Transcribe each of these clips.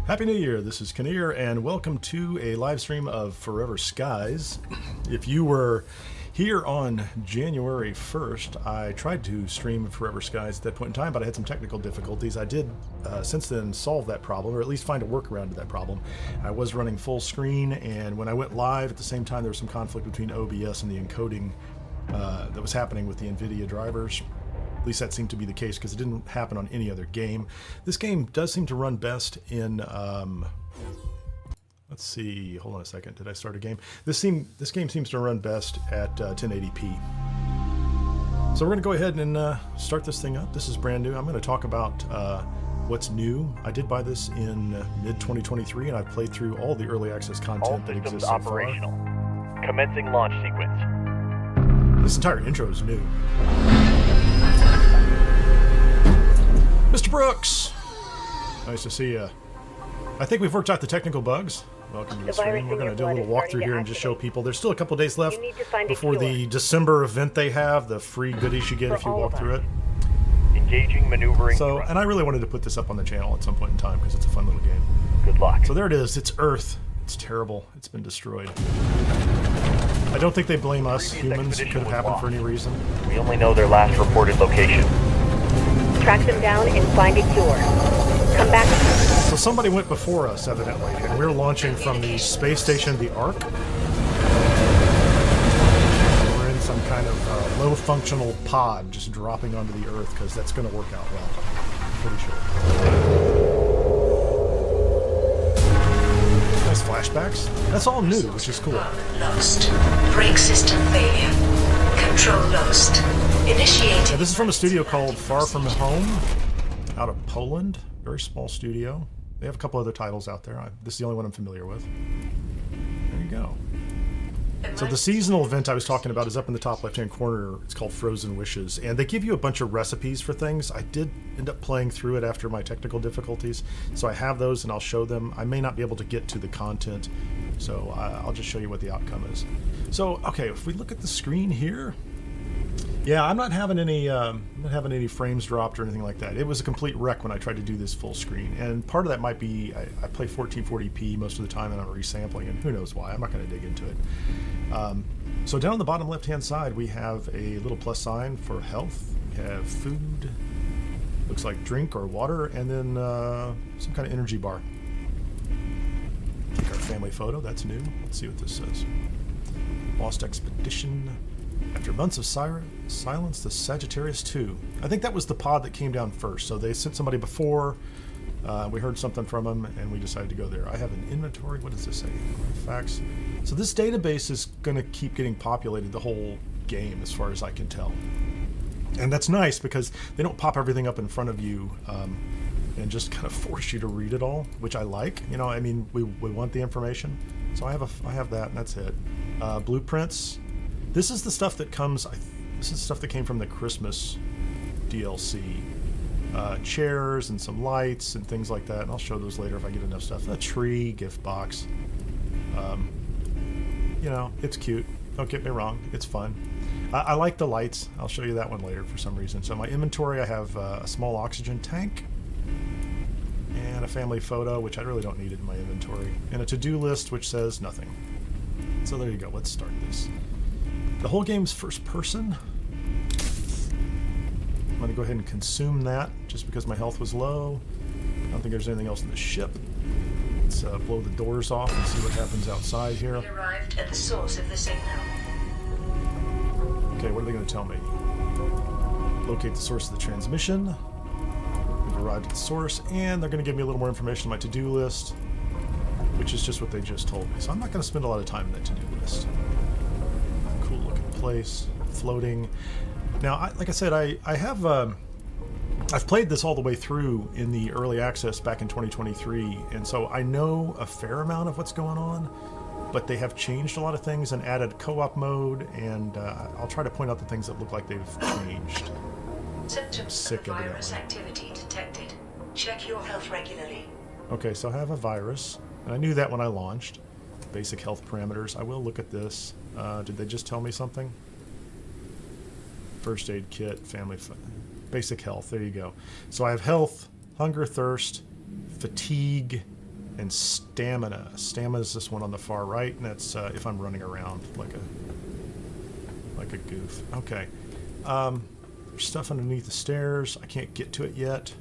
Happy New Year, this is Kineer, and welcome to a live stream of Forever Skies. If you were here on January 1st, I tried to stream Forever Skies at that point in time, but I had some technical difficulties. I did, since then, solve that problem, or at least find a workaround to that problem. I was running full screen, and when I went live, at the same time, there was some conflict between OBS and the encoding that was happening with the NVIDIA drivers. At least that seemed to be the case because it didn't happen on any other game. This game does seem to run best in, let's see, hold on a second, did I start a game? This game seems to run best at 1080p. So we're going to go ahead and start this thing up. This is brand new. I'm going to talk about what's new. I did buy this in mid-2023 and I've played through all the early access content that exists so far. Commencing launch sequence. This entire intro is new. Mr. Brooks! Nice to see you. I think we've worked out the technical bugs. Welcome to the stream. We're going to do a little walkthrough here and just show people. There's still a couple days left before the December event they have, the free goodies you get if you walk through it. Engaging maneuvering. So, and I really wanted to put this up on the channel at some point in time because it's a fun little game. Good luck. So there it is. It's Earth. It's terrible. It's been destroyed. I don't think they blame us humans. It could have happened for any reason. We only know their last reported location. Track them down and find a cure. Come back. So somebody went before us, evidently, and we're launching from the space station, the Ark. We're in some kind of low-functional pod, just dropping onto the Earth, because that's going to work out well. Pretty sure. Nice flashbacks. That's all new, which is cool. Lost. Brake system failure. Control lost. Initiating. Now, this is from a studio called Far From Home, out of Poland. Very small studio. They have a couple other titles out there. This is the only one I'm familiar with. There you go. So the seasonal event I was talking about is up in the top left-hand corner. It's called Frozen Wishes, and they give you a bunch of recipes for things. I did end up playing through it after my technical difficulties, so I have those and I'll show them. I may not be able to get to the content, so I'll just show you what the outcome is. So, okay, if we look at the screen here, yeah, I'm not having any frames dropped or anything like that. It was a complete wreck when I tried to do this full screen, and part of that might be I play 1440p most of the time and I'm resampling, and who knows why. I'm not going to dig into it. So down on the bottom left-hand side, we have a little plus sign for health. We have food, looks like drink or water, and then some kind of energy bar. Take our family photo. That's new. Let's see what this says. Lost Expedition. After months of silence, the Sagittarius II. I think that was the pod that came down first. So they sent somebody before. We heard something from them, and we decided to go there. I have an inventory. What does this say? Facts. So this database is going to keep getting populated the whole game, as far as I can tell. And that's nice because they don't pop everything up in front of you and just kind of force you to read it all, which I like. You know, I mean, we want the information. So I have that, and that's it. Blueprints. This is the stuff that comes. This is stuff that came from the Christmas DLC. Chairs and some lights and things like that. And I'll show those later if I get enough stuff. A tree, gift box. You know, it's cute. Don't get me wrong. It's fun. I like the lights. I'll show you that one later for some reason. So my inventory, I have a small oxygen tank and a family photo, which I really don't need in my inventory, and a to-do list which says nothing. So there you go. Let's start this. The whole game's first person. I'm going to go ahead and consume that just because my health was low. I don't think there's anything else in the ship. Let's blow the doors off and see what happens outside here. We arrived at the source of the signal. Okay, what are they going to tell me? Locate the source of the transmission. We've arrived at the source, and they're going to give me a little more information on my to-do list, which is just what they just told me. So I'm not going to spend a lot of time in that to-do list. Cool looking place, floating. Now, like I said, I've played this all the way through in the early access back in 2023, and so I know a fair amount of what's going on, but they have changed a lot of things and added co-op mode, and I'll try to point out the things that look like they've changed. Symptoms of virus activity detected. Check your health regularly. Okay, so I have a virus, and I knew that when I launched. Basic health parameters. I will look at this. Did they just tell me something? First aid kit, basic health. There you go. So I have health, hunger, thirst, fatigue, and stamina. Stamina is this one on the far right, and that's if I'm running around like a goof. Okay. There's stuff underneath the stairs. I can't get to it yet.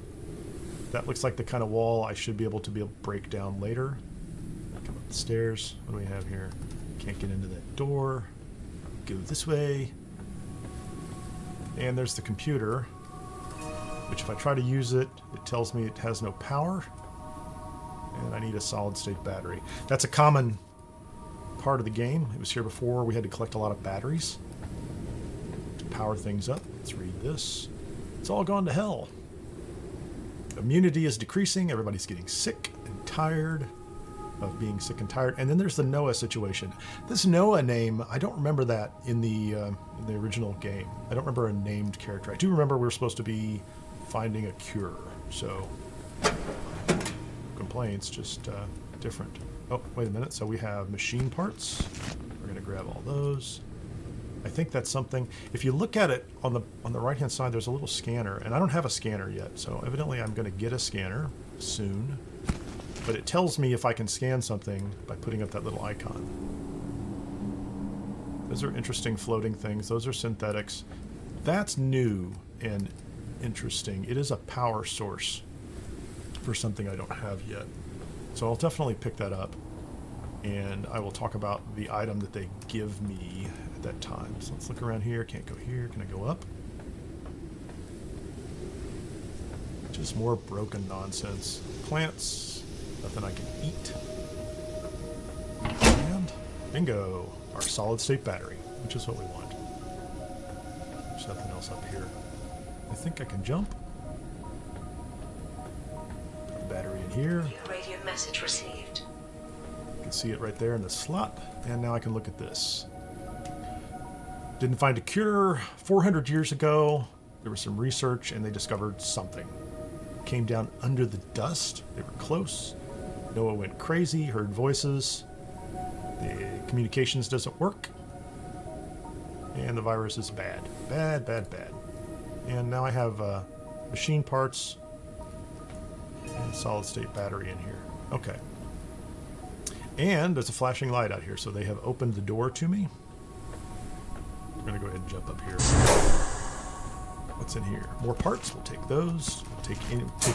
That looks like the kind of wall I should be able to break down later. Come up the stairs. What do we have here? Can't get into that door. Go this way. And there's the computer, which if I try to use it, it tells me it has no power. And I need a solid-state battery. That's a common part of the game. It was here before. We had to collect a lot of batteries to power things up. Let's read this. It's all gone to hell. Immunity is decreasing. Everybody's getting sick and tired of being sick and tired. And then there's the Noah situation. This Noah name, I don't remember that in the original game. I don't remember a named character. I do remember we were supposed to be finding a cure. So, complaints, just different. Oh, wait a minute. So we have machine parts. We're going to grab all those. I think that's something. If you look at it on the right-hand side, there's a little scanner, and I don't have a scanner yet. So evidently, I'm going to get a scanner soon. But it tells me if I can scan something by putting up that little icon. Those are interesting floating things. Those are synthetics. That's new and interesting. It is a power source for something I don't have yet. So I'll definitely pick that up. And I will talk about the item that they give me at that time. So let's look around here. Can't go here. Can I go up? Just more broken nonsense. Plants. Nothing I can eat. And bingo, our solid state battery, which is what we want. There's nothing else up here. I think I can jump. Put the battery in here. Radio message received. You can see it right there in the slot. And now I can look at this. Didn't find a cure 400 years ago. There was some research and they discovered something. Came down under the dust. They were close. Noah went crazy, heard voices. The communications doesn't work. And the virus is bad. Bad, bad, bad. And now I have machine parts and solid state battery in here. Okay. And there's a flashing light out here, so they have opened the door to me. I'm going to go ahead and jump up here. What's in here? More parts. We'll take those. Take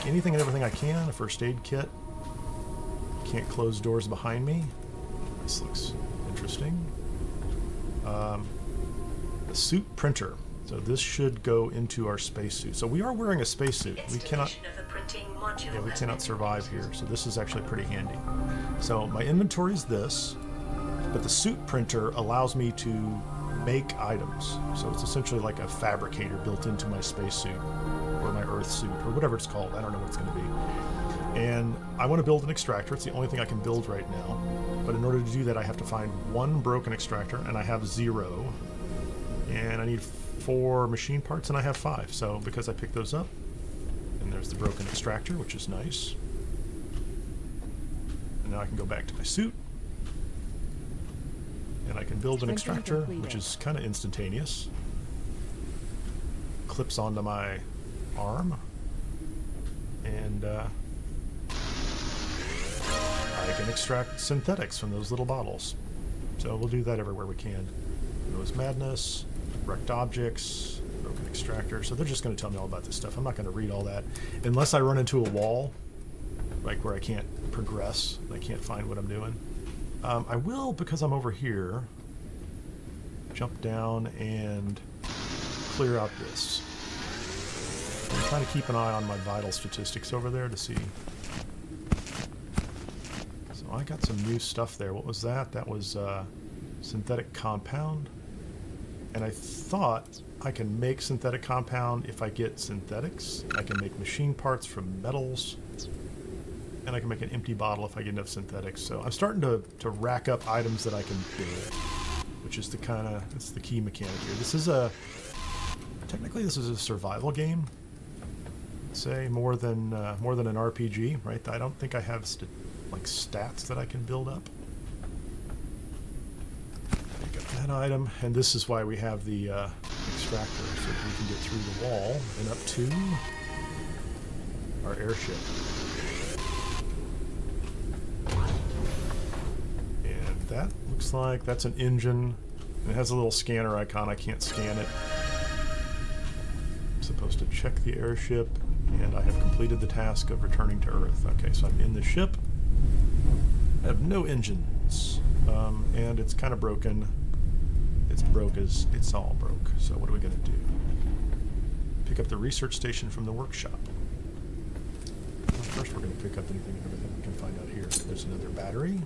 anything and everything I can. A first aid kit. Can't close doors behind me. This looks interesting. The suit printer. So this should go into our spacesuit. So we are wearing a spacesuit. We cannot survive here. So this is actually pretty handy. So my inventory is this, but the suit printer allows me to make items. So it's essentially like a fabricator built into my spacesuit or my Earth suit or whatever it's called. I don't know what it's going to be. And I want to build an extractor. It's the only thing I can build right now. But in order to do that, I have to find one broken extractor, and I have 0. And I need 4 machine parts, and I have 5. So because I picked those up, and there's the broken extractor, which is nice. And now I can go back to my suit. And I can build an extractor, which is kind of instantaneous. Clips onto my arm. And I can extract synthetics from those little bottles. So we'll do that everywhere we can. Noah's Madness, wrecked objects, broken extractor. So they're just going to tell me all about this stuff. I'm not going to read all that. Unless I run into a wall, like where I can't progress, I can't find what I'm doing. I will, because I'm over here, jump down and clear out this. I'm trying to keep an eye on my vital statistics over there to see. So I got some new stuff there. What was that? That was synthetic compound. And I thought I can make synthetic compound if I get synthetics. I can make machine parts from metals. And I can make an empty bottle if I get enough synthetics. So I'm starting to rack up items that I can build, which is that's the key mechanic here. This is technically this is a survival game. I'd say more than an RPG, right? I don't think I have stats that I can build up. Pick up that item, and this is why we have the extractor, so that we can get through the wall and up to our airship. that looks like that's an engine. It has a little scanner icon. I can't scan it. I'm supposed to check the airship, and I have completed the task of returning to Earth. Okay, so I'm in the ship. I have no engines, and it's kind of broken. It's broke as it's all broke. So what are we going to do? Pick up the research station from the workshop. Well, first, we're going to pick up anything and everything we can find out here. There's another battery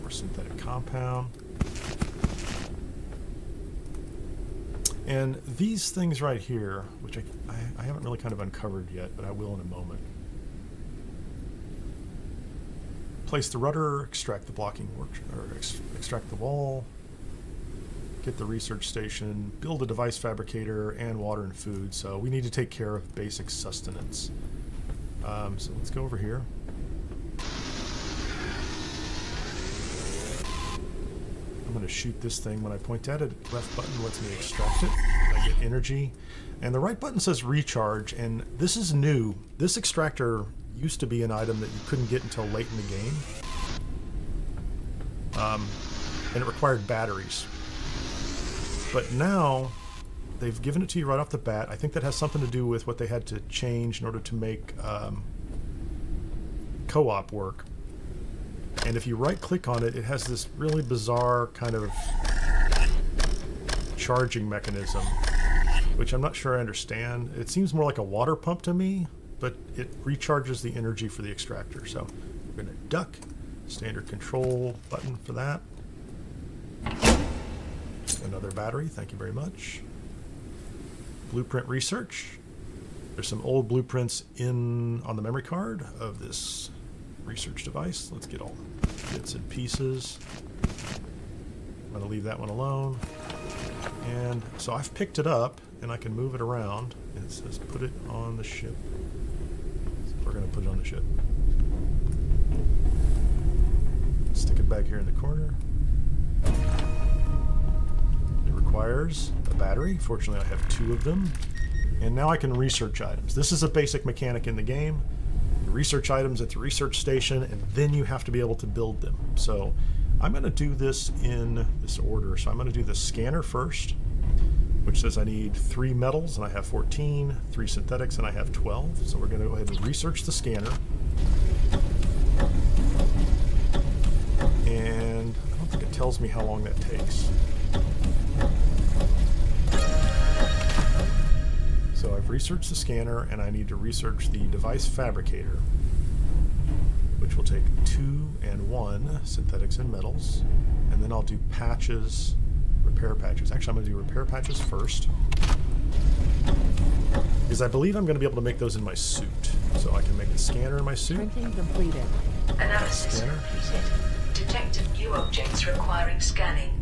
or synthetic compound. And these things right here, which I haven't really kind of uncovered yet, but I will in a moment. Place the rudder, extract the blocking work, or extract the wall, get the research station, build a device fabricator, and water and food. So we need to take care of basic sustenance. So let's go over here. I'm going to shoot this thing. When I point at it, left button lets me extract it. I get energy. And the right button says recharge, and this is new. This extractor used to be an item that you couldn't get until late in the game. And it required batteries. But now, they've given it to you right off the bat. I think that has something to do with what they had to change in order to make co-op work. And if you right-click on it, it has this really bizarre kind of charging mechanism, which I'm not sure I understand. It seems more like a water pump to me, but it recharges the energy for the extractor. So we're going to duck, standard control button for that. Another battery, thank you very much. Blueprint research. There's some old blueprints on the memory card of this research device. Let's get all the bits and pieces. I'm going to leave that one alone. And so I've picked it up, and I can move it around. And it says put it on the ship. So we're going to put it on the ship. Stick it back here in the corner. It requires a battery. Fortunately, I have 2 of them. And now I can research items. This is a basic mechanic in the game. You research items at the research station, and then you have to be able to build them. So I'm going to do this in this order. So I'm going to do the scanner first, which says I need 3 metals, and I have 14, 3 synthetics, and I have 12. So we're going to go ahead and research the scanner. And I don't think it tells me how long that takes. So I've researched the scanner, and I need to research the device fabricator, which will take 2 and 1 synthetics and metals. And then I'll do patches, repair patches. Actually, I'm going to do repair patches first, because I believe I'm going to be able to make those in my suit. So I can make a scanner in my suit. Printing completed. Analysis completed. Detected new objects requiring scanning.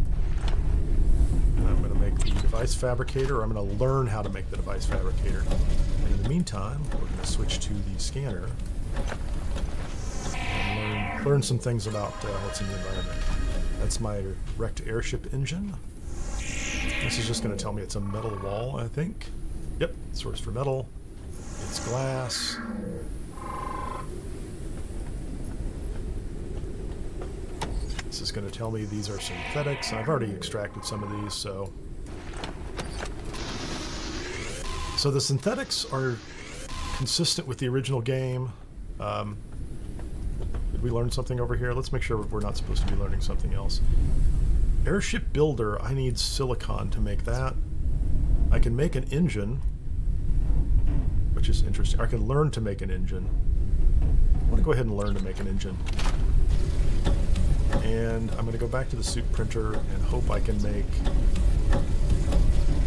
And I'm going to make the device fabricator, or I'm going to learn how to make the device fabricator. And in the meantime, we're going to switch to the scanner and learn some things about what's in the environment. That's my wrecked airship engine. This is just going to tell me it's a metal wall, I think. Yep, source for metal. It's glass. This is going to tell me these are synthetics. I've already extracted some of these, so the synthetics are consistent with the original game. Did we learn something over here? Let's make sure we're not supposed to be learning something else. Airship builder, I need silicon to make that. I can make an engine, which is interesting. I can learn to make an engine. I want to go ahead and learn to make an engine. And I'm going to go back to the suit printer and hope I can make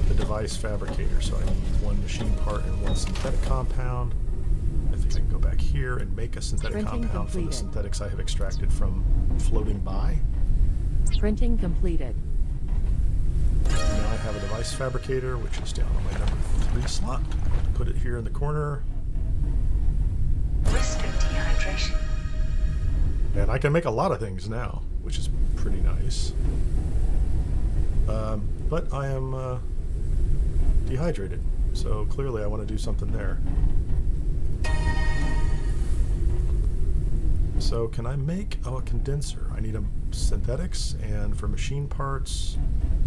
the device fabricator. So I need 1 machine part and 1 synthetic compound. I think I can go back here and make a synthetic compound from the synthetics I have extracted from floating by. Printing completed. Now I have a device fabricator, which is down on my number 3 slot. Put it here in the corner. Risk of dehydration. And I can make a lot of things now, which is pretty nice. But I am dehydrated, so clearly I want to do something there. So can I make a condenser? I need a synthetics, and for machine parts,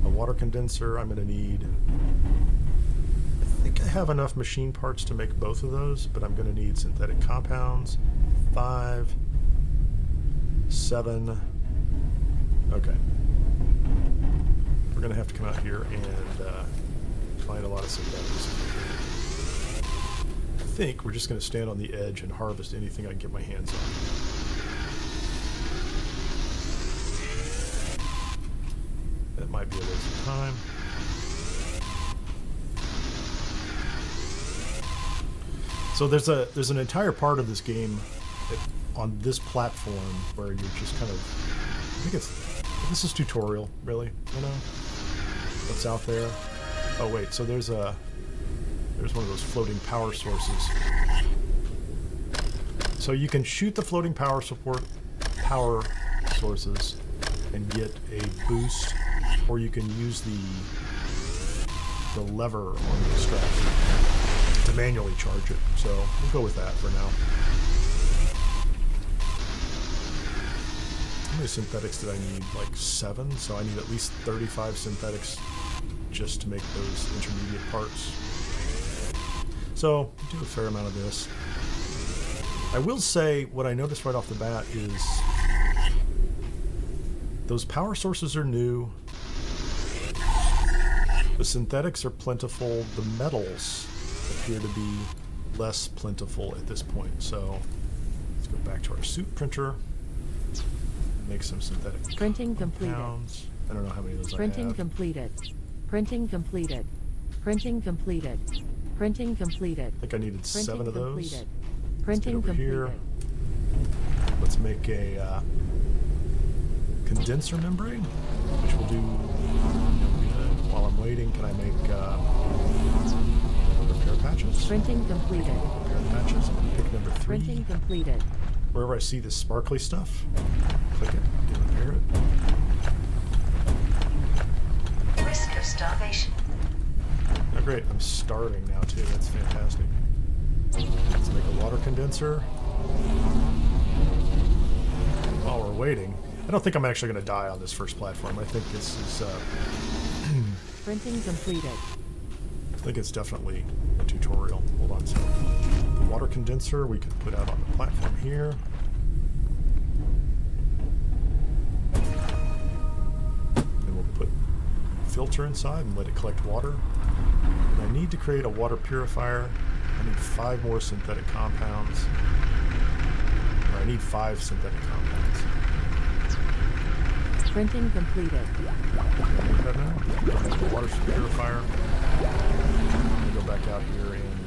a water condenser, I'm going to need... I think I have enough machine parts to make both of those, but I'm going to need synthetic compounds. 5, 7... Okay. We're going to have to come out here and find a lot of synthetics. I think we're just going to stand on the edge and harvest anything I can get my hands on. That might be a waste of time. So there's an entire part of this game on this platform where you're just kind of... I think this is tutorial, really, you know? What's out there. Oh wait, so there's one of those floating power sources. So you can shoot the floating power sources and get a boost, or you can use the lever on the extraction to manually charge it. So we'll go with that for now. How many synthetics did I need? Like 7, so I need at least 35 synthetics just to make those intermediate parts. So, do a fair amount of this. I will say, what I noticed right off the bat is those power sources are new. The synthetics are plentiful. The metals appear to be less plentiful at this point. So, let's go back to our suit printer. Make some synthetic Printing completed. compounds. I don't know how many of those Printing I have. completed. Printing completed. Printing completed. Printing completed. I think I needed 7 of those. Completed. Let's Printing get over here. completed. Let's make a condenser membrane, which we'll do while I'm waiting. Can I make repair patches? Printing completed. Repair patches. I'm gonna pick number 3. Printing completed. Wherever I see this sparkly stuff, click it and repair it. Risk of starvation. Oh great, I'm starving now too. That's fantastic. Let's make a water condenser. While we're waiting, I don't think I'm actually going to die on this first platform. I think this is... Printing completed. I think it's definitely a tutorial. Hold on a second. The water condenser we can put out on the platform here. Then we'll put a filter inside and let it collect water. And I need to create a water purifier. I need 5 more synthetic compounds. Or I need 5 synthetic compounds. Printing completed. Make that now. Make the water purifier. I'm going to go back out here and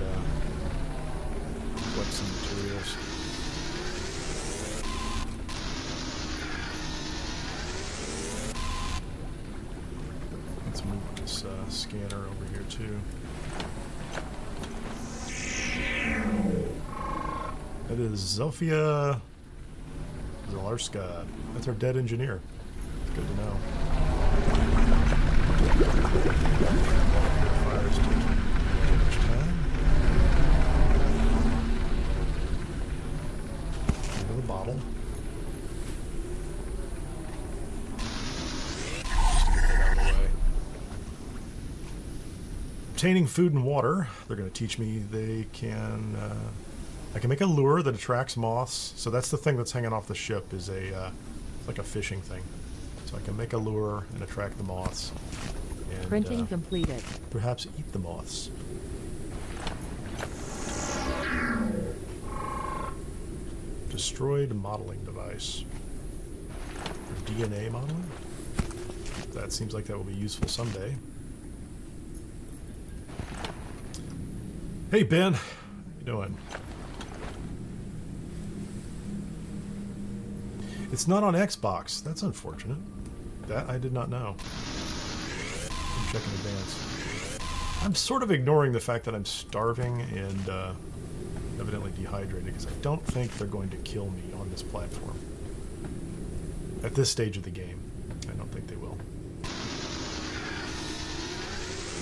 collect some materials. Let's move this scanner over here too. That is Zofia Zalarska. That's our dead engineer. Good to know. Fire's taking too much time. Into the bottle. Just to get that out of the way. Obtaining food and water. They're going to teach me they can... I can make a lure that attracts moths. So that's the thing that's hanging off the ship, is a like a fishing thing. So I can make a lure and attract the moths. And, Printing completed. perhaps eat the moths. Destroyed modeling device. For DNA modeling? That seems like that will be useful someday. Hey Ben, how you doing? It's not on Xbox. That's unfortunate. That I did not know. I'll check in advance. I'm sort of ignoring the fact that I'm starving and evidently dehydrated, because I don't think they're going to kill me on this platform. At this stage of the game, I don't think they will.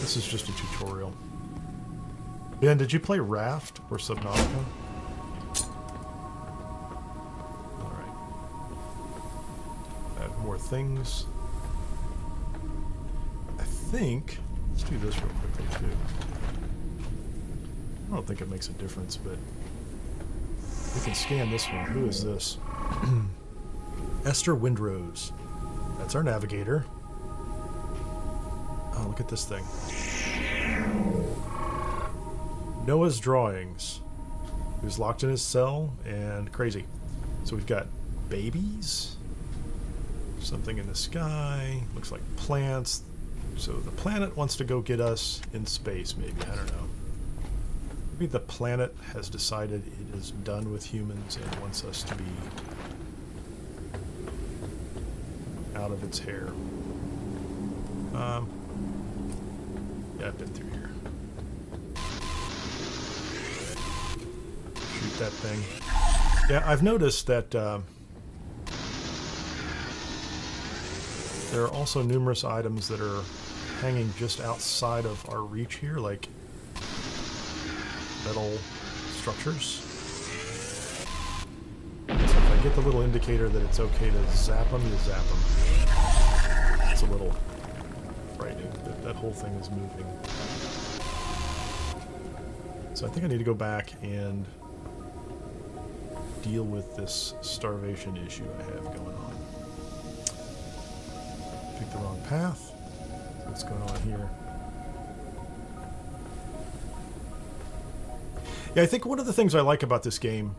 This is just a tutorial. Ben, did you play Raft or Subnautica? more things. I think, let's do this real quickly too. I don't think it makes a difference, but we can scan this one. Who is this? Esther Windrose. That's our navigator. Oh, look at this thing. Noah's drawings. He was locked in his cell and crazy. So we've got babies. Something in the sky. Looks like plants. So the planet wants to go get us in space, maybe. I don't know. Maybe the planet has decided it is done with humans and wants us to be out of its hair. Yeah, I've been through here. Shoot that thing. Yeah, I've noticed that there are also numerous items that are hanging just outside of our reach here, like metal structures. So if I get the little indicator that it's okay to zap them, you zap them. It's a little frightening that that whole thing is moving. So I think I need to go back and deal with this starvation issue I have going on. Pick the wrong path. What's going on here? Yeah, I think one of the things I like about this game,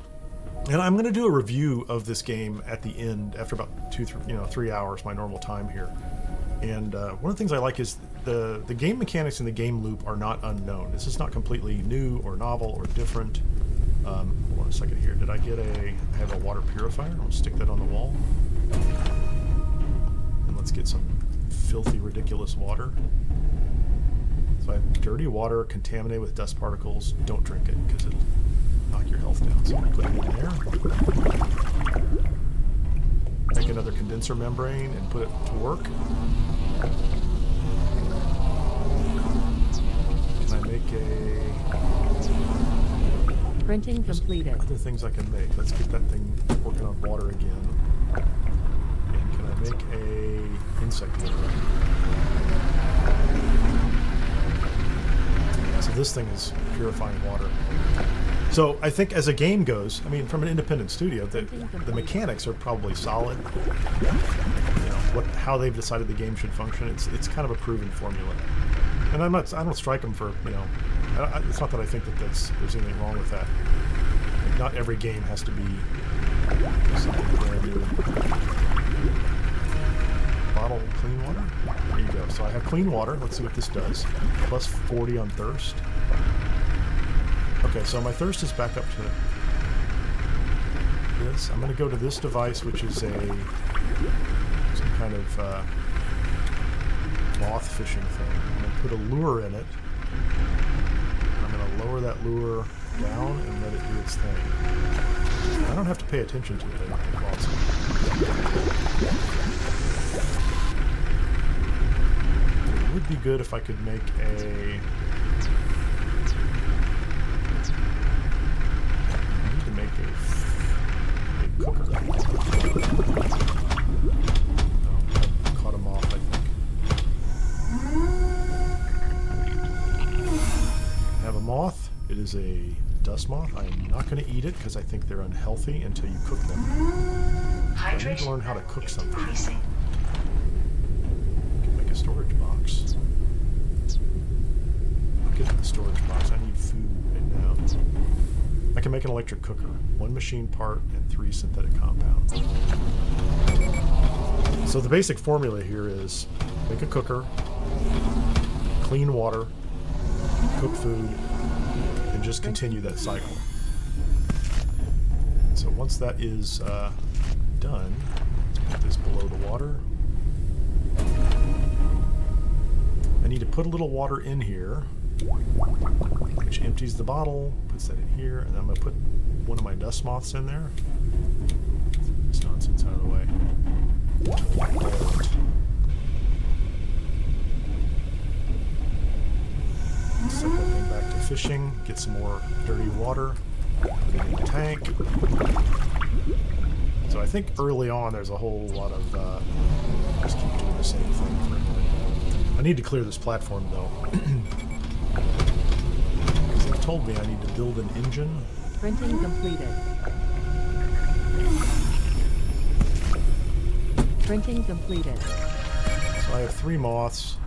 and I'm going to do a review of this game at the end after about 3 hours, my normal time here. And one of the things I like is the game mechanics and the game loop are not unknown. This is not completely new or novel or different. Hold on a second here. Did I get I have a water purifier? I'll stick that on the wall. And let's get some filthy, ridiculous water. So I have dirty water contaminated with dust particles. Don't drink it because it'll knock your health down. So I'm going to put it in there. Make another condenser membrane and put it to work. Can I make Printing completed. other things I can make? Let's get that thing working on water again. And can I make a insect litter? So this thing is purifying water. So I think as a game goes, I mean, from an independent studio, the mechanics are probably solid. You know, how they've decided the game should function, it's kind of a proven formula. And I don't strike them for, you know, it's not that I think that there's anything wrong with that. Like, not every game has to be something brand new. Bottle of clean water. There you go. So I have clean water. Let's see what this does. Plus 40 on thirst. Okay, so my thirst is back up to this. I'm going to go to this device, which is some kind of moth fishing thing. I'm going to put a lure in it. I'm going to lower that lure down and let it do its thing. I don't have to pay attention to it, I don't think, while it's it would be good if I could make a... cooker. No, I caught him off, I think. I have a moth. It is a dust moth. I am not going to eat it because I think they're unhealthy until you cook them. I need to learn how to cook something. I can make a storage box. I'll get to the storage box. I need food right now. I can make an electric cooker. 1 machine part and 3 synthetic compounds. So the basic formula here is make a cooker, clean water, cook food, and just continue that cycle. So once that is done, let's put this below the water. I need to put a little water in here, which empties the bottle, puts that in here, and I'm going to put one of my dust moths in there. This nonsense out of the way. Set that thing back to fishing, get some more dirty water, put it in the tank. So I think early on there's a whole lot of just keep doing the same thing for a minute. I need to clear this platform though. Because they told me I need to build an engine. Printing completed. Printing completed. So I have 3 moths.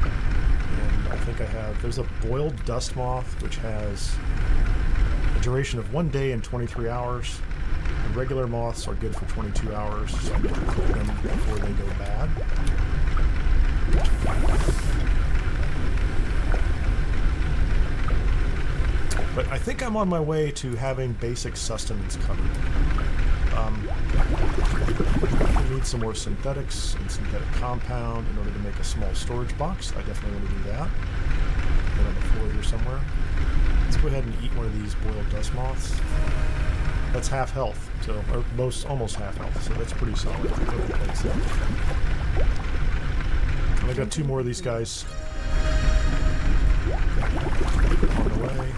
And I think I have, there's a boiled dust moth, which has a duration of 1 day and 23 hours. The regular moths are good for 22 hours, so I need to cook them before they go bad. But I think I'm on my way to having basic sustenance covered. I need some more synthetics and synthetic compound in order to make a small storage box. I definitely want to do that. Put it on the floor here somewhere. Let's go ahead and eat one of these boiled dust moths. That's half health, so or almost half health, so that's pretty solid. And I got 2 more of these guys on the way.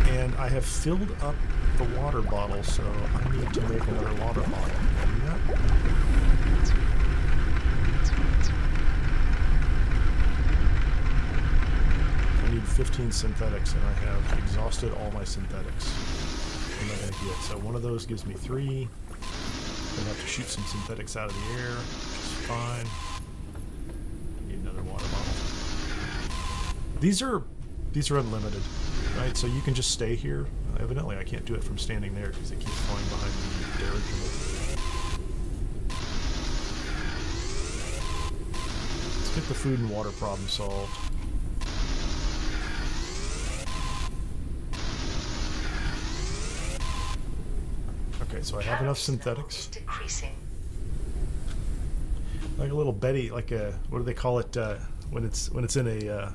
And I have filled up the water bottle, so I need to make another water bottle. Can I do that? I need 15 synthetics, and I have exhausted all my synthetics. What am I going to get? So one of those gives me 3. I'm going to have to shoot some synthetics out of the air, which is fine. Need another water bottle. These are unlimited, right? So you can just stay here. Evidently, I can't do it from standing there because it keeps flying behind the dirigible. Let's get the food and water problem solved. Okay, so I have enough synthetics. Like a little Betty, like a, what do they call it when it's in a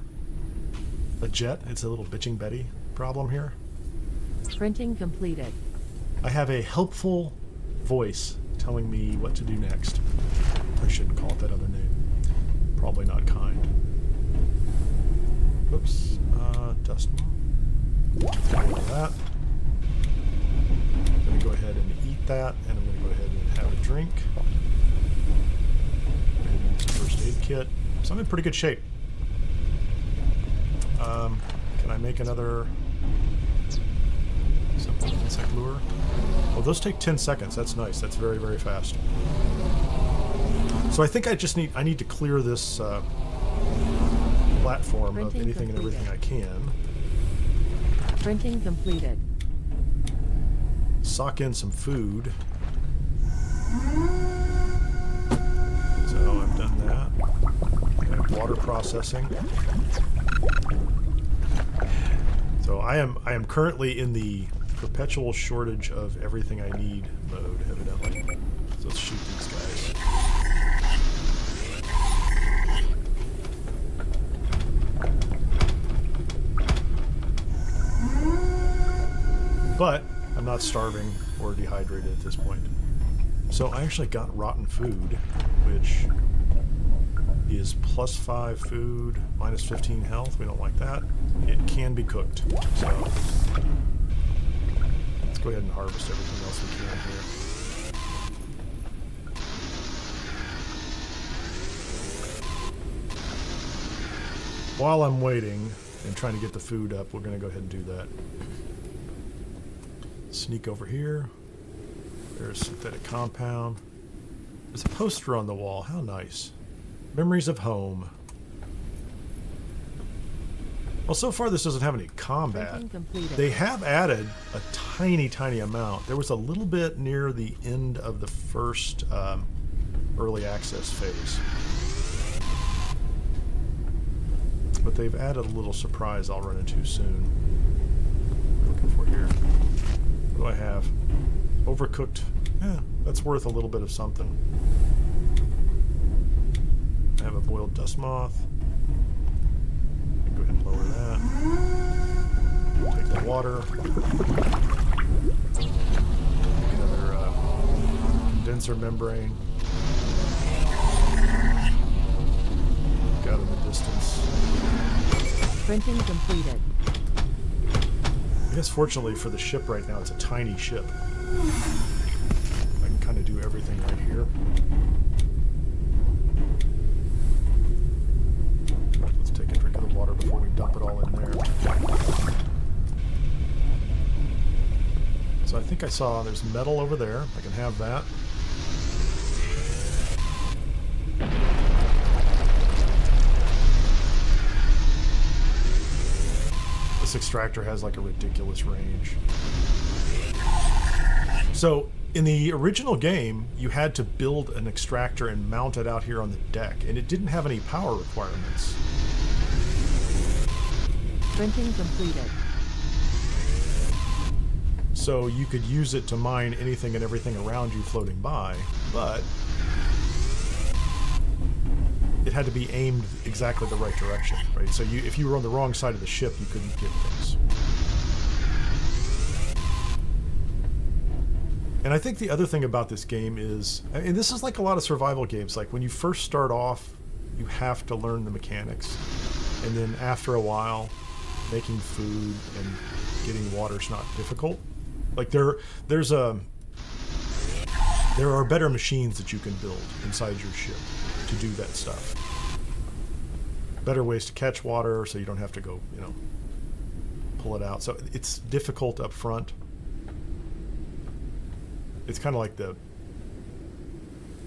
jet? It's a little bitching Betty problem here. Printing completed. I have a helpful voice telling me what to do next. I shouldn't call it that other name. Probably not kind. Oops. Dust moth. All that. I'm going to go ahead and eat that, and I'm going to go ahead and have a drink. And use the first aid kit. So I'm in pretty good shape. Can I make another insect lure? Oh, those take 10 seconds. That's nice. That's very, very fast. So I think I need to clear this platform of anything and everything I can. Printing completed. Sock in some food. So I've done that. I have water processing. So I am currently in the perpetual shortage of everything I need mode, evidently. So let's shoot these guys. But I'm not starving or dehydrated at this point. So I actually got rotten food, which is +5 food, -15 health. We don't like that. It can be cooked. So let's go ahead and harvest everything else we can here. While I'm waiting and trying to get the food up, we're going to go ahead and do that. Sneak over here. There's synthetic compound. There's a poster on the wall. How nice. Memories of home. Well, so far this doesn't have any combat. They have added a tiny, tiny amount. There was a little bit near the end of the first early access phase. But they've added a little surprise I'll run into soon. What am I looking for here? What do I have? Overcooked. Yeah, that's worth a little bit of something. I have a boiled dust moth. Go ahead and lower that. Take the water. Make another condenser membrane. Look out in the distance. Printing completed. guess fortunately for the ship right now, it's a tiny ship. I can kind of do everything right here. Let's take a drink of the water before we dump it all in there. So I think I saw there's metal over there. I can have that. This extractor has like a ridiculous range. So in the original game, you had to build an extractor and mount it out here on the deck, and it didn't have any power requirements. Printing completed. So you could use it to mine anything and everything around you floating by, but it had to be aimed exactly the right direction, right? So if you were on the wrong side of the ship, you couldn't get things. And I think the other thing about this game is, and this is like a lot of survival games, like when you first start off, you have to learn the mechanics. And then after a while, making food and getting water's not difficult. Like there are better machines that you can build inside your ship to do that stuff. Better ways to catch water so you don't have to go, you know, pull it out. So it's difficult up front. It's kind of like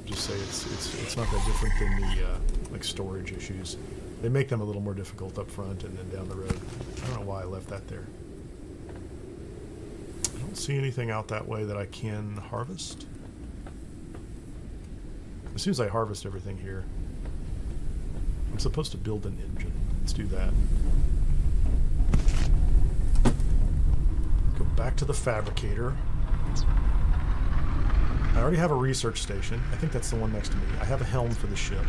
just say it's not that different than the like storage issues. They make them a little more difficult up front and then down the road. I don't know why I left that there. I don't see anything out that way that I can harvest. As soon as I harvest everything here, I'm supposed to build an engine. Let's do that. Go back to the fabricator. I already have a research station. I think that's the one next to me. I have a helm for the ship.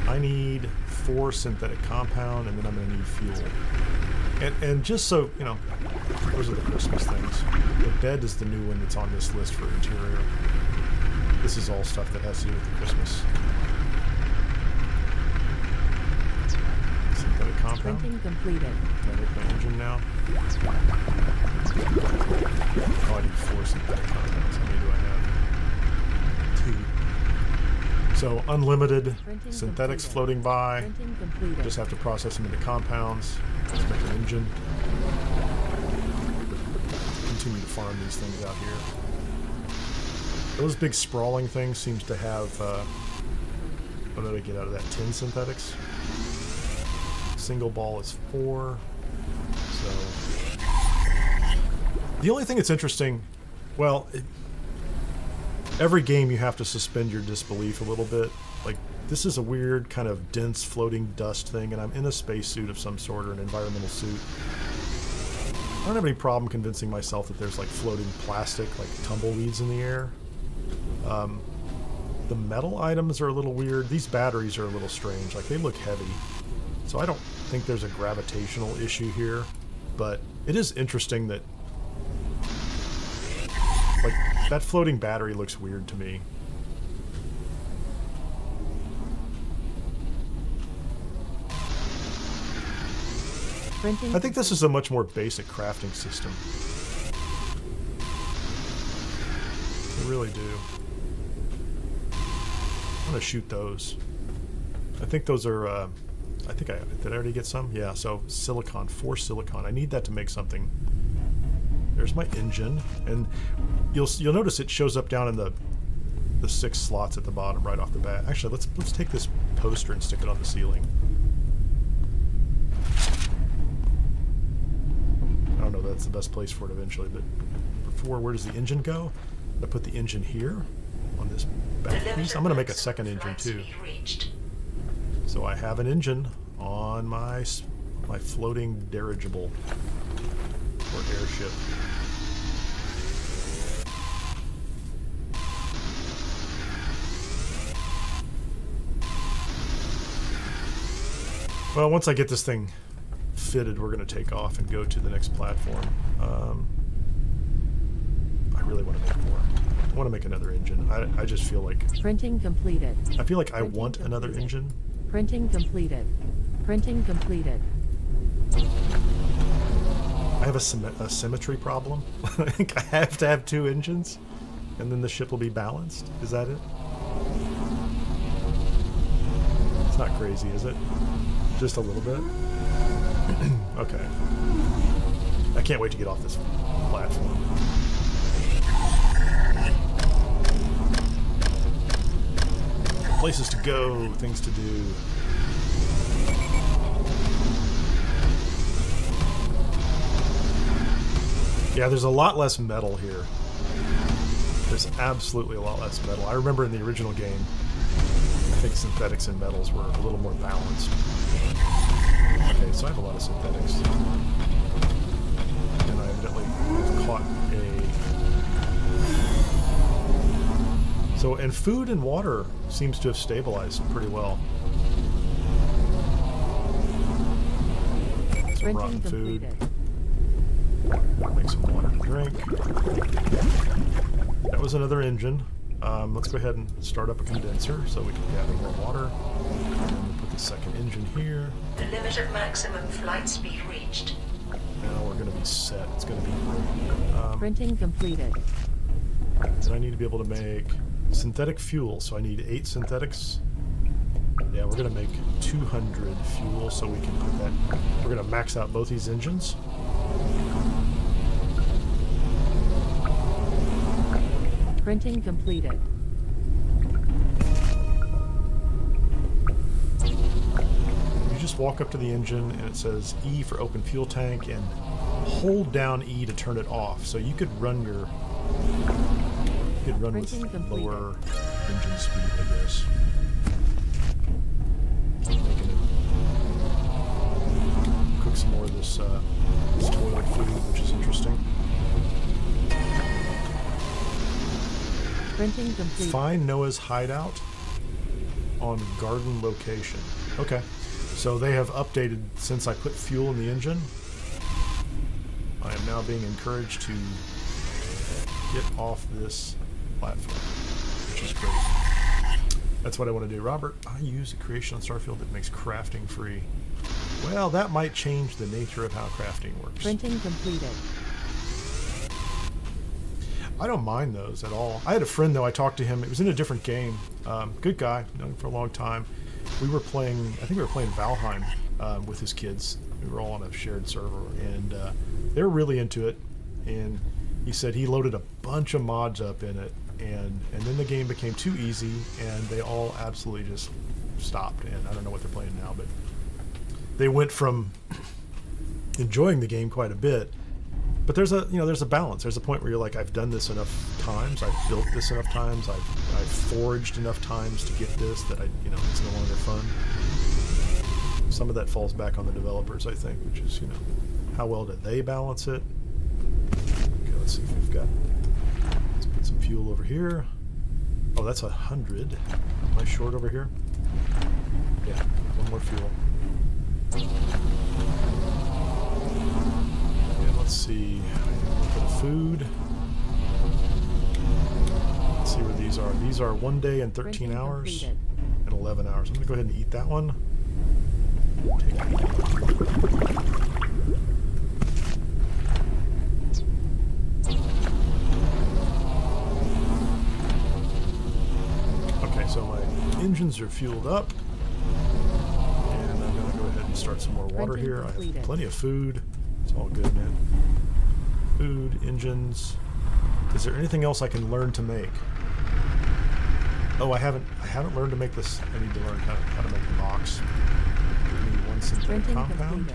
I need 4 synthetic compound, and then I'm going to need fuel. And just so, you know, those are the Christmas things. The bed is the new one that's on this list for interior. This is all stuff that has to do with the Christmas. Synthetic compound. Printing completed. Can I make my engine now? Oh, I need 4 synthetic compounds. How many do I have? 2. So unlimited Printing synthetics completed. floating by. Printing completed. Just have to process them into compounds. Let's make an engine. Continue to farm these things out here. Those big sprawling things seems to have, what did I get out of that? 10 synthetics. Single ball is 4. So the only thing that's interesting, well, every game you have to suspend your disbelief a little bit. Like, this is a weird kind of dense floating dust thing, and I'm in a spacesuit of some sort or an environmental suit. I don't have any problem convincing myself that there's like floating plastic, like tumbleweeds in the air. The metal items are a little weird. These batteries are a little strange. Like, they look heavy. So I don't think there's a gravitational issue here, but it is interesting that, like, that floating battery looks weird to me. Printing. I think this is a much more basic crafting system. I really do. I'm gonna shoot those. I think those are, did I already get some? Yeah, so silicon, 4 silicon. I need that to make something. There's my engine, and you'll notice it shows up down in the 6 slots at the bottom right off the bat. Actually, let's take this poster and stick it on the ceiling. I don't know if that's the best place for it eventually, but before, where does the engine go? I put the engine here on this back piece. I'm going to make a second engine too. So I have an engine on my floating dirigible or airship. Well, once I get this thing fitted, we're going to take off and go to the next platform. I really want to make more. I want to make another engine. I just feel like... Printing completed. I feel like I want another engine. Printing completed. Printing completed. I have a symmetry problem. I think I have to have 2 engines, and then the ship will be balanced. Is that it? It's not crazy, is it? Just a little bit? Okay. I can't wait to get off this platform. Places to go, things to do. Yeah, there's a lot less metal here. There's absolutely a lot less metal. I remember in the original game, I think synthetics and metals were a little more balanced. Okay, so I have a lot of synthetics. And I evidently have caught a... So, and food and water seems to have stabilized pretty well. Some rotten food. Make some water to drink. That was another engine. Let's go ahead and start up a condenser so we can gather more water. And we'll put the second engine here. The limit of maximum flight speed reached. Now we're going to be set. It's going to be great. Printing completed. And I need to be able to make synthetic fuel, so I need 8 synthetics. Yeah, we're going to make 200 fuel so we can put that... We're going to max out both these engines. Printing completed. You just walk up to the engine and it says E for open fuel tank and hold down E to turn it off. So you could run your... You could run with lower engine speed, I guess. Cook some more of this toilet food, which is interesting. Printing complete. Find Noah's hideout on garden location. Okay, so they have updated since I put fuel in the engine. I am now being encouraged to get off this platform, which is great. That's what I want to do. Robert, I use a creation on Starfield that makes crafting free. Well, that might change the nature of how crafting works. Printing completed. I don't mind those at all. I had a friend, though, I talked to him. It was in a different game. Good guy, known him for a long time. We were playing, I think we were playing Valheim with his kids. We were all on a shared server, and they were really into it. And he said he loaded a bunch of mods up in it, and then the game became too easy, and they all absolutely just stopped. And I don't know what they're playing now, but they went from enjoying the game quite a bit. But there's a balance. There's a point where you're like, I've done this enough times, I've built this enough times, I've foraged enough times to get this that it's no longer fun. Some of that falls back on the developers, I think, which is, how well did they balance it? Okay, let's see if we've got. Let's put some fuel over here. Oh, that's 100. Am I short over here? Yeah, one more fuel. Let's see, a little bit of food. Let's see where these are. These are 1 day and 13 hours and 11 hours. I'm going to go ahead and eat that one. Okay, so my engines are fueled up. And I'm going to go ahead and start some more water here. I have plenty of food. It's all good, man. Food, engines. Is there anything else I can learn to make? Oh, I haven't learned to make this. I need to learn how to make the box. Give me one synthetic compound.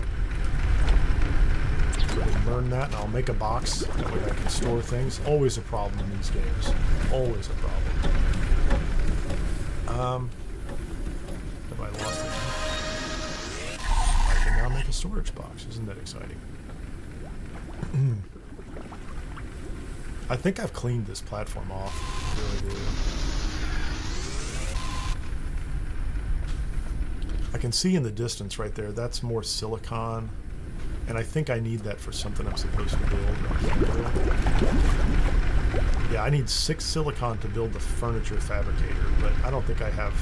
So I can learn that, and I'll make a box. That way I can store things. Always a problem in these games. Always a problem. Have I lost it? I can now make a storage box. Isn't that exciting? I think I've cleaned this platform off. I really do. I can see in the distance right there, that's more silicon. And I think I need that for something I'm supposed to build. Yeah, I need 6 silicon to build the furniture fabricator, but I don't think I have...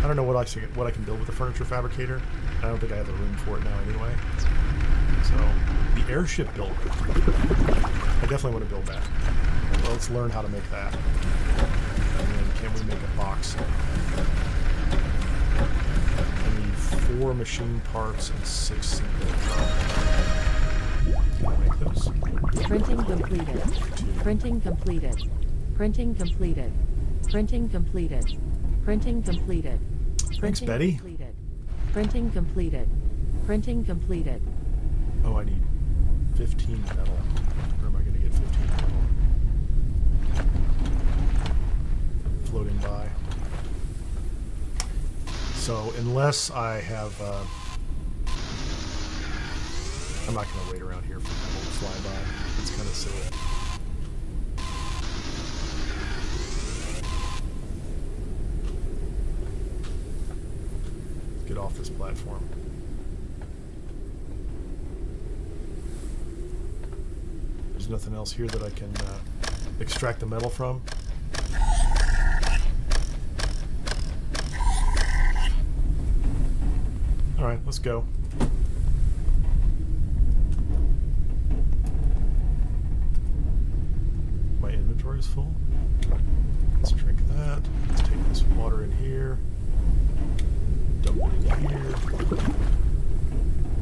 I don't know what I can build with the furniture fabricator. I don't think I have the room for it now anyway. So, the airship builder. I definitely want to build that. Well, let's learn how to make that. And then can we make a box? I need 4 machine parts and 6 single. Can I make those? Printing completed. Printing completed. Printing completed. Printing completed. Printing completed. Thanks, Betty. Completed. Printing completed. Printing completed. Oh, I need 15 metal. Where am I going to get 15 metal? Floating by. So, unless I have... I'm not going to wait around here for metal to fly by. It's kind of silly. Get off this platform. There's nothing else here that I can extract the metal from. Alright, let's go. My inventory is full. Let's drink that. Let's take this water in here. Dump it in here.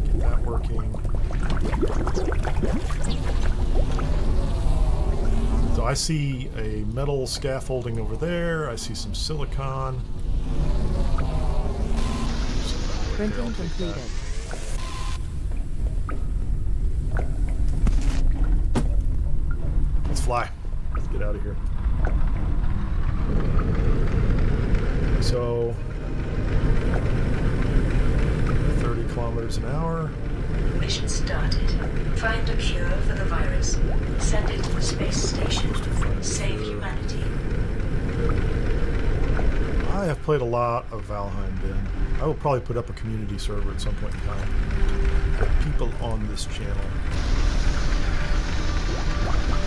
Get that working. So I see a metal scaffolding over there. I see some silicon. Printing completed. Let's fly. Let's get out of here. So 30 kilometers an hour. Mission started. Find a cure for the virus. Send it to the space station. Save humanity. I have played a lot of Valheim, Ben. I will probably put up a community server at some point in time for people on this channel.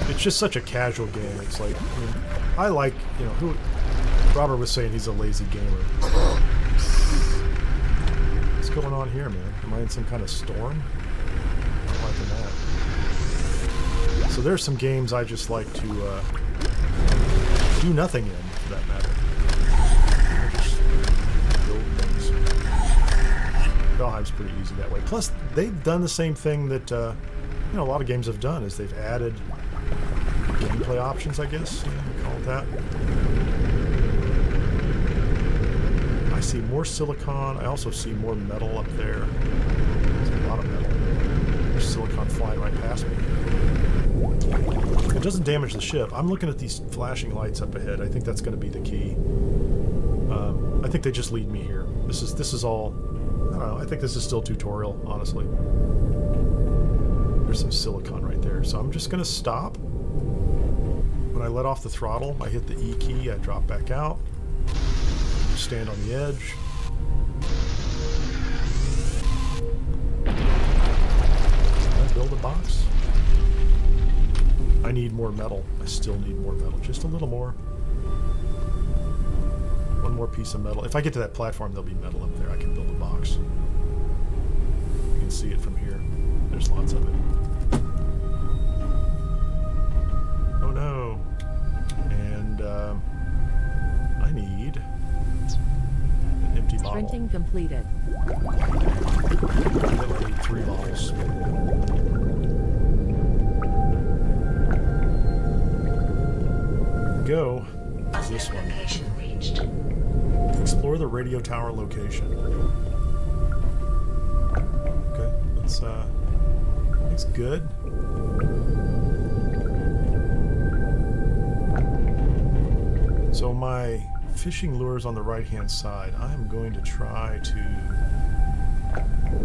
It's just such a casual game. It's like, I mean, I like, you know, who Robert was saying he's a lazy gamer. What's going on here, man? Am I in some kind of storm? I'm not liking that. So there's some games I just like to do nothing in, for that matter. I just build things. Valheim's pretty easy that way. Plus, they've done the same thing that you know, a lot of games have done, is they've added gameplay options, I guess, you call it that. I see more silicon. I also see more metal up there. There's a lot of metal. There's silicon flying right past me. It doesn't damage the ship. I'm looking at these flashing lights up ahead. I think that's going to be the key. I think they just lead me here. This is all... I don't know. I think this is still tutorial, honestly. There's some silicon right there. So I'm just going to stop. When I let off the throttle, I hit the E key. I drop back out. Stand on the edge. Can I build a box? I need more metal. I still need more metal. Just a little more. One more piece of metal. If I get to that platform, there'll be metal up there. I can build a box. You can see it from here. There's lots of it. Oh no. And I need an empty bottle. Printing completed. I need 3 bottles. Go. Is this one? Location reached. Explore the radio tower location. Okay, that's good. So my fishing lure's on the right-hand side. I'm going to try to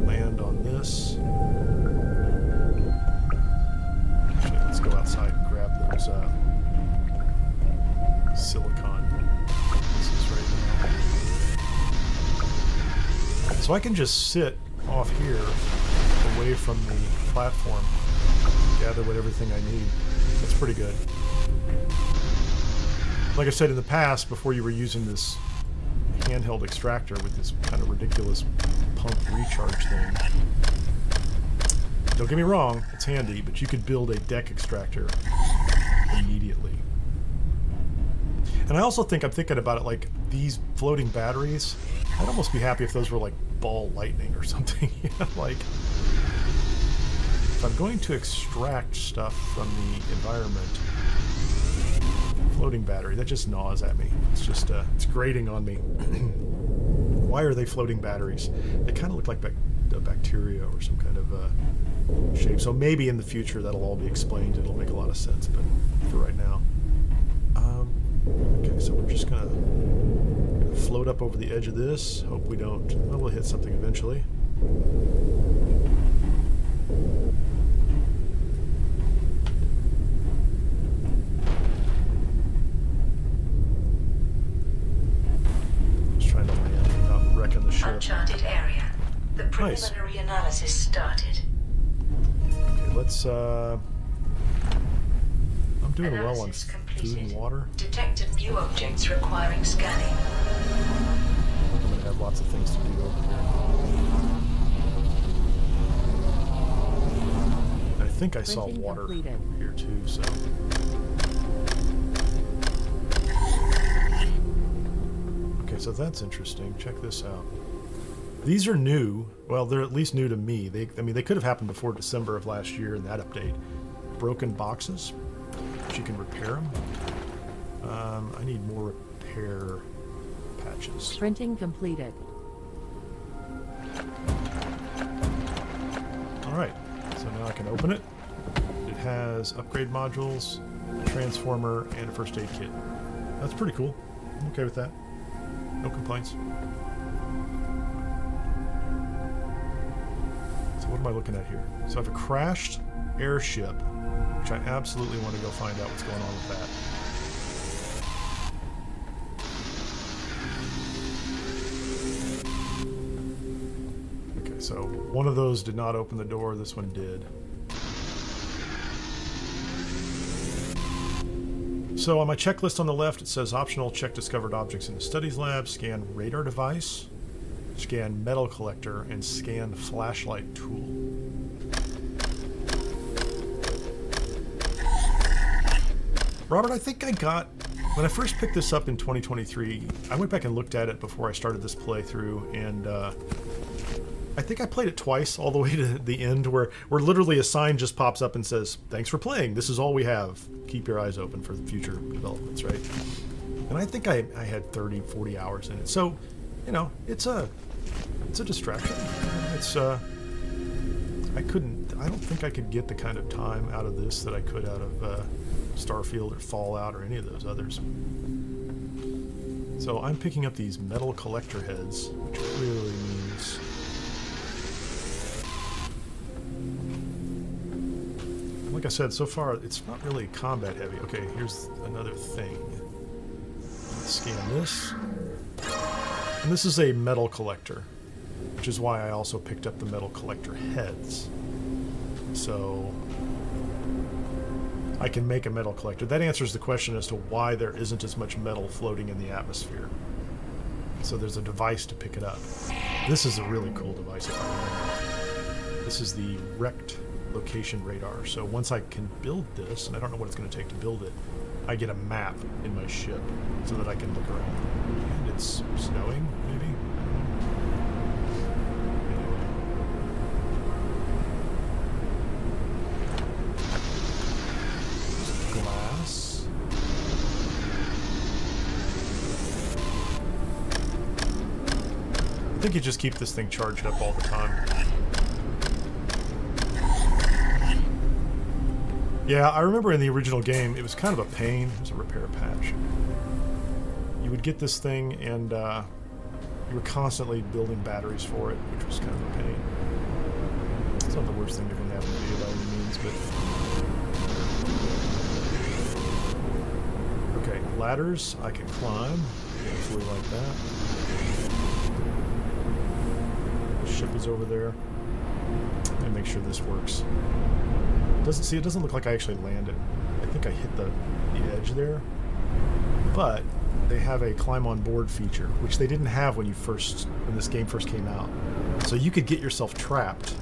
land on this. Actually, let's go outside and grab those silicon pieces right now. So I can just sit off here, away from the platform, gather everything I need. That's pretty good. Like I said in the past, before you were using this handheld extractor with this kind of ridiculous pump recharge thing, Don't get me wrong, it's handy, but you could build a deck extractor immediately. And I also think, I'm thinking about it like these floating batteries, I'd almost be happy if those were like ball lightning or something. You know, like, if I'm going to extract stuff from the environment, floating battery, that just gnaws at me. It's just, it's grating on me. Why are they floating batteries? They kind of look like a bacteria or some kind of shape. So maybe in the future that'll all be explained. It'll make a lot of sense, but for right now. Okay, so we're just gonna float up over the edge of this. Hope we don't, well, we'll hit something eventually. Just trying to land without wrecking the ship. Uncharted area. The preliminary analysis started. Okay, let's, I'm doing well on Analysis food completed. and water. Detected new objects requiring scanning. I'm gonna have lots of things to do over here. I think I saw Printing water completed. over here too, so. Okay, so that's interesting. Check this out. These are new. Well, they're at least new to me. I mean, they could have happened before December of last year in that update. Broken boxes. You can repair them. I need more repair patches. Printing completed. Alright, so now I can open it. It has upgrade modules, a transformer, and a first aid kit. That's pretty cool. I'm okay with that. No complaints. So what am I looking at here? So I have a crashed airship, which I absolutely want to go find out what's going on with that. Okay, so one of those did not open the door, this one did. So on my checklist on the left, it says optional: check discovered objects in the studies lab, scan radar device, scan metal collector, and scan flashlight tool. Robert, I think I got, when I first picked this up in 2023, I went back and looked at it before I started this playthrough, and I think I played it twice all the way to the end, where literally a sign just pops up and says, "Thanks for playing, this is all we have. Keep your eyes open for the future developments," right? And I think I had 30, 40 hours in it. So, you know, it's a distraction. It's, I don't think I could get the kind of time out of this that I could out of Starfield or Fallout or any of those others. So I'm picking up these metal collector heads, which clearly means like I said, so far it's not really combat heavy. Okay, here's another thing. Let's scan this. And this is a metal collector, which is why I also picked up the metal collector heads. So I can make a metal collector. That answers the question as to why there isn't as much metal floating in the atmosphere. So there's a device to pick it up. This is a really cool device, if I remember. This is the wrecked location radar. So once I can build this, and I don't know what it's going to take to build it, I get a map in my ship so that I can look around. And it's snowing, maybe? Glass. I think you just keep this thing charged up all the time. Yeah, I remember in the original game, it was kind of a pain. There's a repair patch. You would get this thing, and you were constantly building batteries for it, which was kind of a pain. It's not the worst thing that can happen to you by any means, but... Okay, ladders I can climb, hopefully like that. The ship is over there. Let me make sure this works. It doesn't look like I actually landed. I think I hit the edge there. But they have a climb on board feature, which they didn't have when this game first came out. So you could get yourself trapped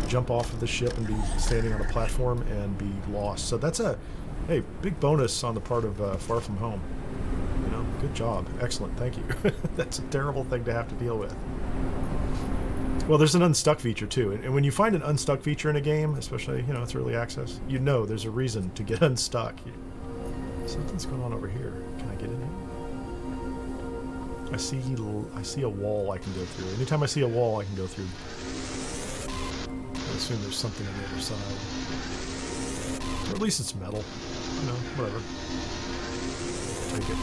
jump off of the ship and be standing on a platform and be lost. So that's a, hey, big bonus on the part of Far From Home. You know, good job. Excellent. Thank you. That's a terrible thing to have to deal with. Well, there's an unstuck feature too. And when you find an unstuck feature in a game, especially, you know, it's early access, you know there's a reason to get unstuck. Something's going on over here. Can I get in here? I see a wall I can go through. Anytime I see a wall I can go through. I assume there's something on the other side. Or at least it's metal. You know, whatever. Take it.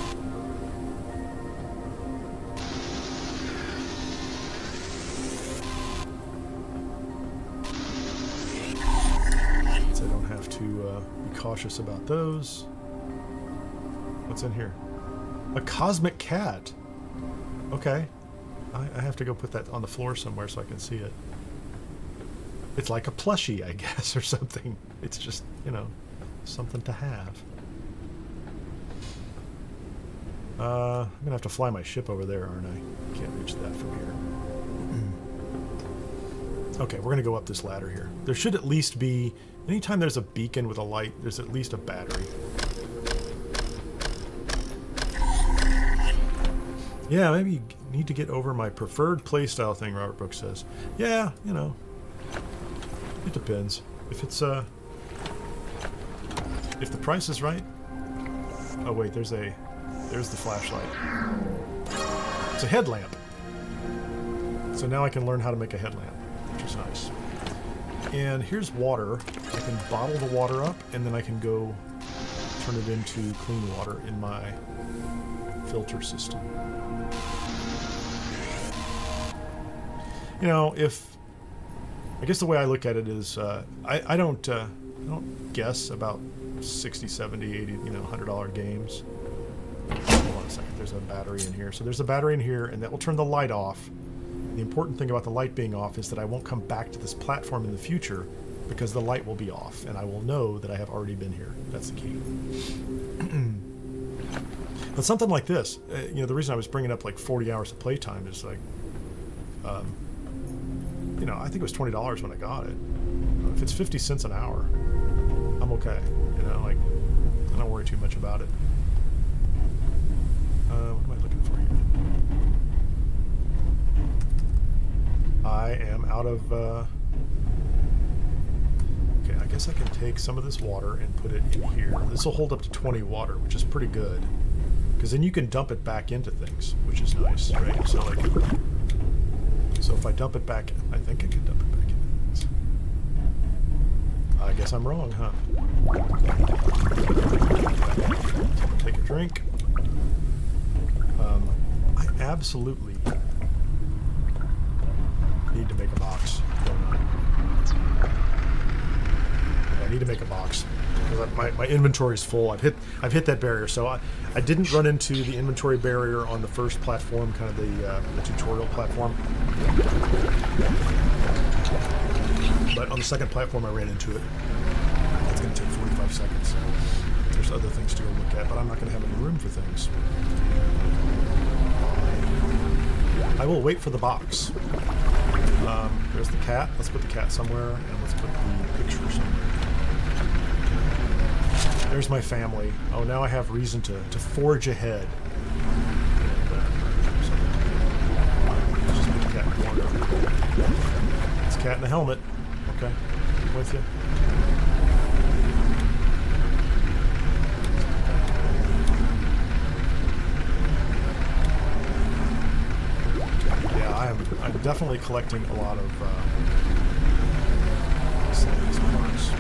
So I don't have to be cautious about those. What's in here? A cosmic cat. Okay. I have to go put that on the floor somewhere so I can see it. It's like a plushie, I guess, or something. It's just, you know, something to have. I'm going to have to fly my ship over there, aren't I? Can't reach that from here. Okay, we're going to go up this ladder here. There should at least be... Anytime there's a beacon with a light, there's at least a battery. Yeah, maybe you need to get over my preferred playstyle thing, Robert Brooks says. Yeah, you know. It depends. If it's, if the price is right... Oh, wait, there's the flashlight. It's a headlamp. So now I can learn how to make a headlamp, which is nice. And here's water. I can bottle the water up, and then I can go turn it into clean water in my filter system. You know, I guess the way I look at it is, I don't guess about 60, 70, 80, you know, $100 games. Hold on a second. There's a battery in here. So there's a battery in here, and that will turn the light off. The important thing about the light being off is that I won't come back to this platform in the future because the light will be off, and I will know that I have already been here. That's the key. But something like this, you know, the reason I was bringing up like 40 hours of playtime is like, you know, I think it was $20 when I got it. If it's 50 cents an hour, I'm okay. You know, like, I don't worry too much about it. What am I looking for here? I am out of... Okay, I guess I can take some of this water and put it in here. This will hold up to 20 water, which is pretty good. Because then you can dump it back into things, which is nice, right? So, like... So if I dump it back... I think I can dump it back into things. I guess I'm wrong, huh? Take a drink. I absolutely need to make a box, don't I? I need to make a box because my inventory is full. I've hit that barrier, so I didn't run into the inventory barrier on the first platform, kind of the tutorial platform. But on the second platform, I ran into it. That's going to take 45 seconds. There's other things to go look at, but I'm not going to have any room for things. I will wait for the box. There's the cat. Let's put the cat somewhere, and let's put the picture somewhere. There's my family. Oh, now I have reason to forge ahead. And, just put the cat in the corner. It's a cat in a helmet. Okay, I'm with you. I'm definitely collecting a lot of these parts.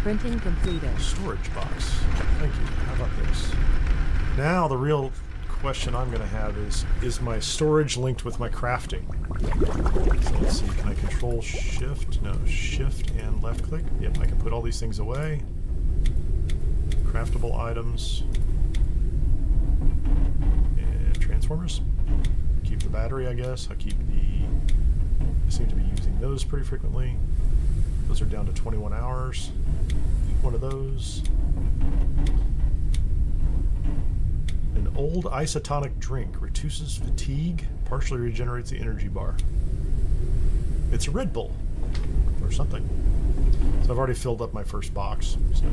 Printing completed. Storage box. Thank you. How about this? Now the real question I'm going to have is my storage linked with my crafting? So let's see. Can I control shift? No, shift and left click. Yep, I can put all these things away. Craftable items. And transformers. Keep the battery, I guess. I seem to be using those pretty frequently. Those are down to 21 hours. Eat one of those. An old isotonic drink reduces fatigue, partially regenerates the energy bar. It's a Red Bull. or something. So I've already filled up my first box. So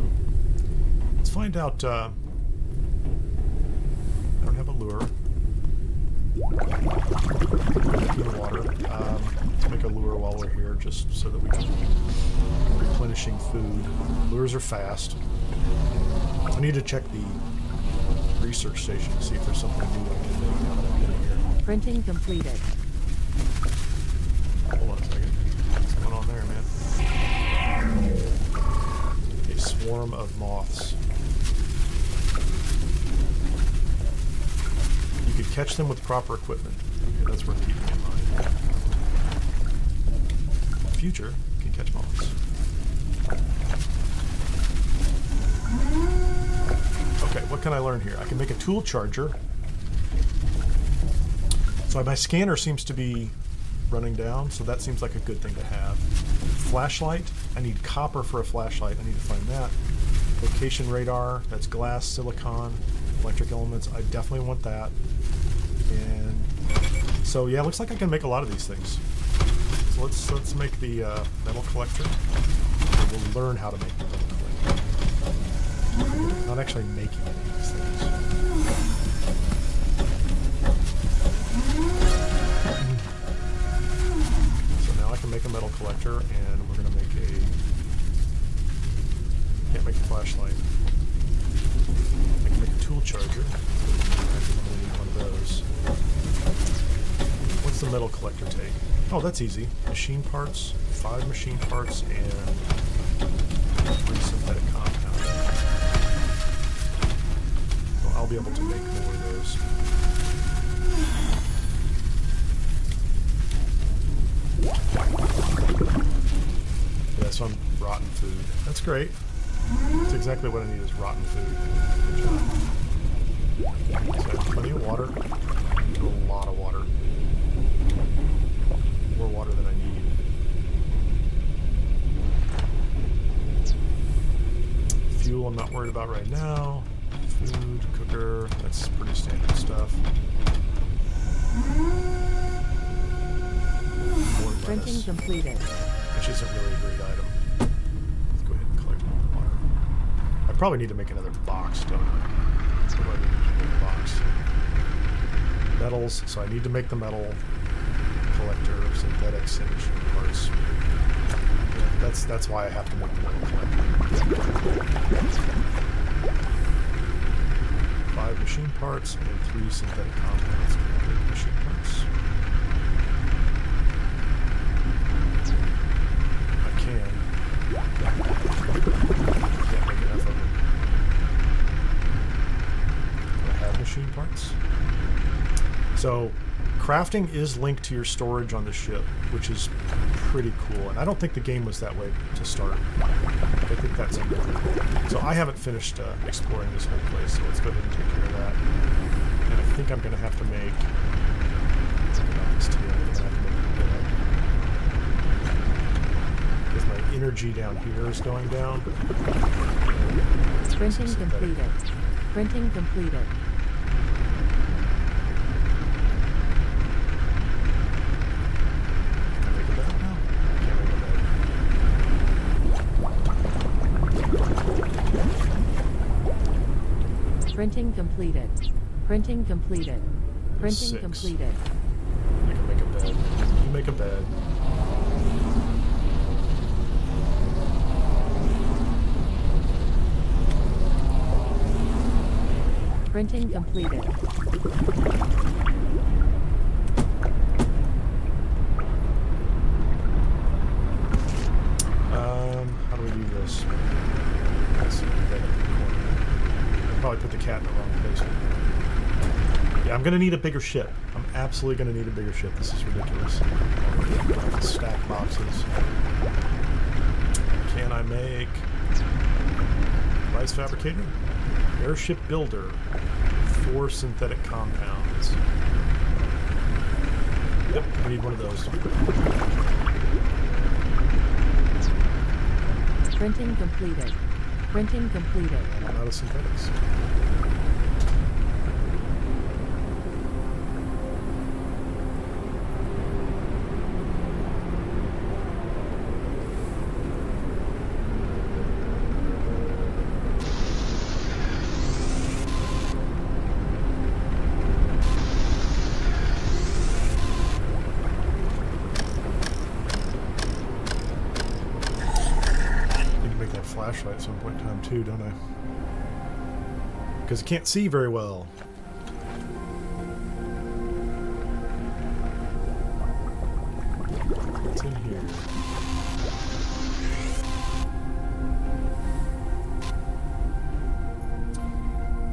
let's find out. I don't have a lure. In the water. Let's make a lure while we're here, just so that we can replenishing food. Lures are fast. I need to check the research station to see if there's something new I can make now that I'm in here. Printing completed. Hold on a second. What's going on there, man? A swarm of moths. You could catch them with proper equipment. Okay, that's worth keeping in mind. Future, you can catch moths. Okay, what can I learn here? I can make a tool charger. So my scanner seems to be running down, so that seems like a good thing to have. Flashlight, I need copper for a flashlight. I need to find that. Location radar, that's glass, silicon, electric elements. I definitely want that. And so yeah, it looks like I can make a lot of these things. So let's make the metal collector. We'll learn how to make the metal collector. Not actually making any of these things. So now I can make a metal collector, and we're gonna make a. Can't make a flashlight. I can make a tool charger. I need one of those. What's the metal collector take? Oh, that's easy. Machine parts, 5 machine parts, and 3 synthetic compounds. Well, I'll be able to make more of those. Yeah, so I'm rotten food. That's great. That's exactly what I need is rotten food. Good job. So I have plenty of water. A lot of water. More water than I need. Fuel I'm not worried about right now. Food, cooker, that's pretty standard stuff. More Printing lettuce, completed. which isn't really a great item. Let's go ahead and collect more water. I probably need to make another box, don't I? What do I need to make a box? Metals, so I need to make the metal collector, synthetics, and machine parts. Yeah, that's why I have to make the metal collector. 5 machine parts and 3 synthetic compounds. Can I make machine parts? I can. Can't make enough of them. Do I have machine parts? So, crafting is linked to your storage on the ship, which is pretty cool. And I don't think the game was that way to start. I think that's a good. So I haven't finished exploring this whole place, so let's go ahead and take care of that. And I think I'm going to have to make. This too. I'm going to have to make a bed. Because my energy down here is going down. Printing completed. Printing completed. Printing completed. Printing completed. Printing 6. completed. I can make a bed. You make a bed. Printing completed. How do we do this? Let's see, bed up in the corner. Probably put the cat in the wrong place. Yeah, I'm gonna need a bigger ship. I'm absolutely gonna need a bigger ship. This is ridiculous. Stack boxes. Can I make rice fabricator? Airship builder. 4 synthetic compounds. Yep, I need one of those. Printing completed. Printing completed. And I'm out of synthetics. flashlight at some point in time too, don't I? Because I can't see very well. What's in here?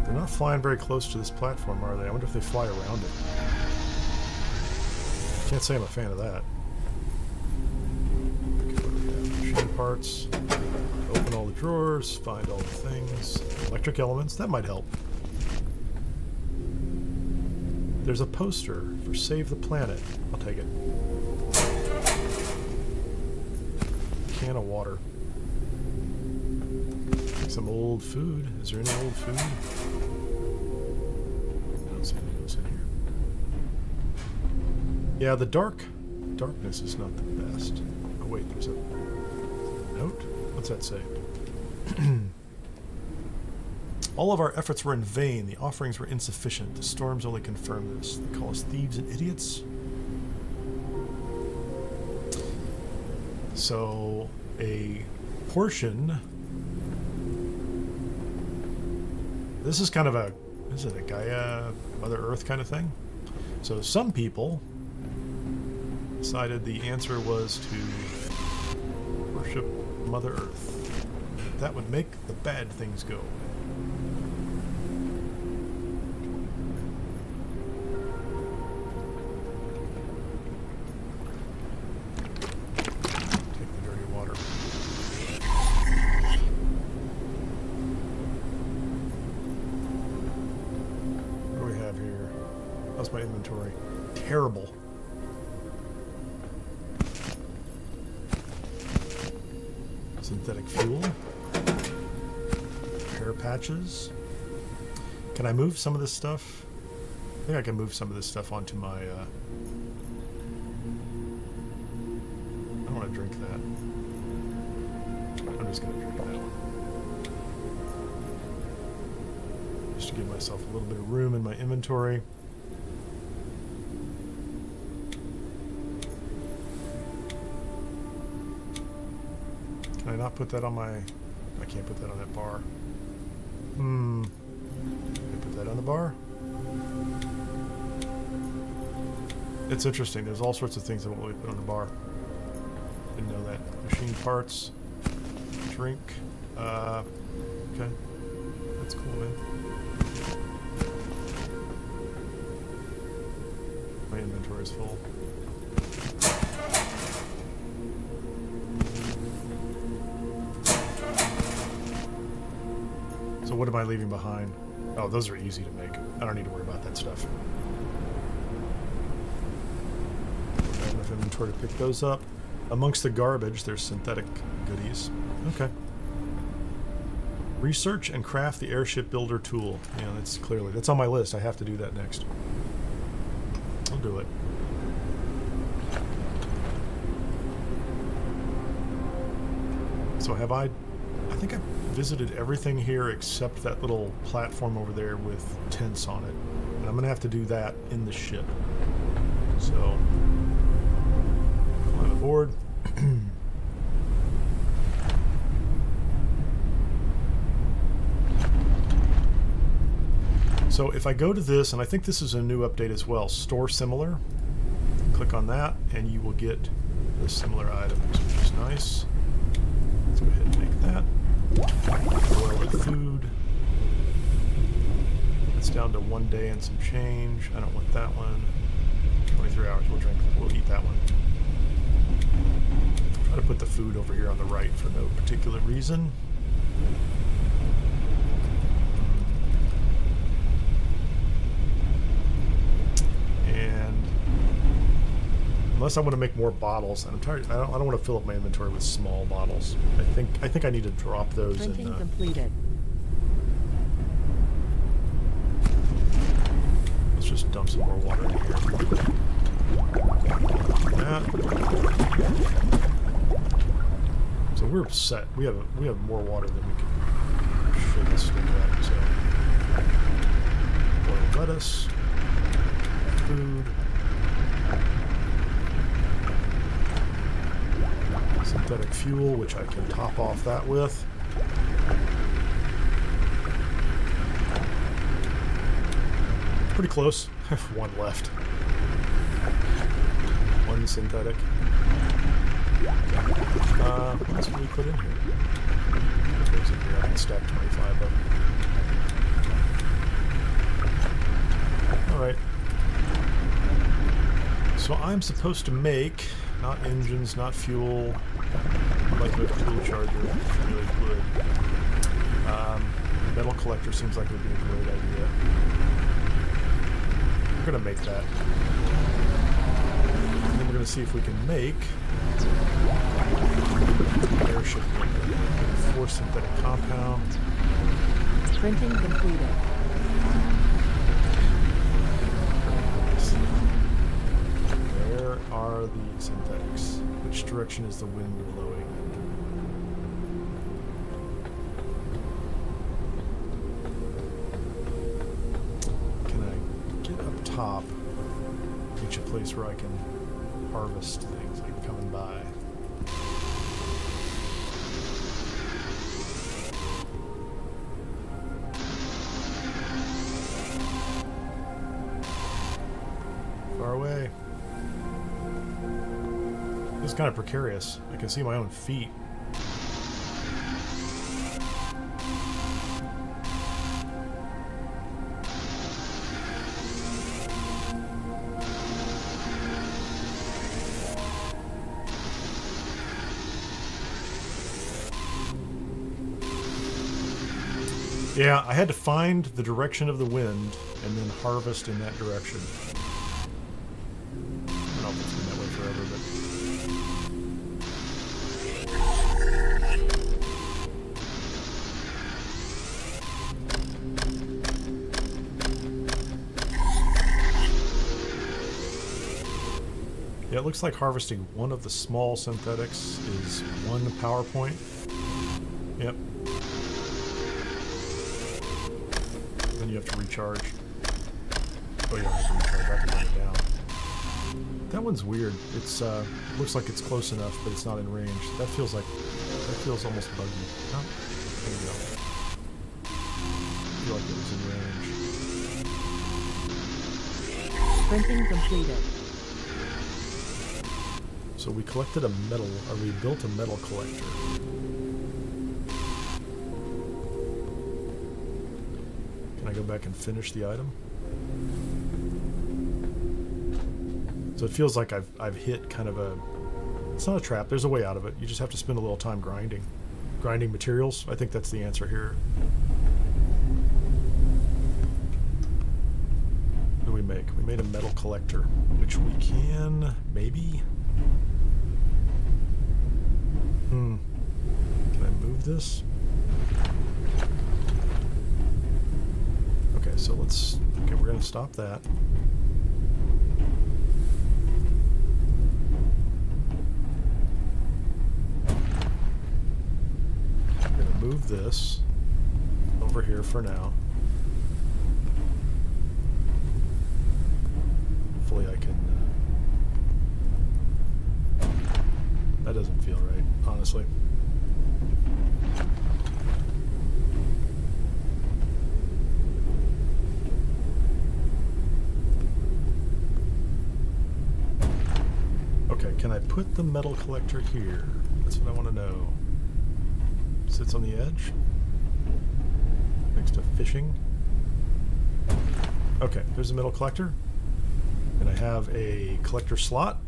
They're not flying very close to this platform, are they? I wonder if they fly around it. Can't say I'm a fan of that. Okay, what do we have? Machine parts. Open all the drawers, find all the things. Electric elements, that might help. There's a poster for Save the Planet. I'll take it. Can of water. Some old food. Is there any old food? I don't see anything else in here. Yeah, the darkness is not the best. Oh wait, there's a note? What's that say? All of our efforts were in vain. The offerings were insufficient. The storms only confirm this. They call us thieves and idiots. So, a portion... This is kind of a... Is it a Gaia, Mother Earth kind of thing? So some people decided the answer was to worship Mother Earth. That would make the bad things go. Take the dirty water. What do we have here? How's my inventory? Terrible. Synthetic fuel. Repair patches. Can I move some of this stuff? I think I can move some of this stuff onto my... I don't want to drink that. I'm just going to drink that one. Just to give myself a little bit of room in my inventory. Can I not put that on my... I can't put that on that bar. Can I put that on the bar? It's interesting. There's all sorts of things that won't really put on the bar. Didn't know that. Machine parts. Drink. Okay. That's cool, man. My inventory is full. So what am I leaving behind? Oh, those are easy to make. I don't need to worry about that stuff. I have enough inventory to pick those up. Amongst the garbage, there's synthetic goodies. Okay. Research and craft the airship builder tool. Yeah, that's on my list. I have to do that next. I'll do it. So have I think I've visited everything here except that little platform over there with tents on it. And I'm going to have to do that in the ship. So, climb aboard. So if I go to this, and I think this is a new update as well, store similar, click on that, and you will get the similar items, which is nice. Let's go ahead and make that. Oil and food. It's down to 1 day and some change. I don't want that one. 23 hours. We'll eat that one. Try to put the food over here on the right for no particular reason. And unless I want to make more bottles, and I'm tired. I don't want to fill up my inventory with small bottles. I think I need to drop those. Printing completed. Let's just dump some more water in here. That. So we're set. We have more water than we can shake this thing out. So boiled lettuce, food. Synthetic fuel, which I can top off that with. pretty close. I have one left. One synthetic. What else can we put in here? What goes in here? I can stack 25 of them. Alright. So I'm supposed to make, not engines, not fuel, like a tool charger, really would. Metal collector seems like it would be a great idea. We're going to make that. And then we're going to see if we can make airship force synthetic compound. Printing completed. Where are the synthetics? Which direction is the wind blowing? Can I get up top, reach a place where I can harvest things like coming by? Far away. It's kind of precarious. I can see my own feet. Yeah, I had to find the direction of the wind and then harvest in that direction. I don't know if it's been that way forever, but... Yeah, it looks like harvesting one of the small synthetics is one power point. Yep. Then you have to recharge. Oh, you don't have to recharge. I have to bring it down. That one's weird. It's looks like it's close enough, but it's not in range. That feels almost buggy. Oh, there we go. I feel like it was in range. Printing completed. So we collected a metal, or we built a metal collector. Can I go back and finish the item? So it feels like I've hit kind of a... It's not a trap. There's a way out of it. You just have to spend a little time grinding. Grinding materials. I think that's the answer here. What do we make? We made a metal collector, which we can... maybe... Can I move this? Okay, so let's... Okay, we're going to stop that. I'm going to move this over here for now. Hopefully I can... that doesn't feel right, honestly. Okay, can I put the metal collector here? That's what I want to know. Sits on the edge? Next to fishing? Okay, there's a metal collector. And I have a collector slot.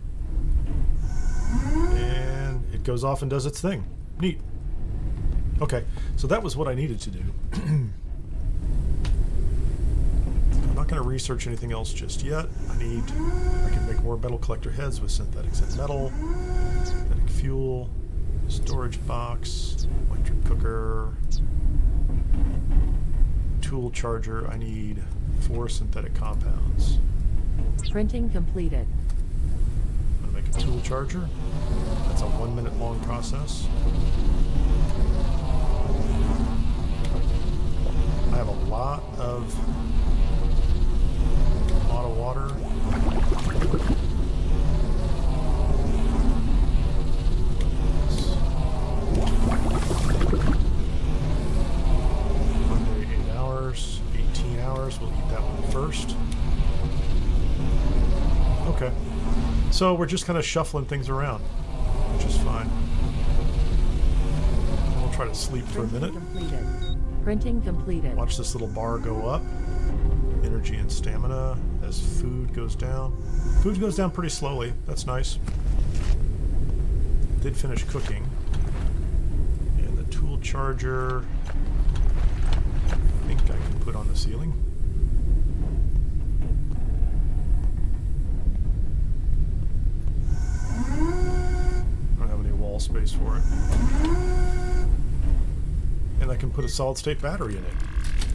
And it goes off and does its thing. Neat. Okay, so that was what I needed to do. I'm not going to research anything else just yet. I can make more metal collector heads with synthetics and metal, synthetic fuel, storage box, electric cooker, tool charger. I need 4 synthetic compounds. Printing completed. I'm going to make a tool charger. That's a 1 minute long process. I have a lot of water. One day, 8 hours, 18 hours. We'll eat that one first. Okay. So we're just kind of shuffling things around, which is fine. We'll try to sleep for a minute. Completed. Printing completed. Watch this little bar go up. Energy and stamina as food goes down. Food goes down pretty slowly. That's nice. Did finish cooking. And the tool charger, I think I can put on the ceiling. I don't have any wall space for it. And I can put a solid state battery in it.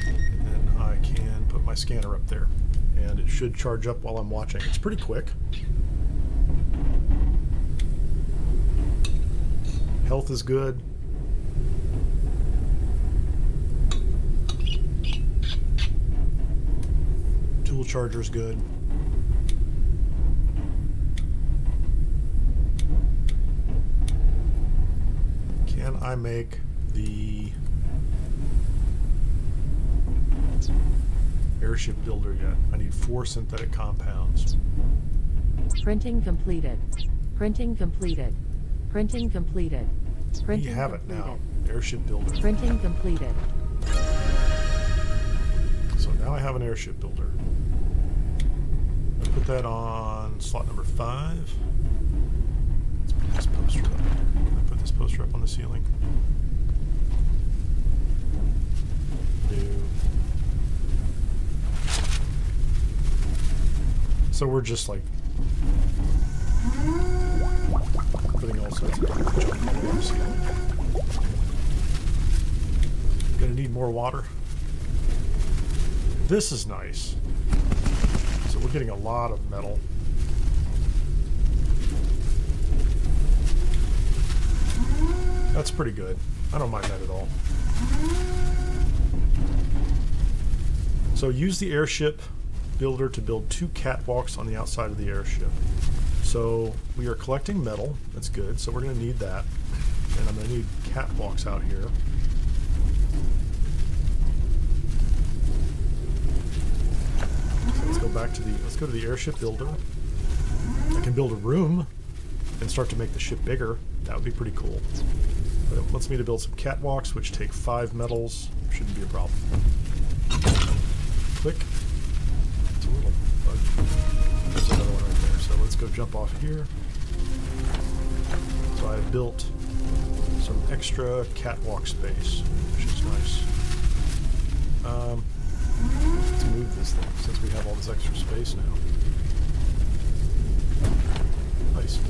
And then I can put my scanner up there. And it should charge up while I'm watching. It's pretty quick. Health is good. Tool charger's good. Can I make the airship builder yet? I need 4 synthetic compounds. Printing completed. Printing completed. Printing completed. Printing You have it now. Airship builder. Printing completed. So now I have an airship builder. I put that on slot number 5. Let's put this poster up. I put this poster up on the ceiling. No. So we're just like putting all sorts of junk on the ceiling. Gonna need more water. This is nice. So we're getting a lot of metal. That's pretty good. I don't mind that at all. So use the airship builder to build 2 catwalks on the outside of the airship. So we are collecting metal. That's good. So we're going to need that. And I'm going to need catwalks out here. So let's go to the airship builder. I can build a room and start to make the ship bigger. That would be pretty cool. But it wants me to build some catwalks, which take 5 metals. Shouldn't be a problem. Click. It's a little bug. There's another one right there. So let's go jump off here. So I've built some extra catwalk space, which is nice. Let's move this thing since we have all this extra space now. Nice. So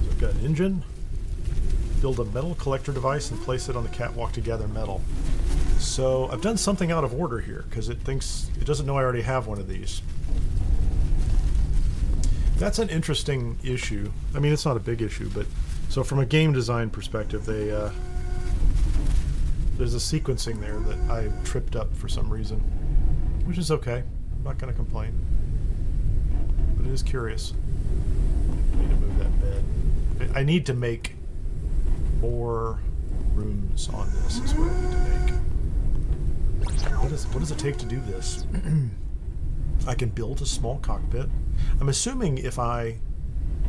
I've got an engine. Build a metal collector device and place it on the catwalk to gather metal. So I've done something out of order here because it doesn't know I already have one of these. That's an interesting issue. I mean, it's not a big issue, but so from a game design perspective, there's a sequencing there that I tripped up for some reason, which is okay. I'm not going to complain, but it is curious. I need to move that bed. I need to make more rooms on this is what I need to make. What does it take to do this? I can build a small cockpit. I'm assuming if I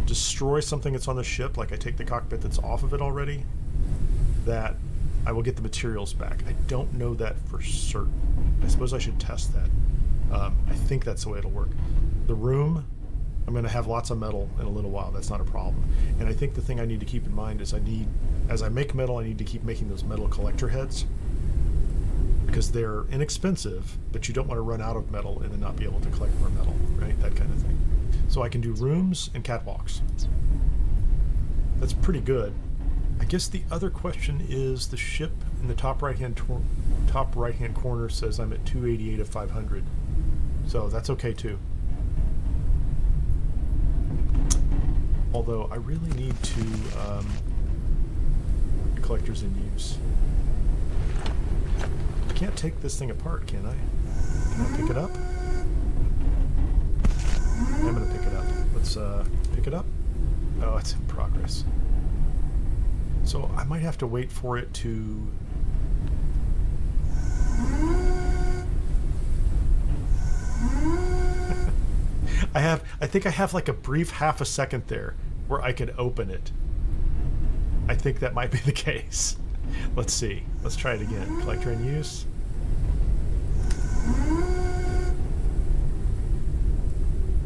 destroy something that's on the ship, like I take the cockpit that's off of it already, that I will get the materials back. I don't know that for certain. I suppose I should test that. I think that's the way it'll work. The room, I'm going to have lots of metal in a little while. That's not a problem. And I think the thing I need to keep in mind is as I make metal, I need to keep making those metal collector heads because they're inexpensive, but you don't want to run out of metal and then not be able to collect more metal, right? That kind of thing. So I can do rooms and catwalks. That's pretty good. I guess the other question is the ship in the top right hand corner says I'm at 288 of 500. So that's okay too. Although I really need to collectors in use. I can't take this thing apart, can I? Can I pick it up? I'm gonna pick it up. Let's pick it up. Oh, it's in progress. So I might have to wait for it to... I think I have like a brief half a second there where I could open it. I think that might be the case. Let's see. Let's try it again. Collector in use.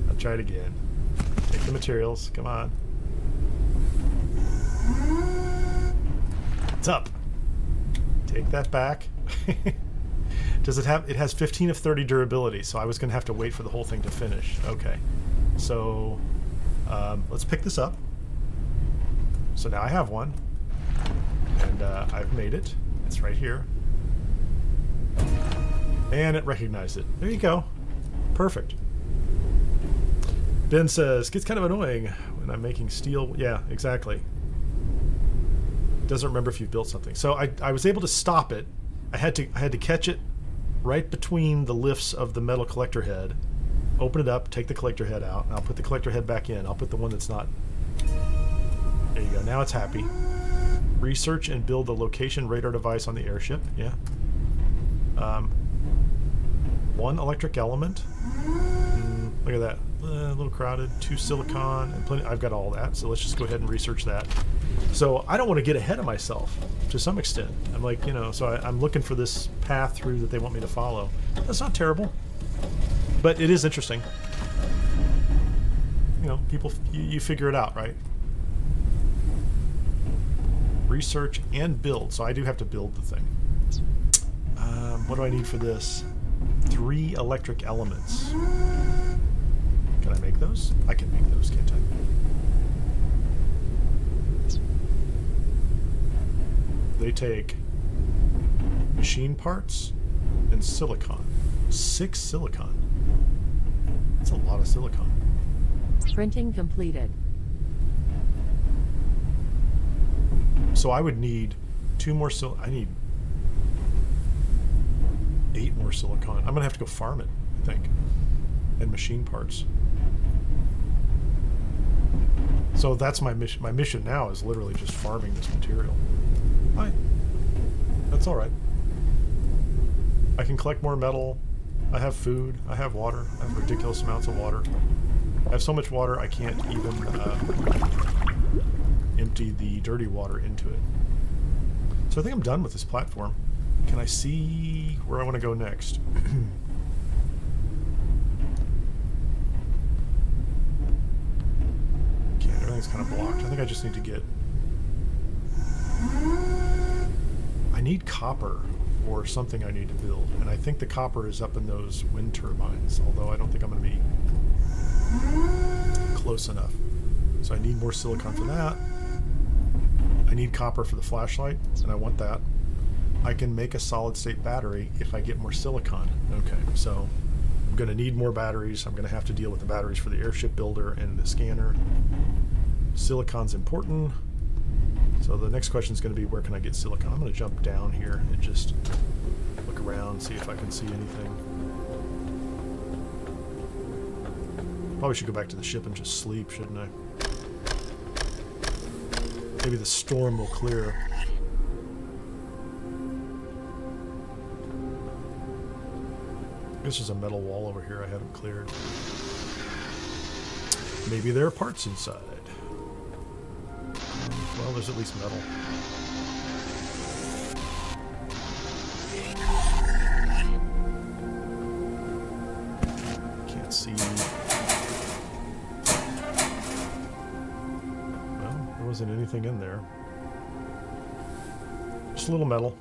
I'll try it again. Take the materials. Come on. It's up. Take that back. Does it have... It has 15 of 30 durability, so I was going to have to wait for the whole thing to finish. Okay. So, let's pick this up. So now I have one. And I've made it. It's right here. And it recognized it. There you go. Perfect. Ben says, gets kind of annoying when I'm making steel. Yeah, exactly. Doesn't remember if you've built something. So I was able to stop it. I had to catch it right between the lifts of the metal collector head. Open it up, take the collector head out, and I'll put the collector head back in. I'll put the one that's not... There you go. Now it's happy. Research and build the location radar device on the airship. Yeah. One electric element. Look at that. A little crowded. 2 silicon and plenty. I've got all that. So let's just go ahead and research that. So I don't want to get ahead of myself to some extent. I'm like, you know, so I'm looking for this path through that they want me to follow. That's not terrible, but it is interesting. You know, people, you figure it out, right? Research and build. So I do have to build the thing. What do I need for this? 3 electric elements. Can I make those? I can make those, can't I? They take machine parts and silicon. 6 silicon. That's a lot of silicon. Printing completed. So I would need 2 more I need 8 more silicon. I'm gonna have to go farm it, I think. And machine parts. So that's my mission. My mission now is literally just farming this material. Fine. That's alright. I can collect more metal. I have food. I have water. I have ridiculous amounts of water. I have so much water I can't even empty the dirty water into it. So I think I'm done with this platform. Can I see where I want to go next? Okay, everything's kind of blocked. I think I just need to get... I need copper or something I need to build. And I think the copper is up in those wind turbines, although I don't think I'm going to be close enough. So I need more silicon for that. I need copper for the flashlight, and I want that. I can make a solid-state battery if I get more silicon. Okay, so I'm going to need more batteries. I'm going to have to deal with the batteries for the airship builder and the scanner. Silicon's important. So the next question is going to be, where can I get silicon? I'm going to jump down here and just look around, see if I can see anything. Probably should go back to the ship and just sleep, shouldn't I? Maybe the storm will clear. This is a metal wall over here I haven't cleared. Maybe there are parts inside. Well, there's at least metal. Can't see. Well, there wasn't anything in there. Just a little metal.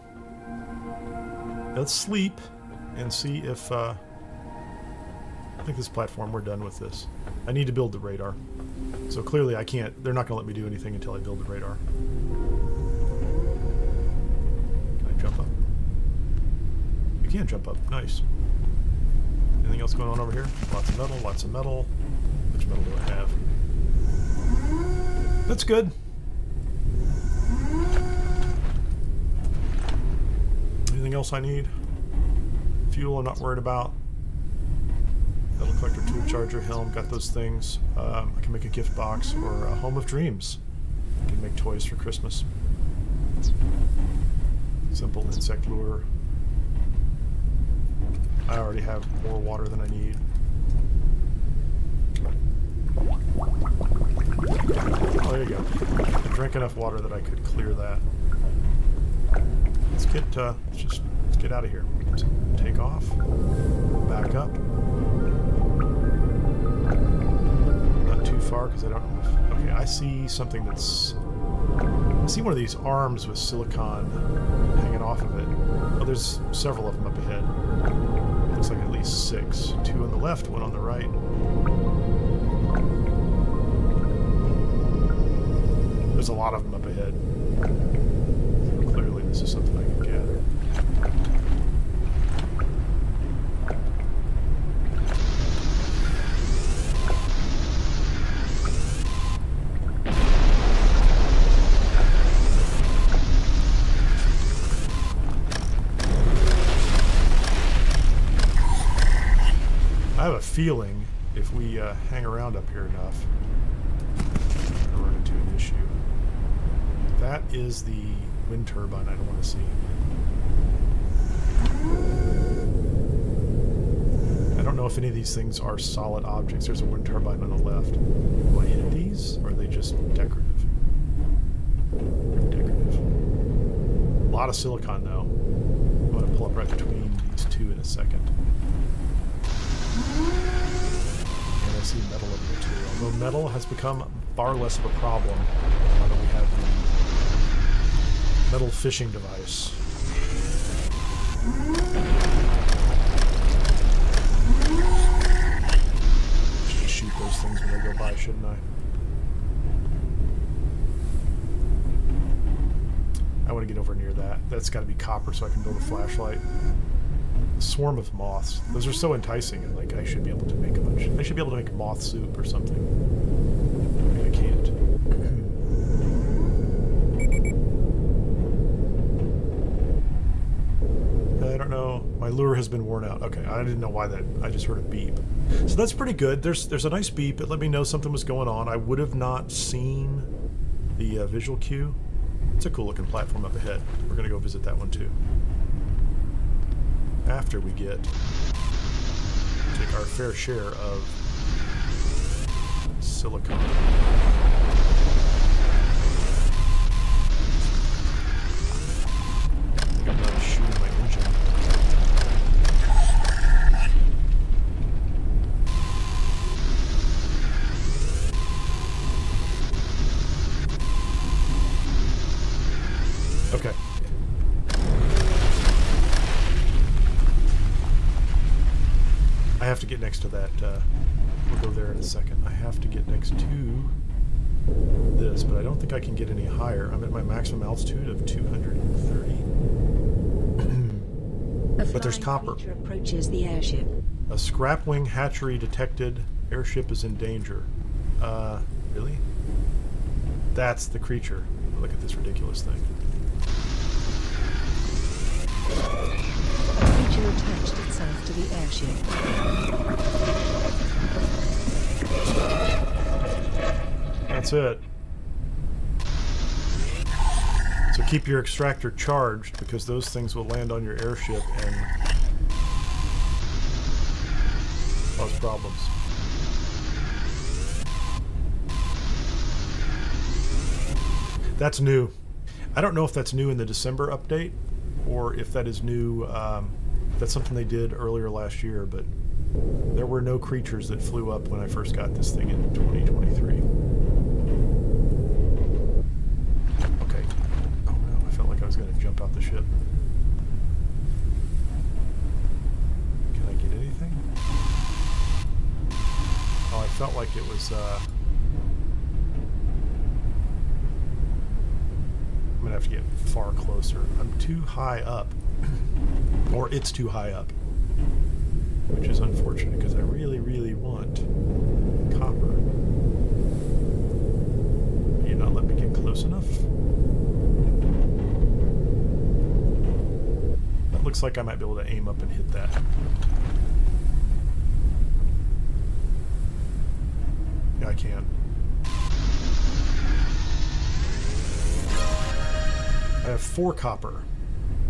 Let's sleep and see if, I think this platform, we're done with this. I need to build the radar. So clearly I can't, they're not going to let me do anything until I build the radar. Can I jump up? You can jump up, nice. Anything else going on over here? Lots of metal, lots of metal. Which metal do I have? That's good. Anything else I need? Fuel I'm not worried about. Metal collector, tool charger, helm, got those things. I can make a gift box or a home of dreams. I can make toys for Christmas. Simple insect lure. I already have more water than I need. Oh, there you go. I drank enough water that I could clear that. Let's get out of here. So, take off. Back up. Not too far because I don't know if... Okay, I see something that's... I see one of these arms with silicon hanging off of it. Oh, there's several of them up ahead. Looks like at least 6. 2 on the left, 1 on the right. There's a lot of them up ahead. So clearly this is something I can gather. I have a feeling if we hang around up here enough, we're going to run into an issue. That is the wind turbine I don't want to see. I don't know if any of these things are solid objects. There's a wind turbine on the left. Do I hit these, or are they just decorative? They're decorative. A lot of silicon, though. I'm going to pull up right between these two in a second. And I see metal up here too. Although metal has become far less of a problem now that we have the metal fishing device. Should shoot those things when they go by, shouldn't I? I want to get over near that. That's got to be copper so I can build a flashlight. Swarm of moths. Those are so enticing, and like I should be able to make a bunch. I should be able to make moth soup or something. Maybe I can't. I don't know. My lure has been worn out. Okay, I didn't know why that. I just heard a beep. So that's pretty good. There's a nice beep. It let me know something was going on. I would have not seen the visual cue. It's a cool looking platform up ahead. We're gonna go visit that one too. After we take our fair share of silicon. I think I'm not shooting my engine. Okay. I have to get next to that. We'll go there in a second. I have to get next to this, but I don't think I can get any higher. I'm at my maximum altitude of 230. But there's copper. Approaches the airship. A scrapwing hatchery detected. Airship is in danger. Really? That's the creature. Look at this ridiculous thing. The creature attached itself to the airship. That's it. So keep your extractor charged because those things will land on your airship and cause problems. That's new. I don't know if that's new in the December update or if that is new. That's something they did earlier last year, but there were no creatures that flew up when I first got this thing in 2023. Okay. Oh no, I felt like I was going to jump out the ship. Can I get anything? Oh, I felt like it was... I'm going to have to get far closer. I'm too high up. Or it's too high up. Which is unfortunate because I really, really want copper. You're not letting me get close enough? That looks like I might be able to aim up and hit that. Yeah, I can. I have 4 copper.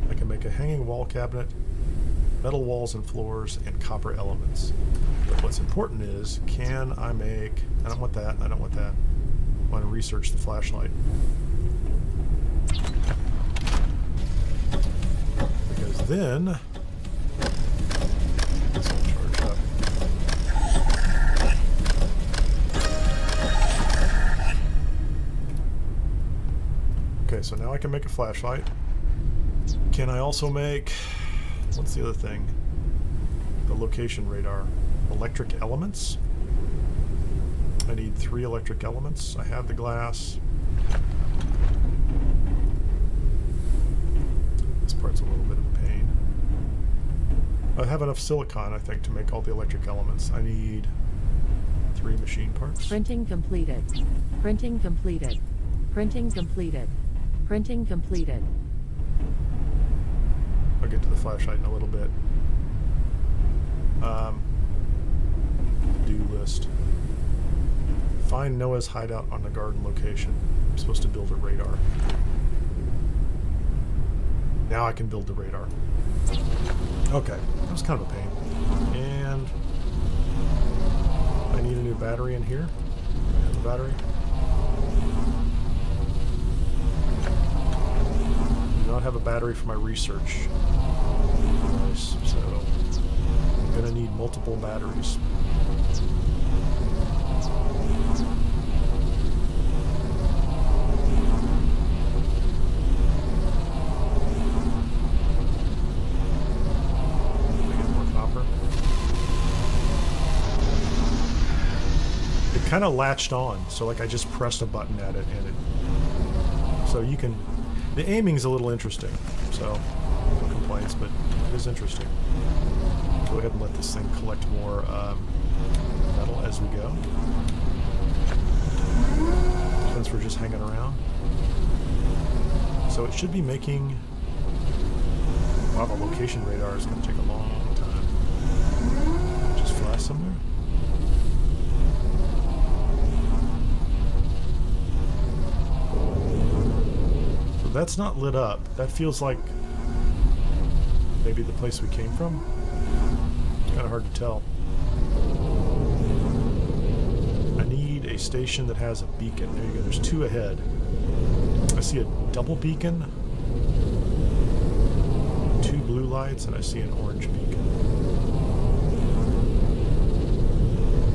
I can make a hanging wall cabinet. metal walls and floors, and copper elements. But what's important is, can I make... I don't want that. I don't want that. I want to research the flashlight. Because then... This will charge up. Okay, so now I can make a flashlight. Can I also make... What's the other thing? The location radar. Electric elements. I need 3 electric elements. I have the glass. This part's a little bit of a pain. I have enough silicon, I think, to make all the electric elements. I need 3 machine parts. Printing completed. Printing completed. Printing completed. Printing completed. I'll get to the flashlight in a little bit. Do list. Find Noah's hideout on the garden location. I'm supposed to build a radar. Now I can build the radar. Okay, that was kind of a pain. And I need a new battery in here. I have the battery. I do not have a battery for my research device, so I'm gonna need multiple batteries. Kind of latched on, so like I just pressed a button at it and it, so you can, the aiming's a little interesting, so no complaints, but it is interesting. Go ahead and let this thing collect more metal as we go, since we're just hanging around. So it should be making, wow, the location radar is going to take a long time. Just flash somewhere. That's not lit up. That feels like maybe the place we came from. It's kind of hard to tell. I need a station that has a beacon. There you go. There's 2 ahead. I see a double beacon, 2 blue lights, and I see an orange beacon.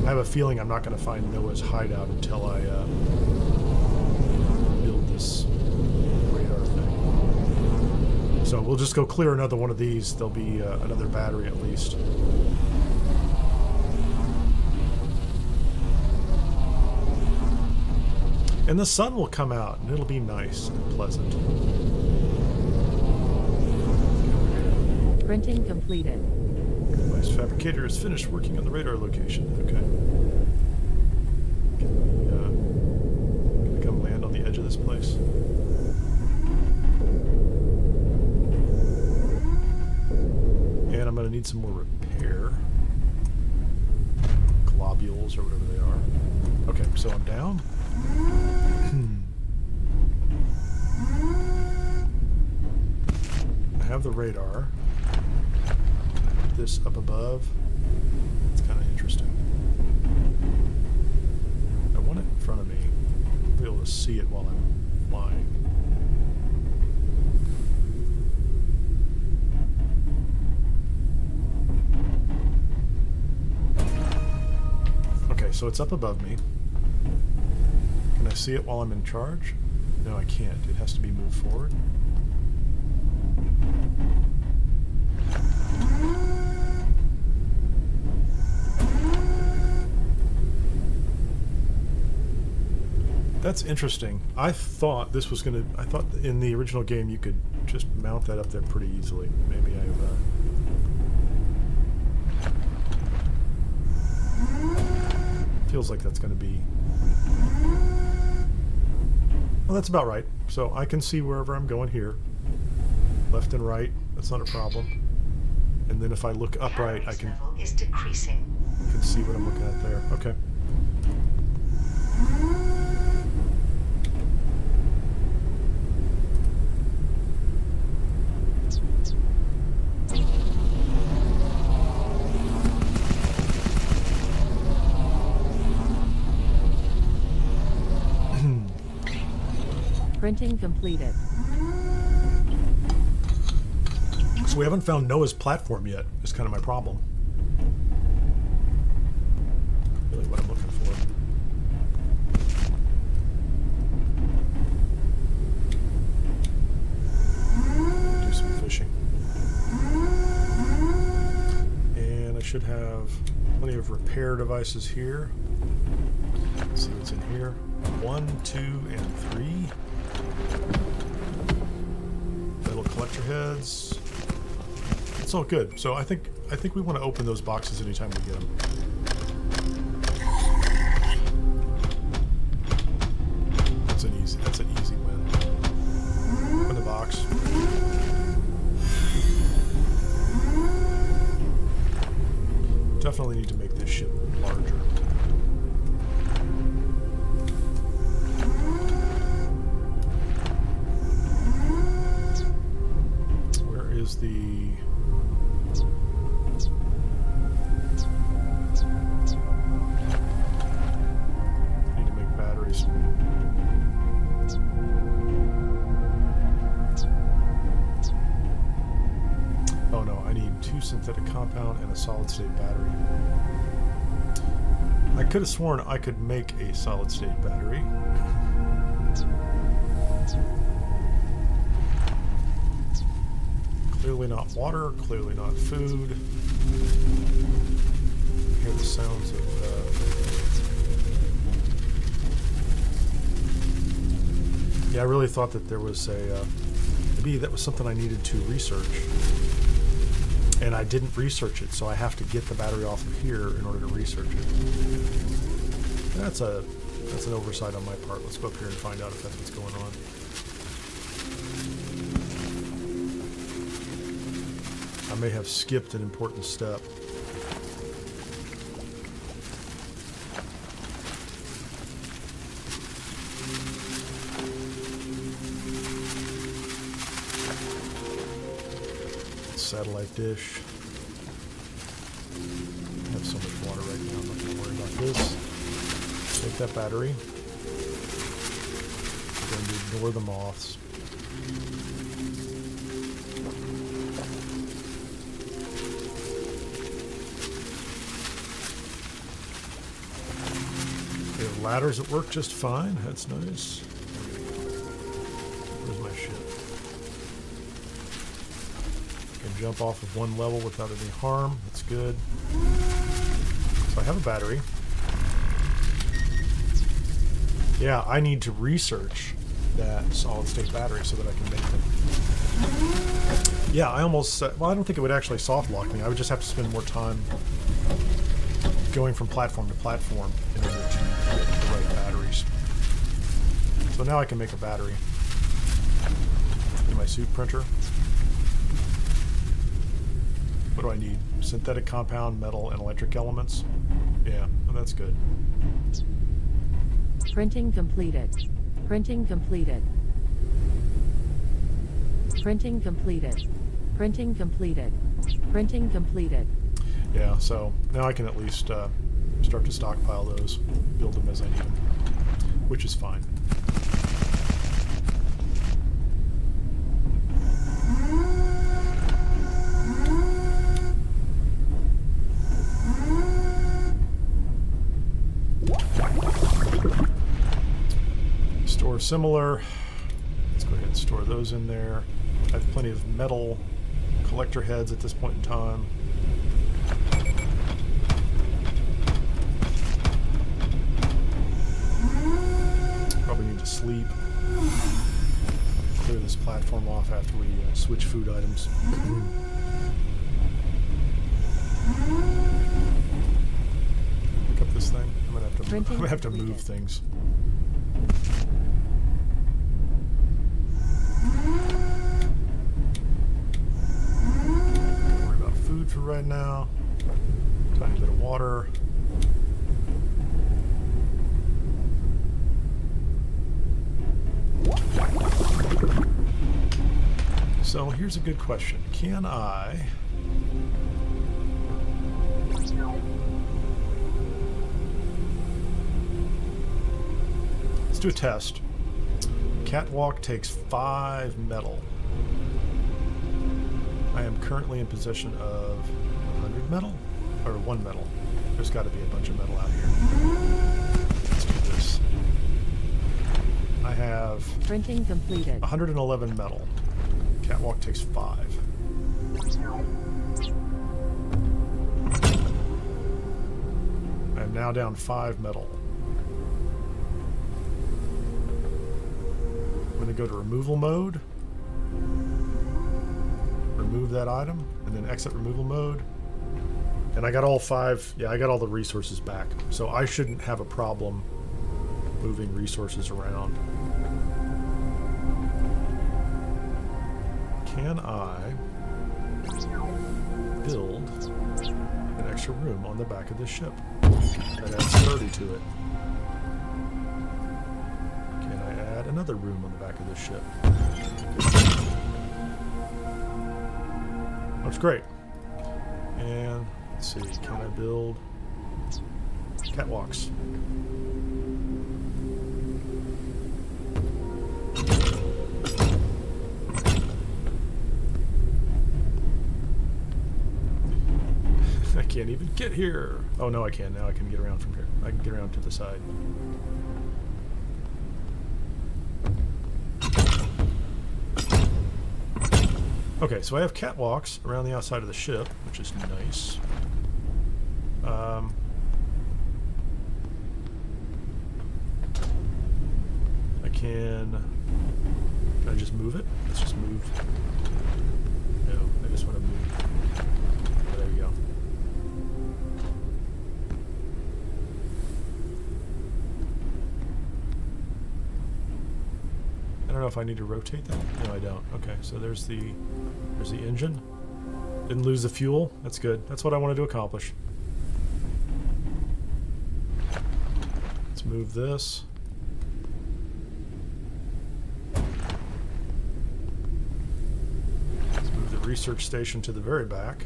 I have a feeling I'm not going to find Noah's hideout until I build this radar thing. So we'll just go clear another one of these. There'll be another battery at least. And the sun will come out and it'll be nice and pleasant. Printing completed. Device fabricator is finished working on the radar location. Okay. Can we come land on the edge of this place? And I'm going to need some more repair. Globules or whatever they are. Okay, so I'm down. I have the radar. Put this up above. It's kind of interesting. I want it in front of me. I'll be able to see it while I'm flying. Okay, so it's up above me. Can I see it while I'm in charge? No, I can't. It has to be moved forward. That's interesting. I thought this was gonna... I thought in the original game you could just mount that up there pretty easily. Maybe I've... feels like that's gonna be... Well, that's about right. So I can see wherever I'm going here. Left and right. That's not a problem. And then if I look upright, I can see what I'm looking at there. Okay. Printing completed. So we haven't found Noah's platform yet, is kind of my problem. Really what I'm looking for. Do some fishing. And I should have plenty of repair devices here. Let's see what's in here. 1, 2, and 3. Metal collector heads. It's all good. So I think we want to open those boxes anytime we get them. That's an easy win. Open the box. Definitely need to make this ship larger. Where is the... Need to make batteries. Oh no, I need 2 synthetic compound and a solid state battery. I could have sworn I could make a solid state battery. Clearly not water, clearly not food. Hear the sounds of yeah, I really thought that there was a maybe that was something I needed to research. And I didn't research it, so I have to get the battery off of here in order to research it. That's an oversight on my part. Let's go up here and find out if that's what's going on. I may have skipped an important step. Satellite dish. I have so much water right now, I'm not going to worry about this. Take that battery. We're going to ignore the moths. We have ladders that work just fine. That's nice. Where's my ship? Jump off of one level without any harm. That's good. So I have a battery. Yeah, I need to research that solid state battery so that I can make them. Yeah, I almost well, I don't think it would actually soft lock me. I would just have to spend more time going from platform to platform in order to get the right batteries. So now I can make a battery. In my suit printer. What do I need? Synthetic compound, metal, and electric elements? Yeah, well, that's good. Printing completed. Printing completed. Printing completed. Printing completed. Printing completed. Yeah, so now I can at least start to stockpile those, build them as I need them, which is fine. Store similar. Let's go ahead and store those in there. I have plenty of metal collector heads at this point in time. Probably need to sleep. Clear this platform off after we switch food items. Pick up this thing. I'm gonna have to move things. Don't worry about food for right now. Tiny bit of water. So here's a good question. Can I... Let's do a test. Catwalk takes 5 metal. I am currently in possession of 100 metal? Or 1 metal. There's got to be a bunch of metal out here. Let's do this. I have Printing completed. 111 metal. Catwalk takes 5. I am now down 5 metal. I'm going to go to removal mode. Remove that item, and then exit removal mode. And I got all 5, yeah, I got all the resources back. So I shouldn't have a problem moving resources around. Can I build an extra room on the back of this ship that adds 30 to it? Can I add another room on the back of this ship? That's great. And let's see, can I build catwalks? I can't even get here. Oh no, I can. Now I can get around from here. I can get around to the side. Okay, so I have catwalks around the outside of the ship, which is nice. Can I just move it? Let's just move. No, I just want to move. Oh, there we go. I don't know if I need to rotate that. No, I don't. Okay, so there's the engine. Didn't lose the fuel. That's good. That's what I wanted to accomplish. Let's move this. Let's move the research station to the very back.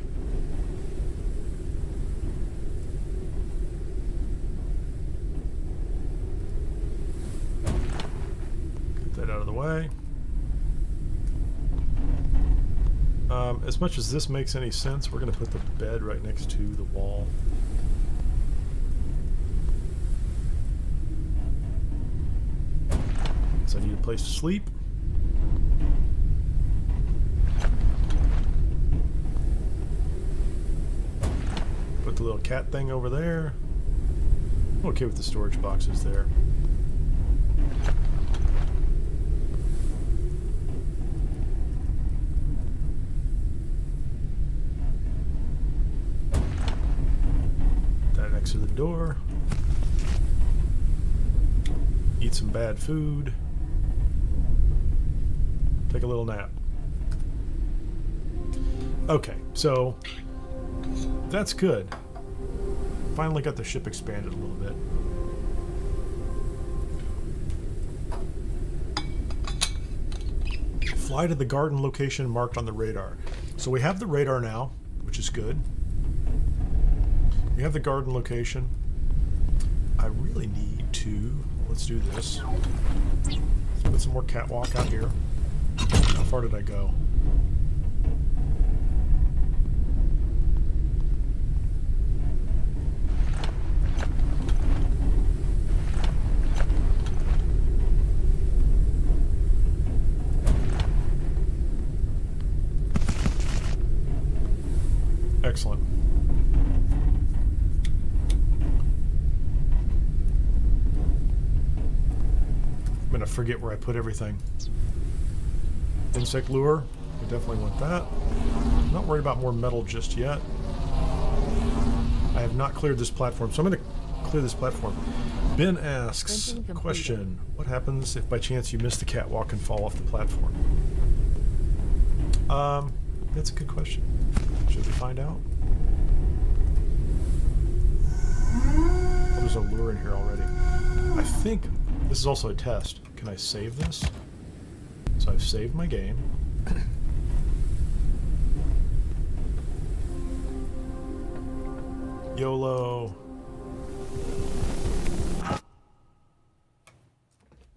Out of the way. As much as this makes any sense, we're going to put the bed right next to the wall. So I need a place to sleep. Put the little cat thing over there. I'm okay with the storage boxes there. To the door, eat some bad food, take a little nap. Okay, so that's good. Finally got the ship expanded a little bit. Fly to the garden location marked on the radar. So we have the radar now, which is good. We have the garden location. I really need to, let's do this. Let's put some more catwalk out here. How far did I go? Excellent. I'm gonna forget where I put everything. Insect lure, we definitely want that. I'm not worried about more metal just yet. I have not cleared this platform, so I'm gonna clear this platform. Ben asks, question, what happens if by chance you miss the catwalk and fall off the platform? That's a good question. Should we find out? Oh, there's a lure in here already. I think this is also a test. Can I save this? So I've saved my game. YOLO.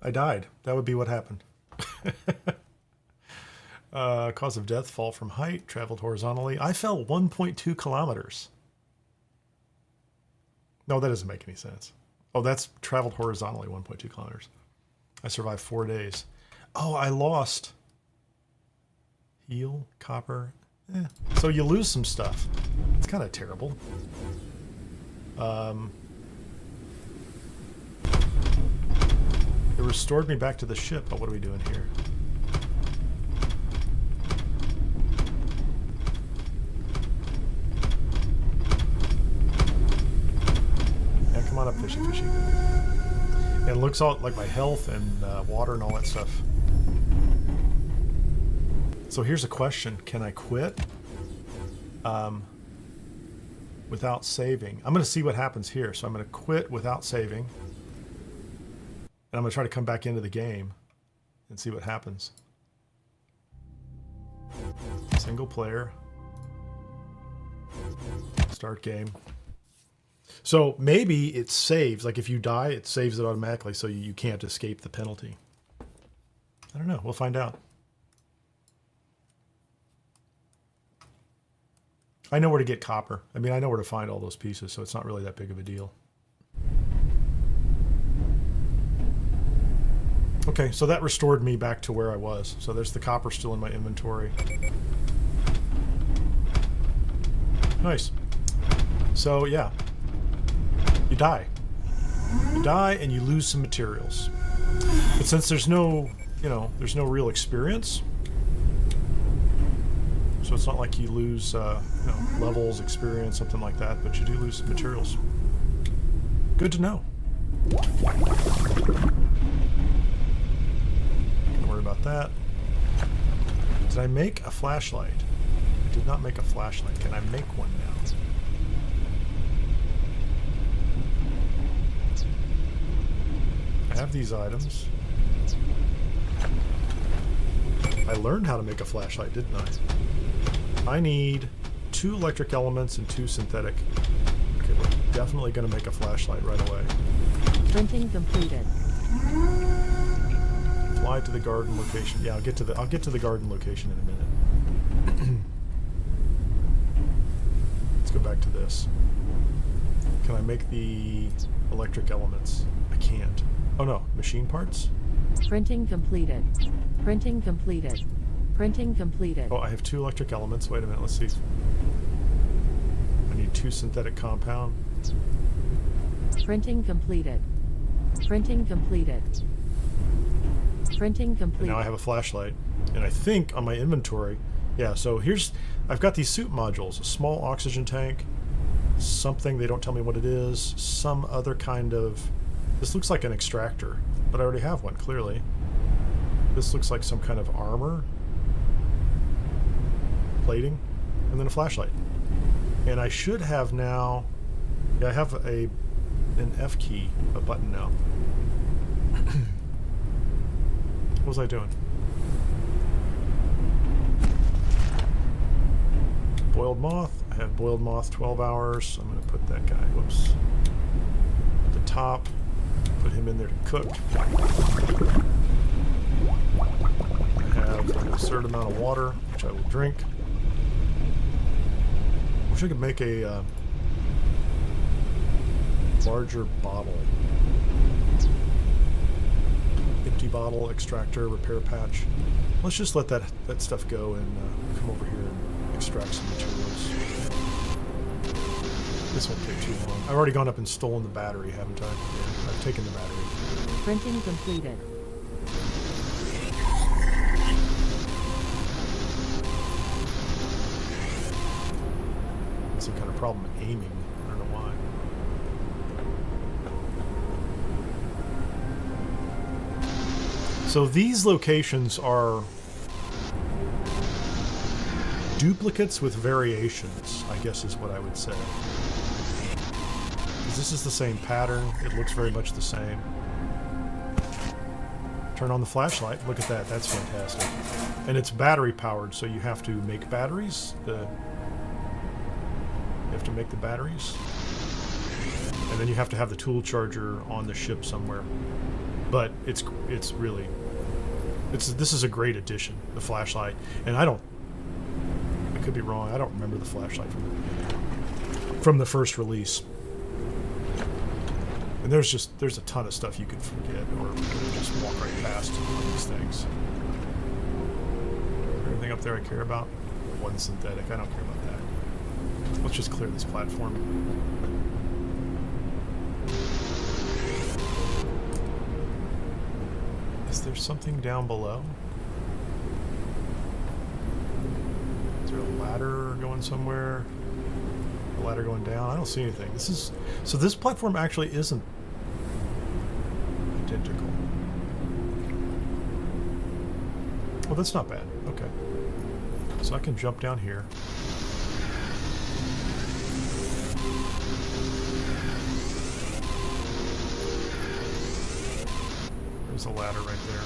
I died. That would be what happened. Cause of death, fall from height, traveled horizontally. I fell 1.2 kilometers. No, that doesn't make any sense. Oh, that's traveled horizontally, 1.2 kilometers. I survived 4 days. Oh, I lost heal, copper. So you lose some stuff. It's kind of terrible. It restored me back to the ship, but what are we doing here? Yeah, come on up, fishy, fishy. And it looks all like my health and water and all that stuff. So here's a question. Can I quit without saving? I'm going to see what happens here. So I'm going to quit without saving. And I'm going to try to come back into the game and see what happens. Single player. Start game. So maybe it saves. Like if you die, it saves it automatically so you can't escape the penalty. I don't know. We'll find out. I know where to get copper. I mean, I know where to find all those pieces, so it's not really that big of a deal. Okay, so that restored me back to where I was. So there's the copper still in my inventory. Nice. So yeah, you die. You die and you lose some materials. But since there's no, there's no real experience, so it's not like you lose, levels, experience, something like that, but you do lose some materials. Good to know. Don't worry about that. Did I make a flashlight? I did not make a flashlight. Can I make one now? I have these items. I learned how to make a flashlight, didn't I? I need 2 electric elements and 2 synthetic. Okay, we're definitely going to make a flashlight right away. Printing completed. Fly to the garden location. Yeah, I'll get to the garden location in a minute. Let's go back to this. Can I make the electric elements? I can't. Oh no, machine parts? Printing completed. Printing completed. Printing completed. Oh, I have 2 electric elements. Wait a minute, let's see. I need 2 synthetic compound. Printing completed. Printing completed. Printing completed. And now I have a flashlight. And I think on my inventory, yeah, so I've got these suit modules. A small oxygen tank, something, they don't tell me what it is, some other kind of, this looks like an extractor, but I already have one, clearly. This looks like some kind of armor. Plating, and then a flashlight. And I should have now, yeah, I have an F key, a button now. What was I doing? Boiled moth. I have boiled moth 12 hours. I'm going to put that guy, whoops, at the top. Put him in there to cook. I have an absurd amount of water, which I will drink. Wish I could make a larger bottle. Empty bottle, extractor, repair patch. Let's just let that stuff go and come over here and extract some materials. This won't take too long. I've already gone up and stolen the battery, haven't I? Yeah, I've taken the battery. Printing completed. Some kind of problem aiming. I don't know why. So these locations are duplicates with variations, I guess is what I would say. Because this is the same pattern. It looks very much the same. Turn on the flashlight. Look at that. That's fantastic. And it's battery powered, so you have to make batteries. You have to make the batteries. And then you have to have the tool charger on the ship somewhere. But it's really This is a great addition, the flashlight. And I could be wrong. I don't remember the flashlight from the first release. And there's a ton of stuff you could forget or just walk right past on these things. Is there anything up there I care about? One synthetic. I don't care about that. Let's just clear this platform. Is there something down below? Is there a ladder going somewhere? A ladder going down? I don't see anything. So this platform actually isn't identical. Well, that's not bad. Okay. So I can jump down here. There's a ladder right there.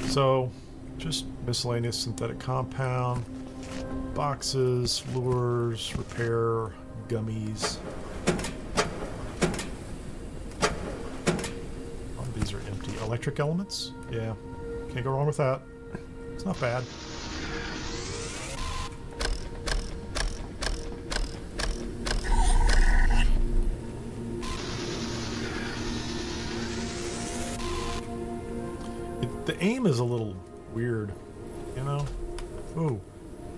So, just miscellaneous synthetic compound, boxes, lures, repair, gummies. All of these are empty. Electric elements? Yeah, can't go wrong with that. It's not bad. The aim is a little weird, you know? Ooh.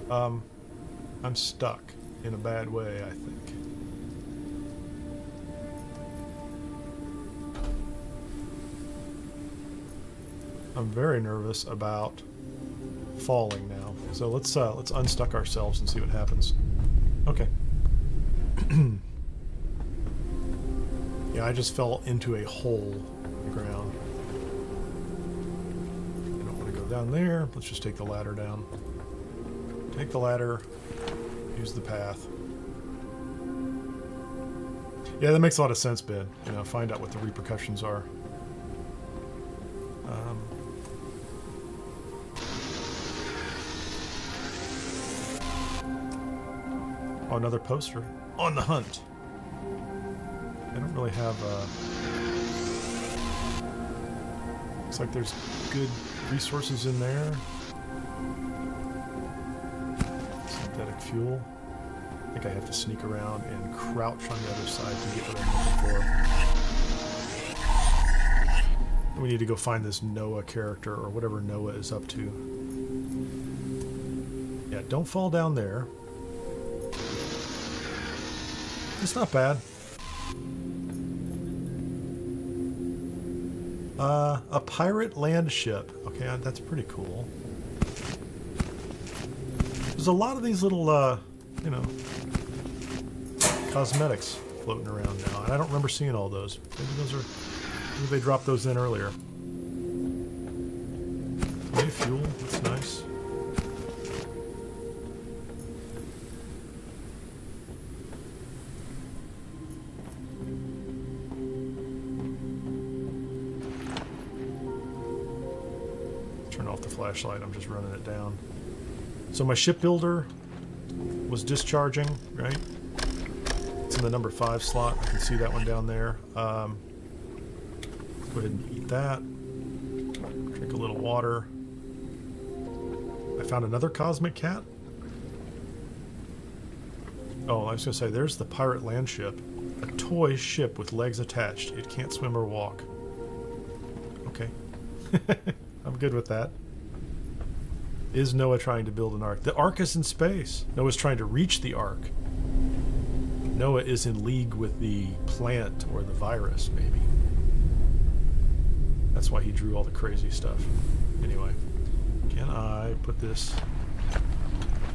I'm stuck in a bad way, I think. I'm very nervous about falling now. So let's unstuck ourselves and see what happens. Okay. Yeah, I just fell into a hole in the ground. Down there. Let's just take the ladder down. Take the ladder. Use the path. Yeah, that makes a lot of sense, Ben. You know, find out what the repercussions are. Oh, another poster. On the hunt. I don't really have looks like there's good resources in there. Synthetic fuel. I think I have to sneak around and crouch on the other side to get what I'm looking for. We need to go find this Noah character or whatever Noah is up to. Yeah, don't fall down there. It's not bad. A pirate land ship. Okay, that's pretty cool. There's a lot of these little, you know, cosmetics floating around now, and I don't remember seeing all those. Maybe they dropped those in earlier. Okay, fuel. That's nice. Flashlight, I'm just running it down. So my shipbuilder was discharging, right? It's in the number 5 slot. I can see that one down there. Go ahead and eat that. Drink a little water. I found another cosmic cat. Oh, I was going to say, there's the pirate land ship. A toy ship with legs attached. It can't swim or walk. Okay. I'm good with that. Is Noah trying to build an ark? The ark is in space. Noah's trying to reach the ark. Noah is in league with the plant or the virus, maybe. That's why he drew all the crazy stuff. Anyway, can I put this...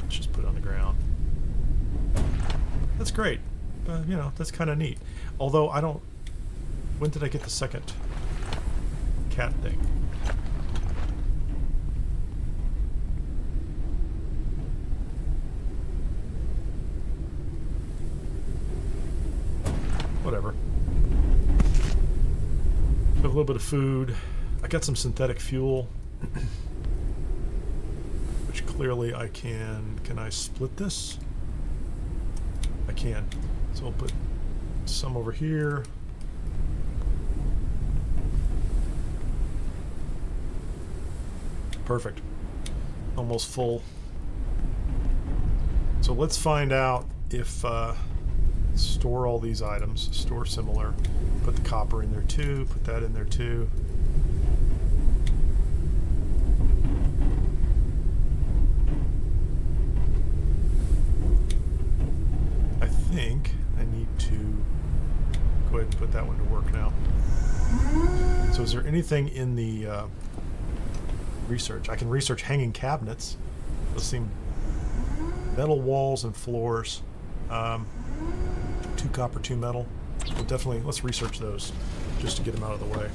Let's just put it on the ground. That's great. You know, that's kind of neat. Although I don't... When did I get the second cat thing? Whatever. Have a little bit of food. I got some synthetic fuel. clearly I can I split this? I can. So I'll put some over here. Perfect. Almost full. So let's find out if store all these items, store similar, put the copper in there too, put that in there too. I think I need to go ahead and put that one to work now. So is there anything in the research? I can research hanging cabinets. Those seem metal walls and floors. 2 copper, 2 metal. We'll definitely, let's research those just to get them out of the way.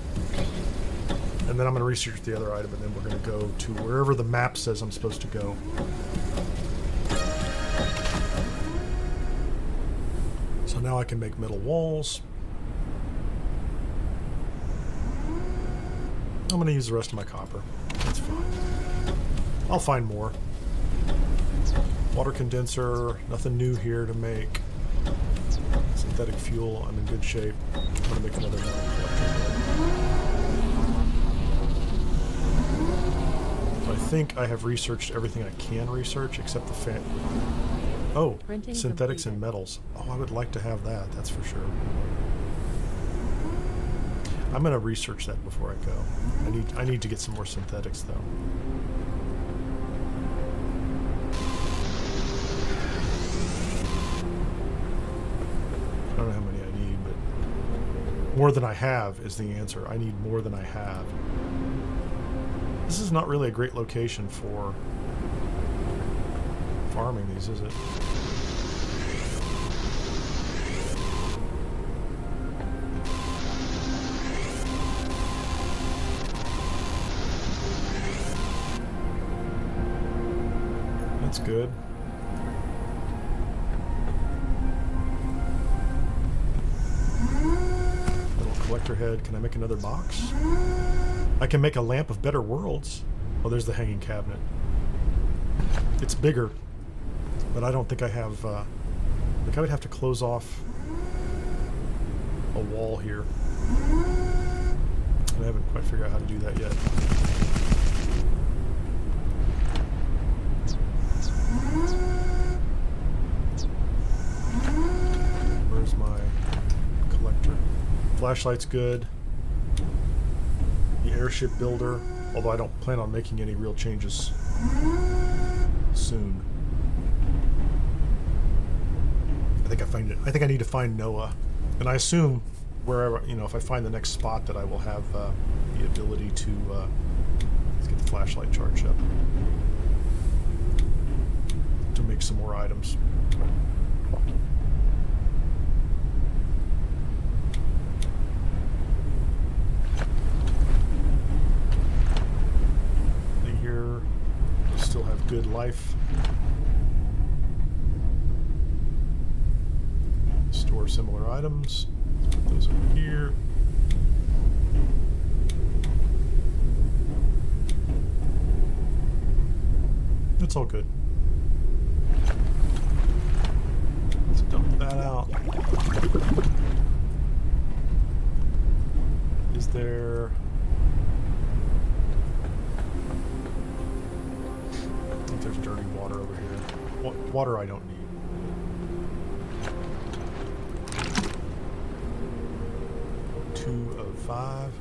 And then I'm going to research the other item, and then we're going to go to wherever the map says I'm supposed to go. So now I can make metal walls. I'm going to use the rest of my copper. That's fine. I'll find more. Water condenser, nothing new here to make. Synthetic fuel, I'm in good shape. I'm going to make another metal collector. So I think I have researched everything I can research except the fan. Oh, Printing synthetics completed. and metals. Oh, I would like to have that, that's for sure. I'm going to research that before I go. I need to get some more synthetics though. I don't know how many I need, but more than I have is the answer. I need more than I have. This is not really a great location for farming these, is it? That's good. Collector head. Can I make another box? I can make a lamp of better worlds. Oh, there's the hanging cabinet. It's bigger, but I don't think I have. Like I would have to close off a wall here. I haven't quite figured out how to do that yet. Where's my collector? Flashlight's good. The airship builder, although I don't plan on making any real changes soon. I think I need to find Noah, and I assume wherever, you know, if I find the next spot that I will have the ability to let's get the flashlight charged up to make some more items. Here, still have good life. Store similar items. Let's put those over here. It's all good. Let's dump that out. Is there... I think there's dirty water over here. Water I don't need. Two of 5.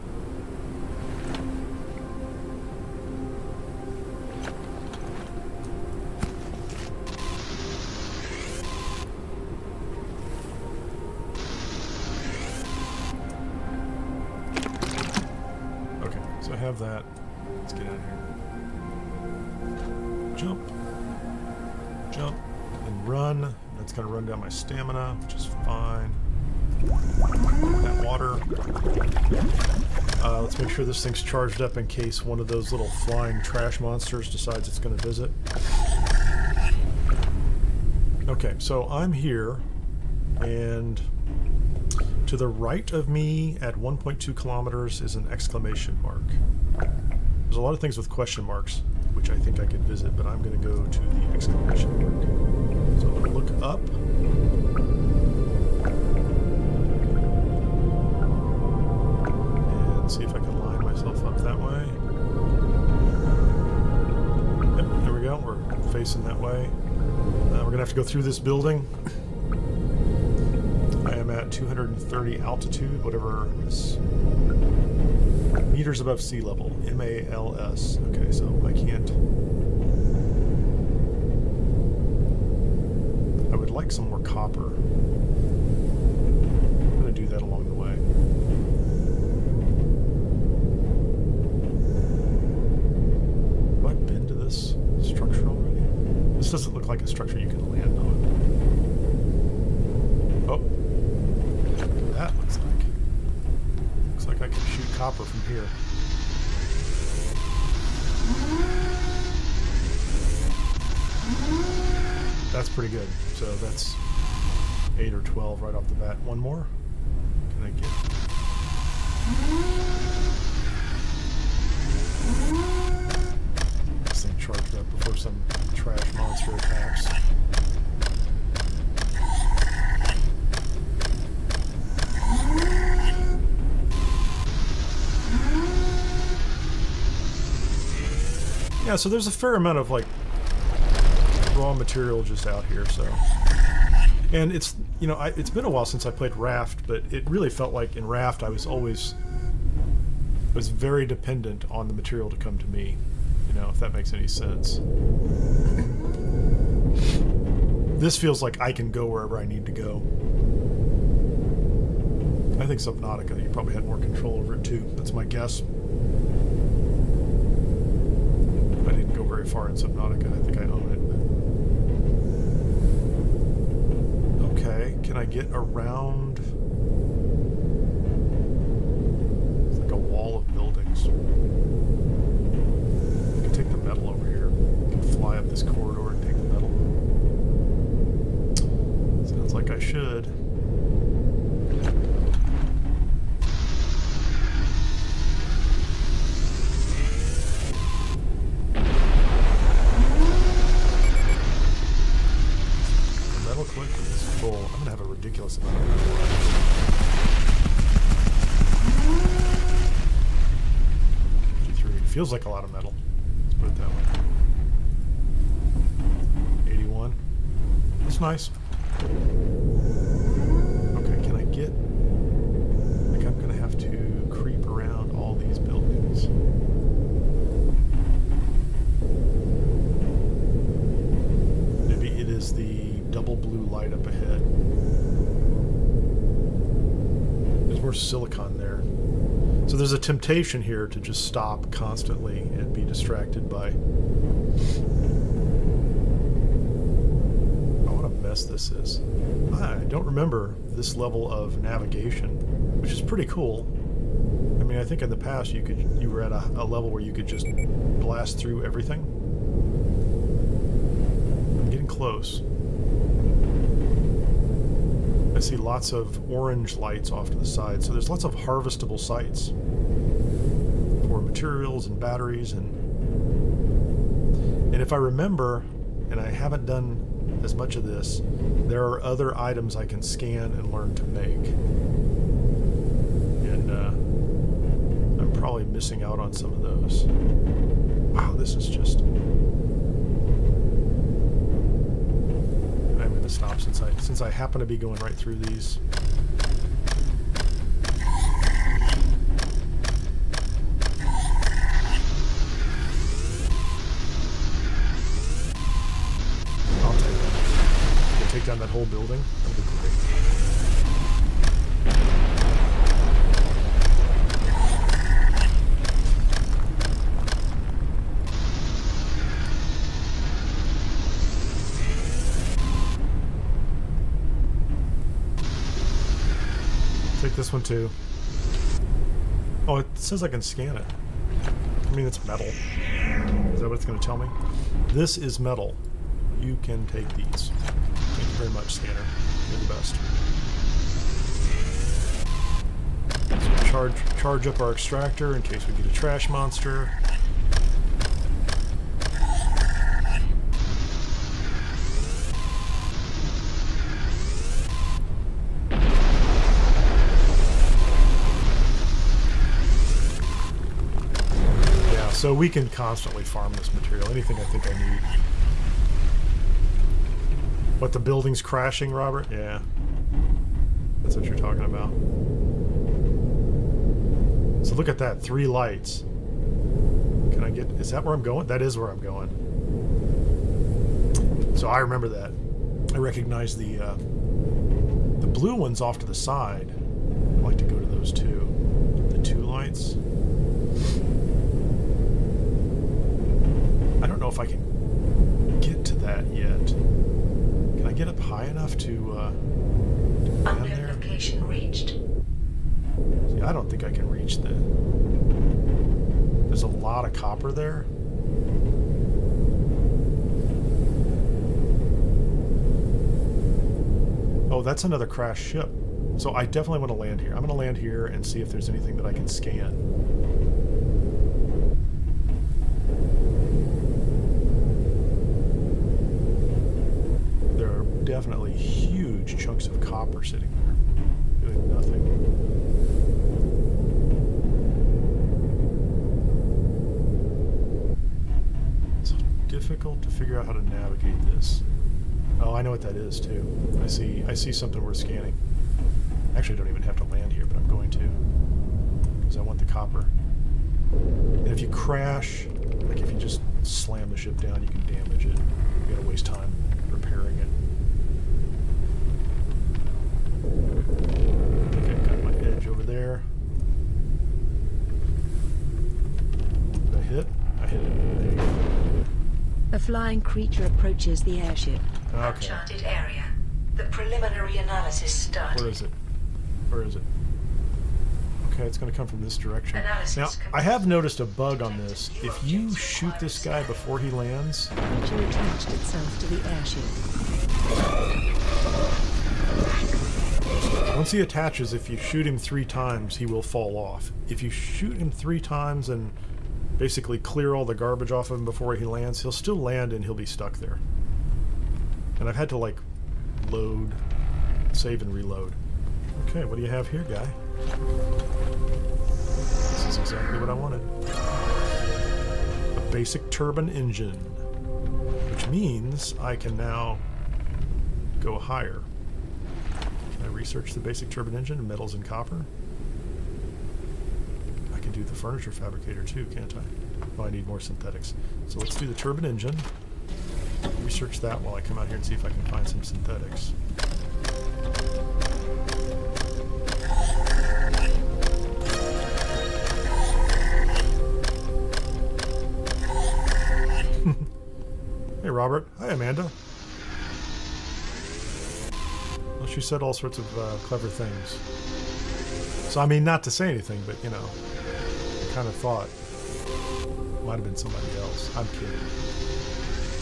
Okay, so I have that. Let's get out of here. Jump, jump, and run. That's going to run down my stamina, which is fine. That water. Let's make sure this thing's charged up in case one of those little flying trash monsters decides it's going to visit. Okay, so I'm here, and to the right of me at 1.2 kilometers is an exclamation mark. There's a lot of things with question marks, which I think I could visit, but I'm going to go to the exclamation mark. So I'm going to look up. And see if I can line myself up that way. Yep, there we go. We're facing that way. We're going to have to go through this building. I am at 230 altitude, whatever is meters above sea level. MALS. Okay, so I can't. I would like some more copper. I'm going to do that along the way. Have I been to this structure already? This doesn't look like a structure you can land on. Oh. That looks like. Looks like I can shoot copper from here. That's pretty good. So that's 8 or 12 right off the bat. One more. Can I get? This thing charged up before some trash monster attacks. Yeah, so there's a fair amount of like raw material just out here, so. And it's, you know, it's been a while since I played Raft, but it really felt like in Raft I was very dependent on the material to come to me, you know, if that makes any sense. This feels like I can go wherever I need to go. I think Subnautica, you probably had more control over it too. That's my guess. I didn't go very far in Subnautica. I think I own it. Okay, can I get around? It's like a wall of buildings. I can take the metal over here. I can fly up this corridor and take the metal. Sounds like I should. Ridiculous amount of metal. 53. Feels like a lot of metal. Let's put it that way. 81. That's nice. Okay, can I get... Like, I'm gonna have to creep around all these buildings. Maybe it is the double blue light up ahead. More silicon there. So there's a temptation here to just stop constantly and be distracted by... Oh, what a mess this is. I don't remember this level of navigation, which is pretty cool. I mean, I think in the past you were at a level where you could just blast through everything. I'm getting close. I see lots of orange lights off to the side, so there's lots of harvestable sites for materials and batteries, and if I remember, and I haven't done as much of this, there are other items I can scan and learn to make, and I'm probably missing out on some of those. Wow, this is just... I'm going to stop since I happen to be going right through these. I'll take that. I can take down that whole building. That'll be great. Take this one too. Oh, it says I can scan it. I mean, it's metal. Is that what it's going to tell me? This is metal. You can take these. Thank you very much, scanner. You're the best. So charge up our extractor in case we get a trash monster. So we can constantly farm this material. Anything I think I need. What, the building's crashing, Robert? Yeah. That's what you're talking about. So look at that. 3 lights. Can I get... Is that where I'm going? That is where I'm going. So I remember that. I recognize the blue ones off to the side. I'd like to go to those too. The 2 lights. I don't know if I can get to that yet. Can I get up high enough to land there? Location reached. See, I don't think I can reach that. There's a lot of copper there. Oh, that's another crashed ship. So I definitely want to land here. I'm going to land here and see if there's anything that I can scan. There are definitely huge chunks of copper sitting there, doing nothing. It's difficult to figure out how to navigate this. Oh, I know what that is too. I see something worth scanning. Actually, I don't even have to land here, but I'm going to, because I want the copper. And if you crash, like if you just slam the ship down, you can damage it. You gotta waste time repairing it. I think I've got my edge over there. Did I hit? I hit it. There you go. A flying creature approaches the airship. Okay. Uncharted area. The preliminary analysis started. Where is it? Where is it? Okay, it's going to come from this direction. Analysis Now, complete. I have noticed a bug on this. If you shoot this guy before he lands, The creature attached itself to the airship. once he attaches, if you shoot him 3 times, he will fall off. If you shoot him 3 times and basically clear all the garbage off of him before he lands, he'll still land and he'll be stuck there. And I've had to, like, load, save and reload. Okay, what do you have here, guy? This is exactly what I wanted. A basic turbine engine, which means I can now go higher. Can I research the basic turbine engine, metals and copper? I can do the furniture fabricator too, can't I? Oh, I need more synthetics. So let's do the turbine engine. Research that while I come out here and see if I can find some synthetics. Hey, Robert. Hi, Amanda. Well, she said all sorts of clever things. So, I mean, not to say anything, but, you know, I kind of thought it might have been somebody else. I'm kidding.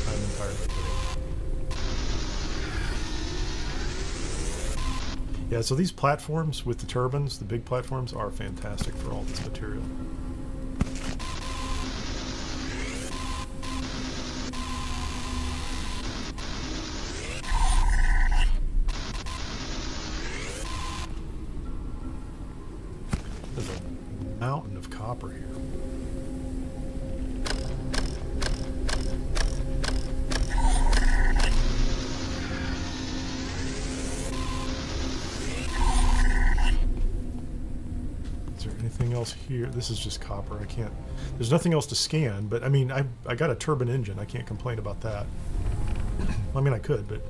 I'm entirely kidding. Yeah, so these platforms with the turbines, the big platforms, are fantastic for all this material. There's a mountain of copper here. Is there anything else here? This is just copper. I can't... There's nothing else to scan, but I mean, I got a turbine engine. I can't complain about that. I mean, I could, but...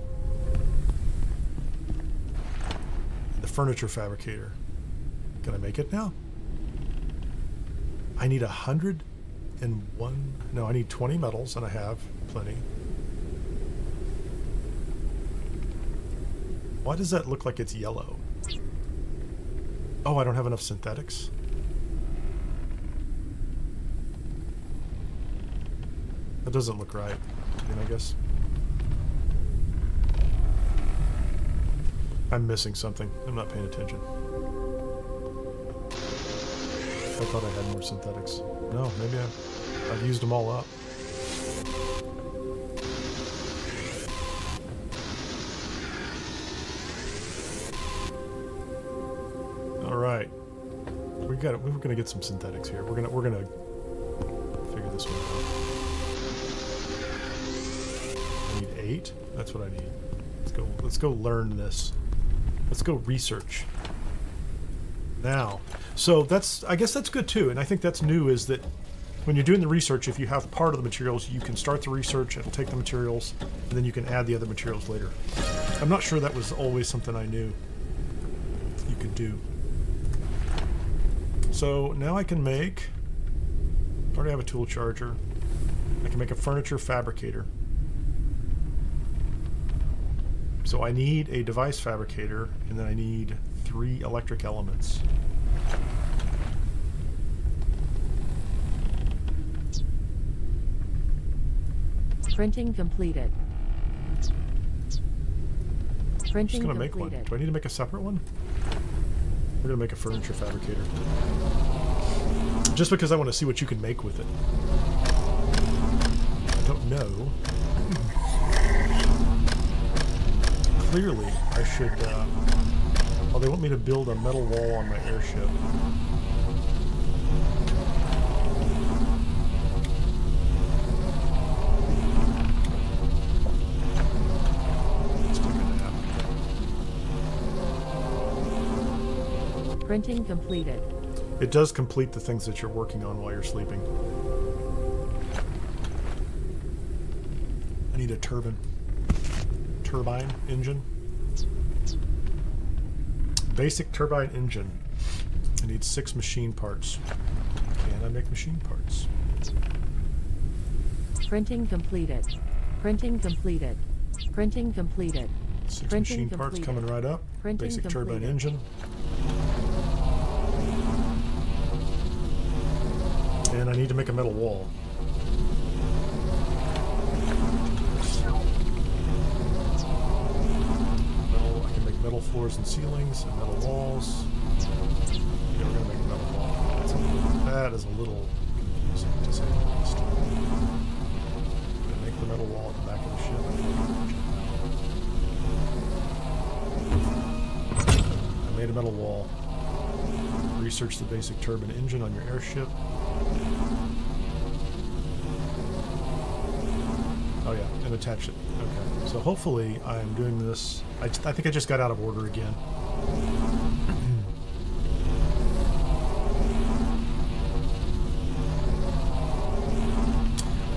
The furniture fabricator. Can I make it now? I need 101... No, I need 20 metals, and I have plenty. Why does that look like it's yellow? Oh, I don't have enough synthetics? That doesn't look right. I mean, I guess... I'm missing something. I'm not paying attention. I thought I had more synthetics. No, maybe I've used them all up. All right, we're gonna get some synthetics here. We're gonna figure this one out. I need 8. That's what I need. Let's go learn this. Let's go research. Now, so I guess that's good too, and I think that's new, is that when you're doing the research, if you have part of the materials, you can start the research, it'll take the materials, and then you can add the other materials later. I'm not sure that was always something I knew you could do. So now I can make, I already have a tool charger, I can make a furniture fabricator. So I need a device fabricator, and then I need 3 electric elements. Printing completed. I'm Printing just gonna make completed. one. Do I need to make a separate one? We're gonna make a furniture fabricator. Just because I want to see what you can make with it. I don't know. Clearly, I should... oh, they want me to build a metal wall on my airship. Let's take a nap. Printing completed. It does complete the things that you're working on while you're sleeping. I need a turbine engine. Basic turbine engine. I need 6 machine parts. Can I make machine parts? Printing completed. Printing completed. Printing completed. 6 Printing machine parts completed. coming right up. Printing Basic turbine completed. engine. And I need to make a metal wall. I can make metal floors and ceilings and metal walls. Yeah, we're gonna make a metal wall. That is a little confusing, to say the least. I'm gonna make the metal wall at the back of the ship. I made a metal wall. Research the basic turbine engine on your airship. Oh yeah, and attach it. Okay, so hopefully I'm doing this. I think I just got out of order again.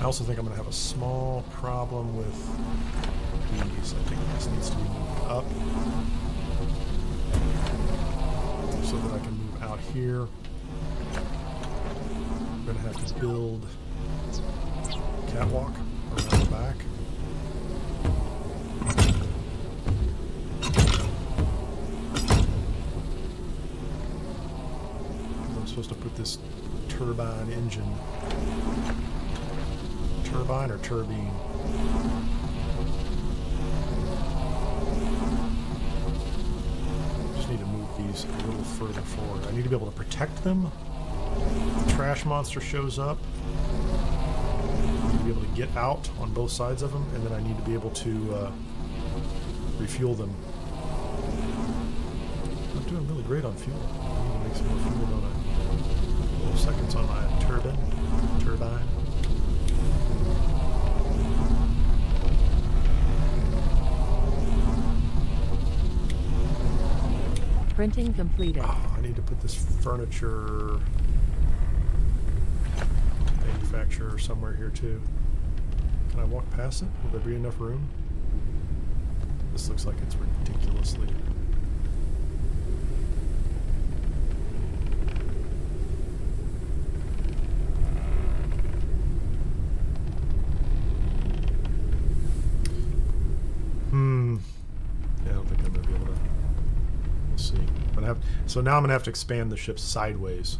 I also think I'm going to have a small problem with these. I think this needs to be moved up so that I can move out here. I'm going to have to build a catwalk around the back. I'm supposed to put this turbine engine. Turbine or turbine? Just need to move these a little further forward. I need to be able to protect them. If the trash monster shows up, I need to be able to get out on both sides of them, and then I need to be able to refuel them. I'm doing really great on fuel. I need to make some more fuel, don't I? A couple seconds on my turbine. Printing completed. Oh, I need to put this furniture manufacturer somewhere here too. Can I walk past it? Will there be enough room? This looks like it's ridiculously... Yeah, I don't think I'm going to be able to... We'll see. So now I'm going to have to expand the ship sideways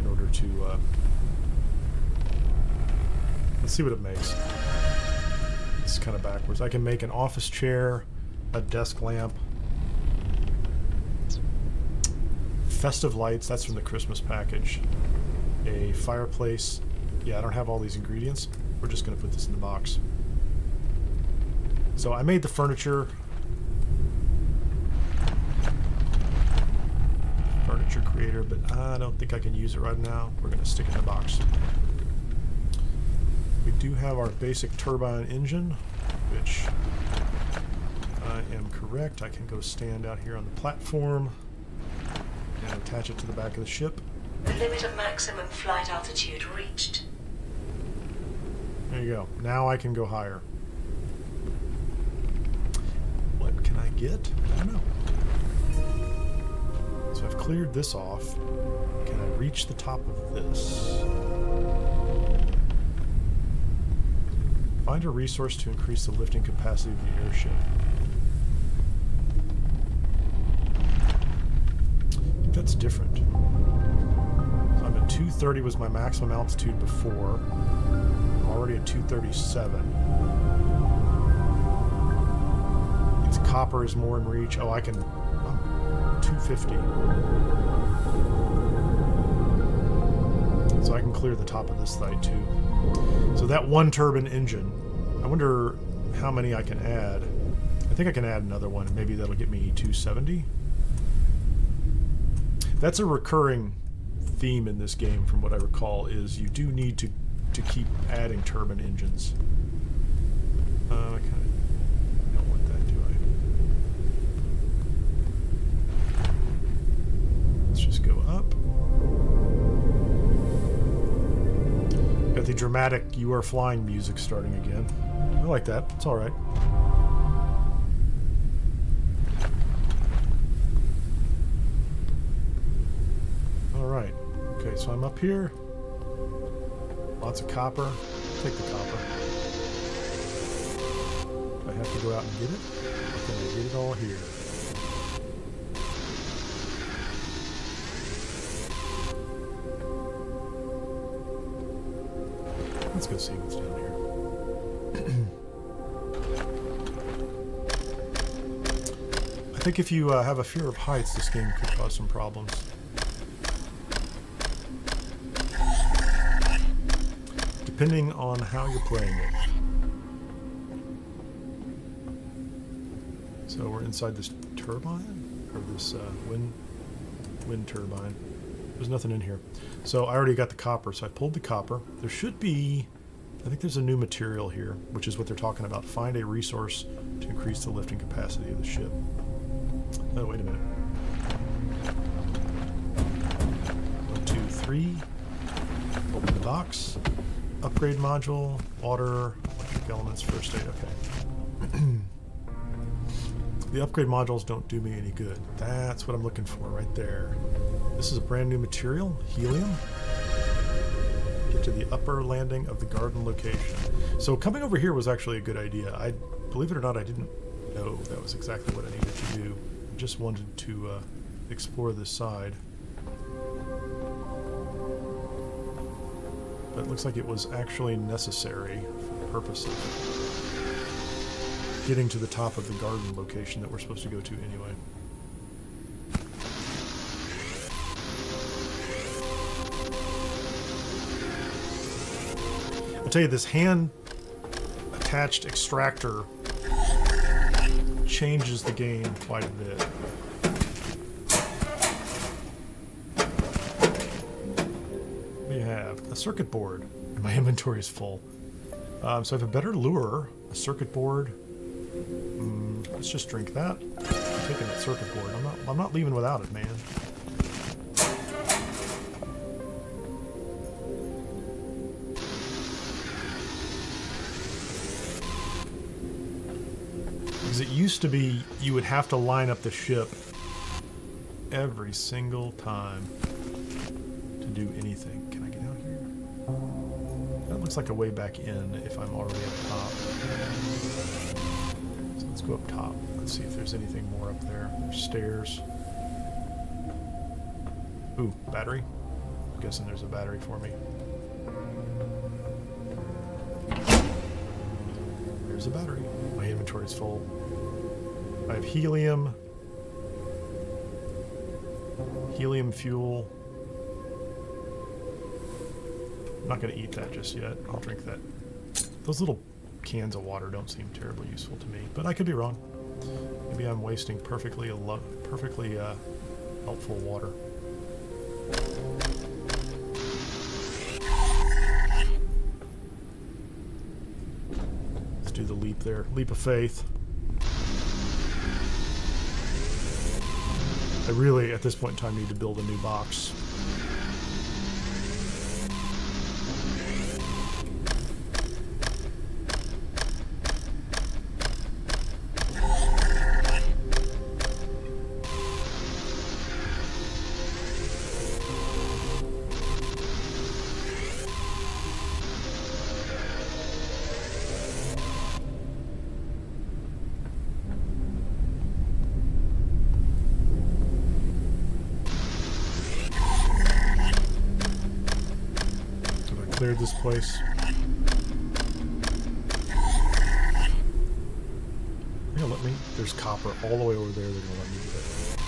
in order to... let's see what it makes. It's kind of backwards. I can make an office chair, a desk lamp, festive lights, that's from the Christmas package, a fireplace. Yeah, I don't have all these ingredients. We're just going to put this in the box. So I made the furniture creator, but I don't think I can use it right now. We're going to stick it in the box. We do have our basic turbine engine, which if I am correct, I can go stand out here on the platform and attach it to the back of the ship. The limit of maximum flight altitude reached. There you go. Now I can go higher. What can I get? I don't know. So I've cleared this off. Can I reach the top of this? Find a resource to increase the lifting capacity of the airship. I think that's different. So I'm at 230 was my maximum altitude before. I'm already at 237. Means copper is more in reach. Oh, I can... 250. So I can clear the top of this side too. So that one turbine engine, I wonder how many I can add. I think I can add another one, and maybe that'll get me 270. That's a recurring theme in this game, from what I recall, is you do need to keep adding turbine engines. I kind of don't want that, do I? Let's just go up. Got the dramatic "You Are Flying" music starting again. I like that. It's all right. All right. Okay, so I'm up here. Lots of copper. I'll take the copper. Do I have to go out and get it? Or can I get it all here? Let's go see what's down here. I think if you have a fear of heights, this game could cause some problems. Depending on how you're playing it. So we're inside this turbine? Or this wind turbine. There's nothing in here. So I already got the copper, so I pulled the copper. There should be, I think there's a new material here, which is what they're talking about. Find a resource to increase the lifting capacity of the ship. Oh, wait a minute. 1, 2, 3. Open the box. Upgrade module, water, electric elements, first aid, okay. The upgrade modules don't do me any good. That's what I'm looking for right there. This is a brand new material, helium. Get to the upper landing of the garden location. So coming over here was actually a good idea. I, believe it or not, I didn't know that was exactly what I needed to do. I just wanted to explore this side. But it looks like it was actually necessary for the purpose of getting to the top of the garden location that we're supposed to go to anyway. I'll tell you, this hand-attached extractor changes the game quite a bit. We have a circuit board, and my inventory is full. So I have a better lure, a circuit board. Let's just drink that. I'm taking that circuit board. I'm not leaving without it, man. Because it used to be you would have to line up the ship every single time to do anything. Can I get out here? That looks like a way back in if I'm already up top. So let's go up top. Let's see if there's anything more up there. There's stairs. Ooh, battery. I'm guessing there's a battery for me. There's a battery. My inventory is full. I have helium. Helium fuel. I'm not going to eat that just yet. I'll drink that. Those little cans of water don't seem terribly useful to me, but I could be wrong. Maybe I'm wasting perfectly helpful water. do the leap there. Leap of faith. I really, at this point in time, need to build a new box. Cleared this place. They're gonna let me. There's copper all the way over there. They're gonna let me do that.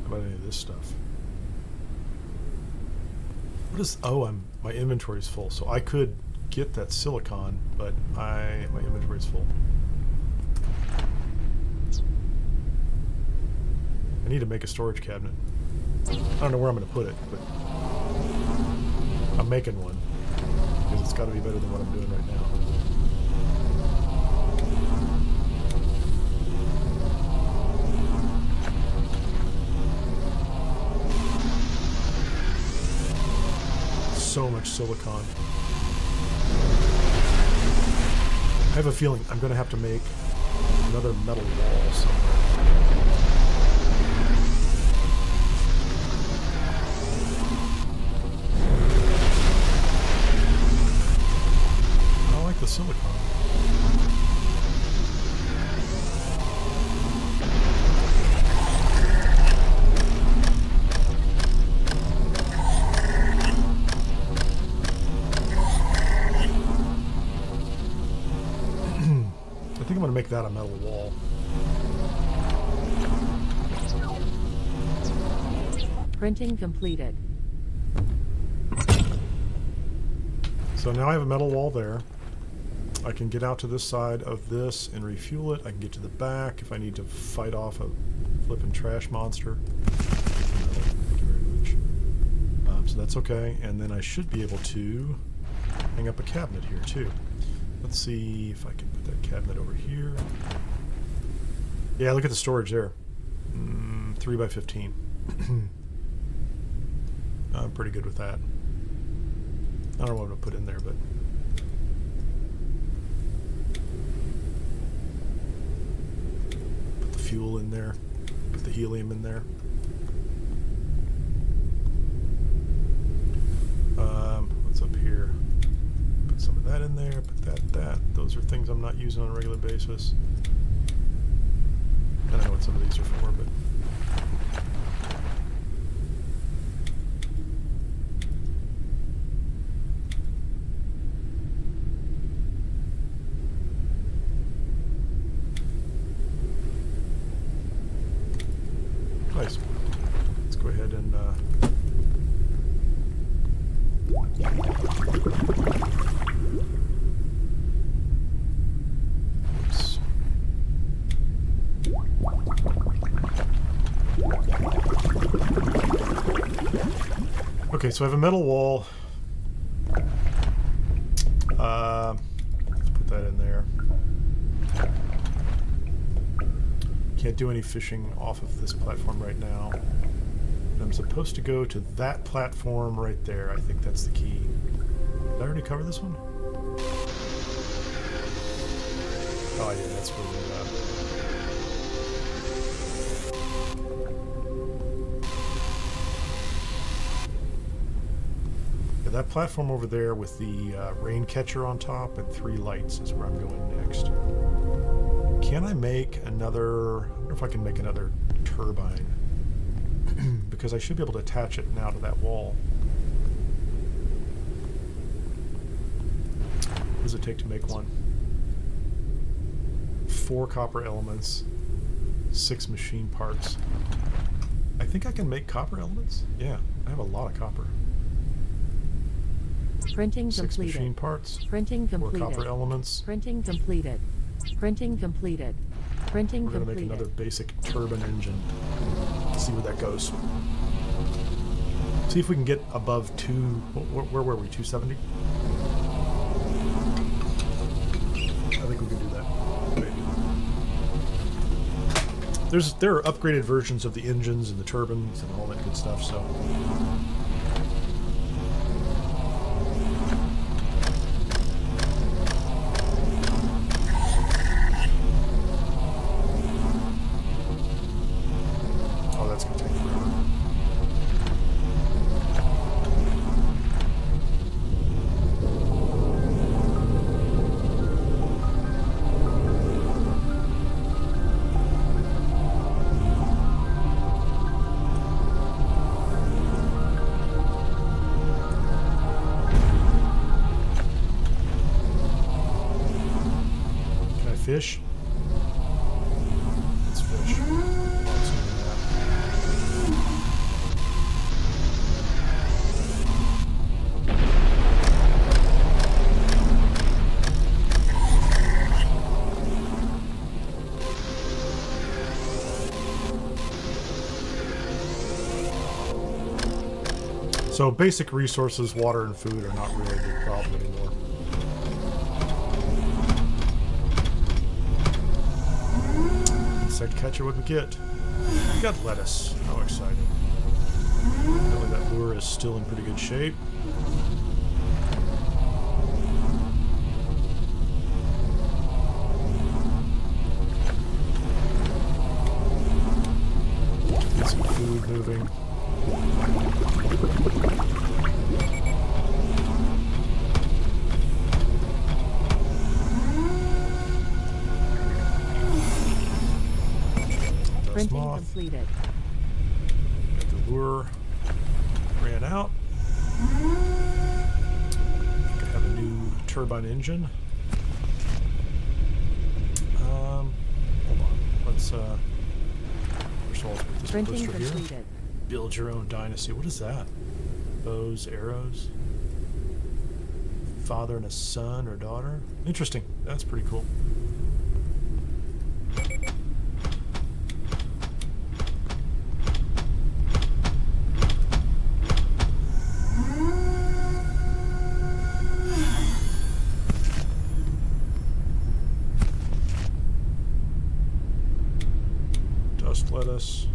How about any of this stuff? What is? Oh, my inventory's full, so I could get that silicon, but my inventory's full. I need to make a storage cabinet. I don't know where I'm gonna put it, but I'm making one because it's got to be better than what I'm doing right now. So much silicon. I have a feeling I'm going to have to make another metal wall somewhere. The silicon. I think I'm going to make that a metal wall. Printing completed. So now I have a metal wall there. I can get out to this side of this and refuel it. I can get to the back if I need to fight off a flippin' trash monster. Thank you very much. So that's okay. And then I should be able to hang up a cabinet here too. Let's see if I can put that cabinet over here. Yeah, look at the storage there. 3 by 15. I'm pretty good with that. I don't know what I'm going to put in there, but... put the fuel in there. Put the helium in there. What's up here? Put some of that in there. Put that. Those are things I'm not using on a regular basis. I don't know what some of these are for, but... Nice. Let's go ahead and oops. Okay, so I have a metal wall. Let's put that in there. Can't do any fishing off of this platform right now. And I'm supposed to go to that platform right there. I think that's the key. Did I already cover this one? Oh yeah, that's where we're at. Yeah, that platform over there with the rain catcher on top and 3 lights is where I'm going next. Can I make another... I wonder if I can make another turbine. Because I should be able to attach it now to that wall. What does it take to make one? 4 copper elements, 6 machine parts. I think I can make copper elements? Yeah, I have a lot of copper. Printing 6 completed. machine parts, Printing 4 completed. copper elements. Printing completed. Printing completed. Printing We're going to make completed. another basic turbine engine. See where that goes. See if we can get above 2... Where were we? 270? there are upgraded versions of the engines and the turbines and all that good stuff, so. Oh, that's gonna take forever. Fish? Let's fish. Oh, let's do that. So basic resources, water and food, are not really a big problem anymore. Insect catcher, what we get? We got lettuce. How exciting. Really, that lure is still in pretty good shape. Get some food moving. Printing completed. Got the lure. Ran out. I have a new turbine engine. Hold on. Let's first of all, let's put this Printing poster here. completed. Build your own dynasty. What is that? Bows, arrows. Father and a son or daughter. Interesting. That's pretty cool. Lettuce.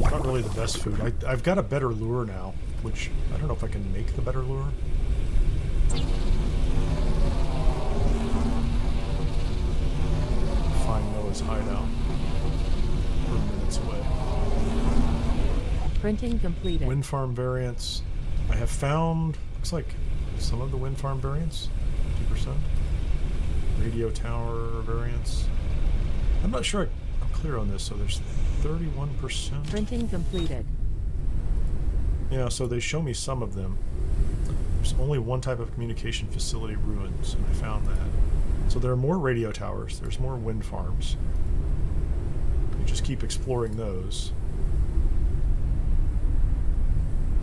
Not really the best food. I've got a better lure now, which I don't know if I can make the better lure. Find Noah's hideout. We're minutes away. Printing completed. Wind farm variants. I have found, looks like some of the wind farm variants, 50%. Radio tower variants. I'm not sure I'm clear on this, so there's 31%. Printing completed. Yeah, so they show me some of them. There's only one type of communication facility ruins, and I found that. So there are more radio towers, there's more wind farms. You just keep exploring those.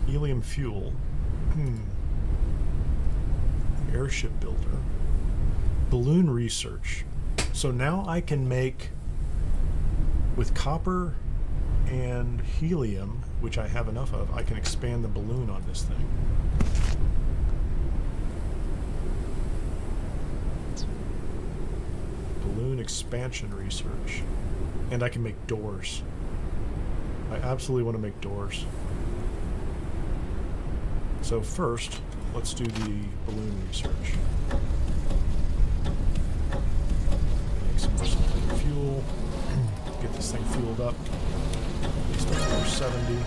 Helium fuel. Airship builder. Balloon research. So now I can make, with copper and helium, which I have enough of, I can expand the balloon on this thing. Balloon expansion research. And I can make doors. I absolutely want to make doors. So first, let's do the balloon research. Make some more synthetic fuel. Get this thing fueled up. It's 470.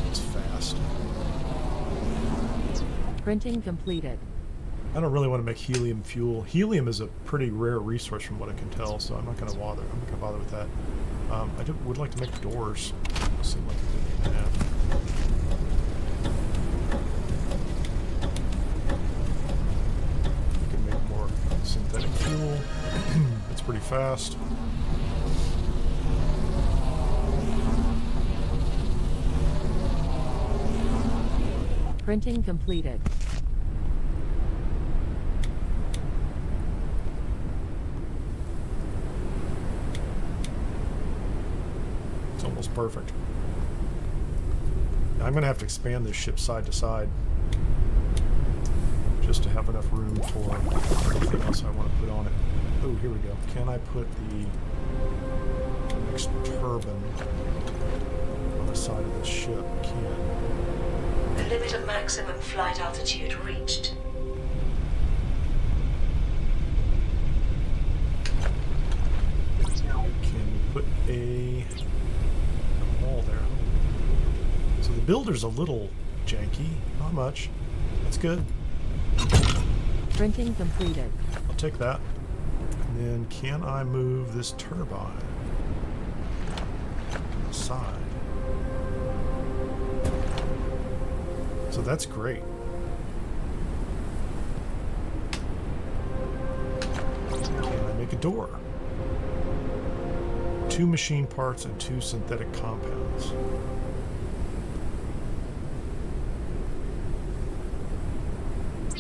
It's fast. Printing completed. I don't really want to make helium fuel. Helium is a pretty rare resource from what I can tell, so I'm not going to bother. I'm not going to bother with that. I would like to make doors. Seem like a good thing to have. You can make more synthetic fuel. It's pretty fast. Printing completed. It's almost perfect. Now I'm going to have to expand this ship side to side just to have enough room for everything else I want to put on it. Oh, here we go. Can I put the fixed turbine on the side of this ship. Can. The limit of maximum flight altitude reached. Can we put a wall there? So the builder's a little janky. Not much. That's good. Printing completed. I'll take that. And then can I move this turbine to the side? So that's great. Can I make a door? 2 machine parts and 2 synthetic compounds.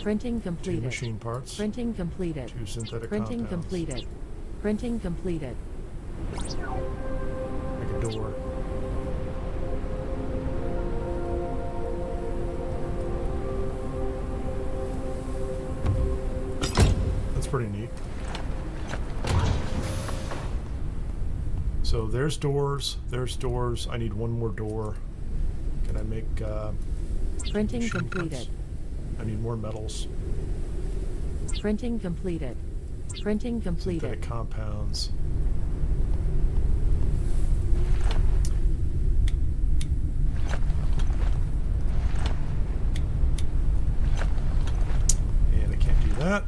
Printing 2 completed. machine parts. Printing completed. 2 synthetic Printing compounds. completed. Printing completed. Make a door. That's pretty neat. So there's doors. There's doors. I need one more door. Can I make Printing machine completed. parts? I need more metals. Printing completed. Printing completed. Synthetic compounds. And I can't do that.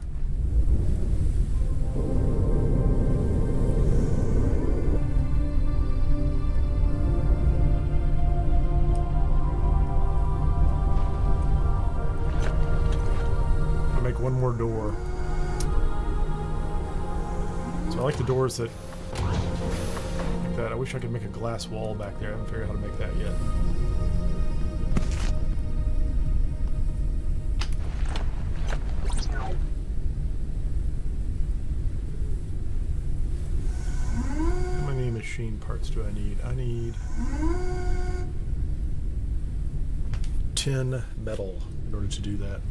I'll make one more door. So I like the doors that like that. I wish I could make a glass wall back there. I haven't figured out how to make that yet. How many machine parts do I need? I need 10 metal in order to do that.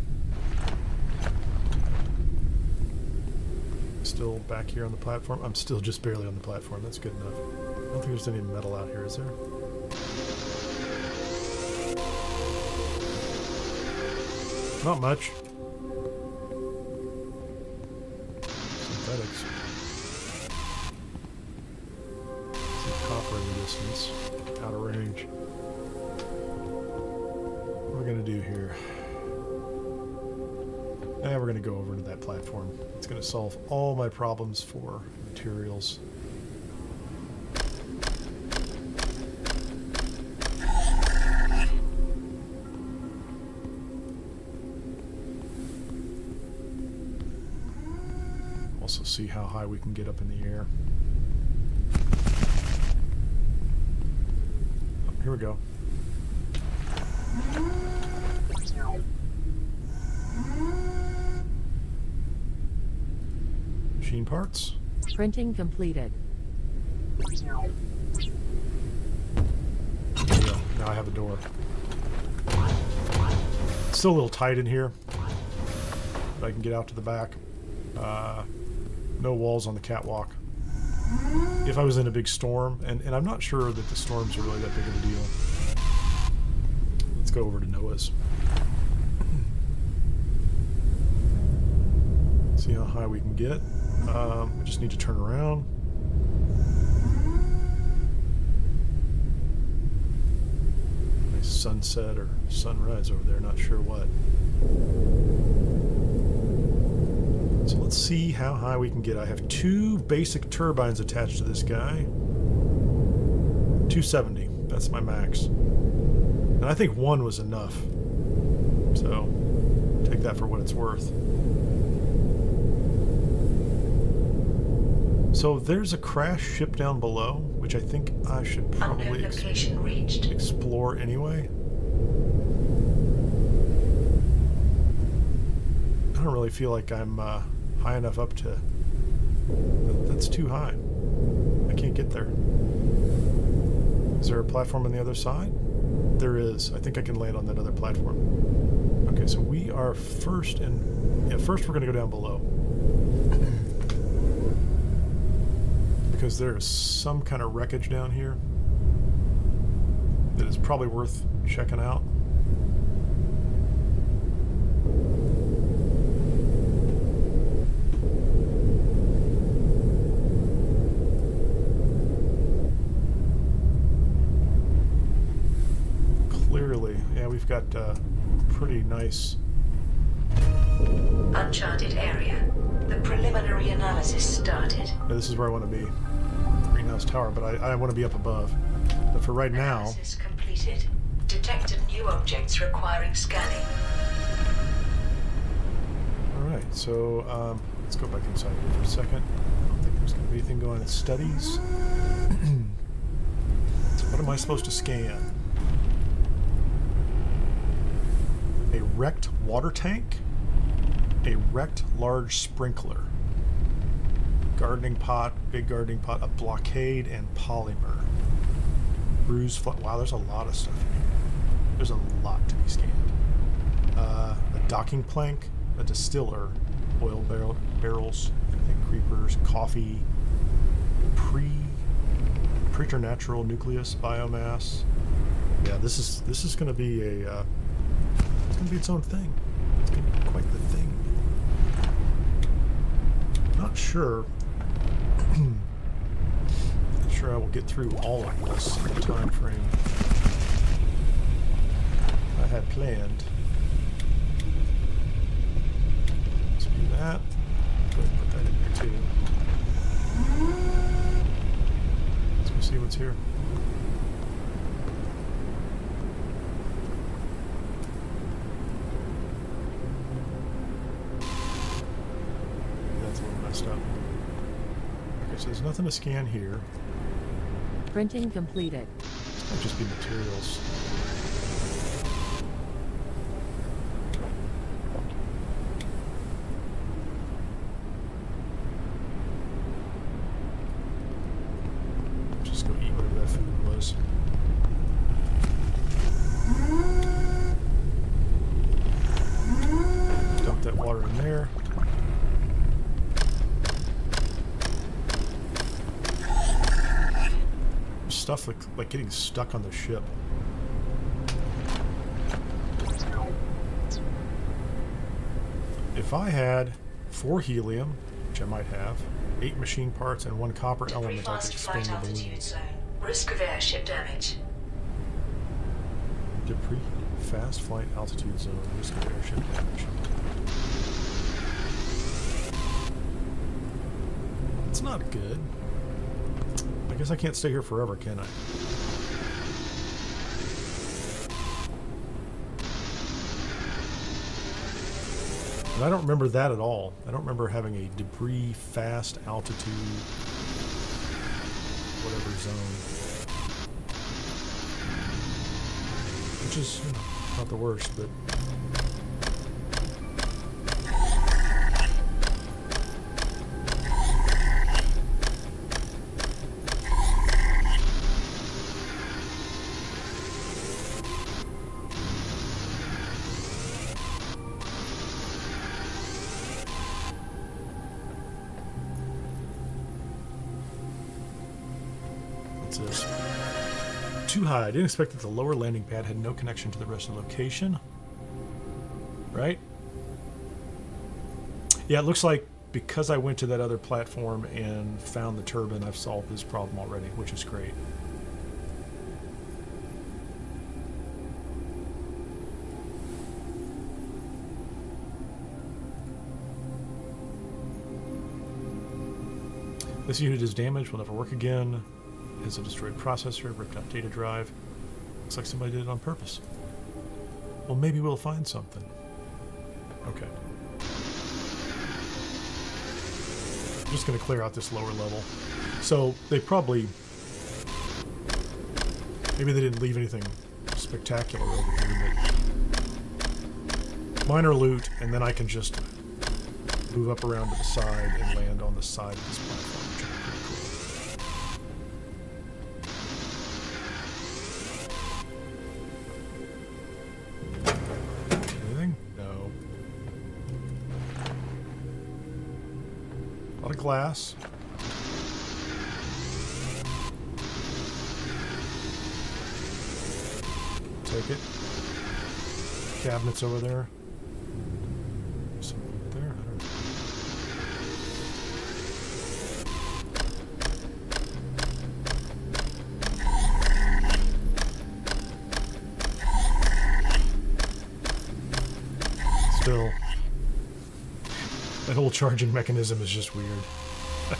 Still back here on the platform? I'm still just barely on the platform. That's good enough. I don't think there's any metal out here, is there? Not much. Synthetics. Some copper in the distance. Out of range. What are we going to do here? We're going to go over to that platform. It's going to solve all my problems for materials. Also see how high we can get up in the air. Oh, here we go. Machine parts. Printing completed. There we go. Now I have a door. It's still a little tight in here, but I can get out to the back. No walls on the catwalk. If I was in a big storm, and I'm not sure that the storms are really that big of a deal. Let's go over to Noah's. See how high we can get. We just need to turn around. Nice sunset or sunrise over there, not sure what. So let's see how high we can get. I have 2 basic turbines attached to this guy. 270, that's my max. And I think 1 was enough. So take that for what it's worth. So there's a crashed ship down below, which I think I should probably location reached. explore anyway. I don't really feel like I'm high enough up to... That's too high. I can't get there. Is there a platform on the other side? There is. I think I can land on that other platform. Okay, so we are first, and yeah, first we're going to go down below. because there is some kind of wreckage down here that is probably worth checking out. Clearly, yeah, we've got pretty nice. Uncharted area. The preliminary analysis started. Yeah, this is where I want to be. Greenhouse tower, but I want to be up above. But for right now, Analysis completed. Detected new objects requiring scanning. alright, so let's go back inside here for a second. I don't think there's going to be anything going in studies. What am I supposed to scan? A wrecked water tank? A wrecked large sprinkler. Gardening pot, big gardening pot, a blockade, and polymer. Bruised wow, there's a lot of stuff in here. There's a lot to be scanned. A docking plank, a distiller, oil barrels, I think creepers, coffee, preternatural nucleus, biomass. Yeah, this is going to be a it's going to be its own thing. It's going to be quite the thing. Not sure. Not sure I will get through all of this in the time frame I had planned. Let's do that. Go ahead and put that in there too. Let's go see what's here. That's a little messed up. Okay, so there's nothing to scan here. Printing completed. This might just be materials. Just go eat whatever that food was. Dump that water in there. Stuff like getting stuck on the ship. If I had 4 helium, which I might have, 8 machine parts, and 1 copper element, I could Fast expand flight the balloon. altitude zone. Risk of airship damage. Debris, fast flight altitude zone, risk of airship damage. It's not good. I guess I can't stay here forever, can I? And I don't remember that at all. I don't remember having a debris fast altitude whatever zone. Which is, you know, not the worst, but too high. I didn't expect that the lower landing pad had no connection to the rest of the location. Right? Yeah, it looks like because I went to that other platform and found the turbine, I've solved this problem already, which is great. This unit is damaged, will never work again. Has a destroyed processor, ripped out data drive. Looks like somebody did it on purpose. Well, maybe we'll find something. Okay. I'm just going to clear out this lower level. So they probably... Maybe they didn't leave anything spectacular over here, but... Minor loot, and then I can just move up around to the side and land on the side of this platform. Glass. take it. Cabinets over there. Something there. I don't know. Still, that whole charging mechanism is just weird. Okay,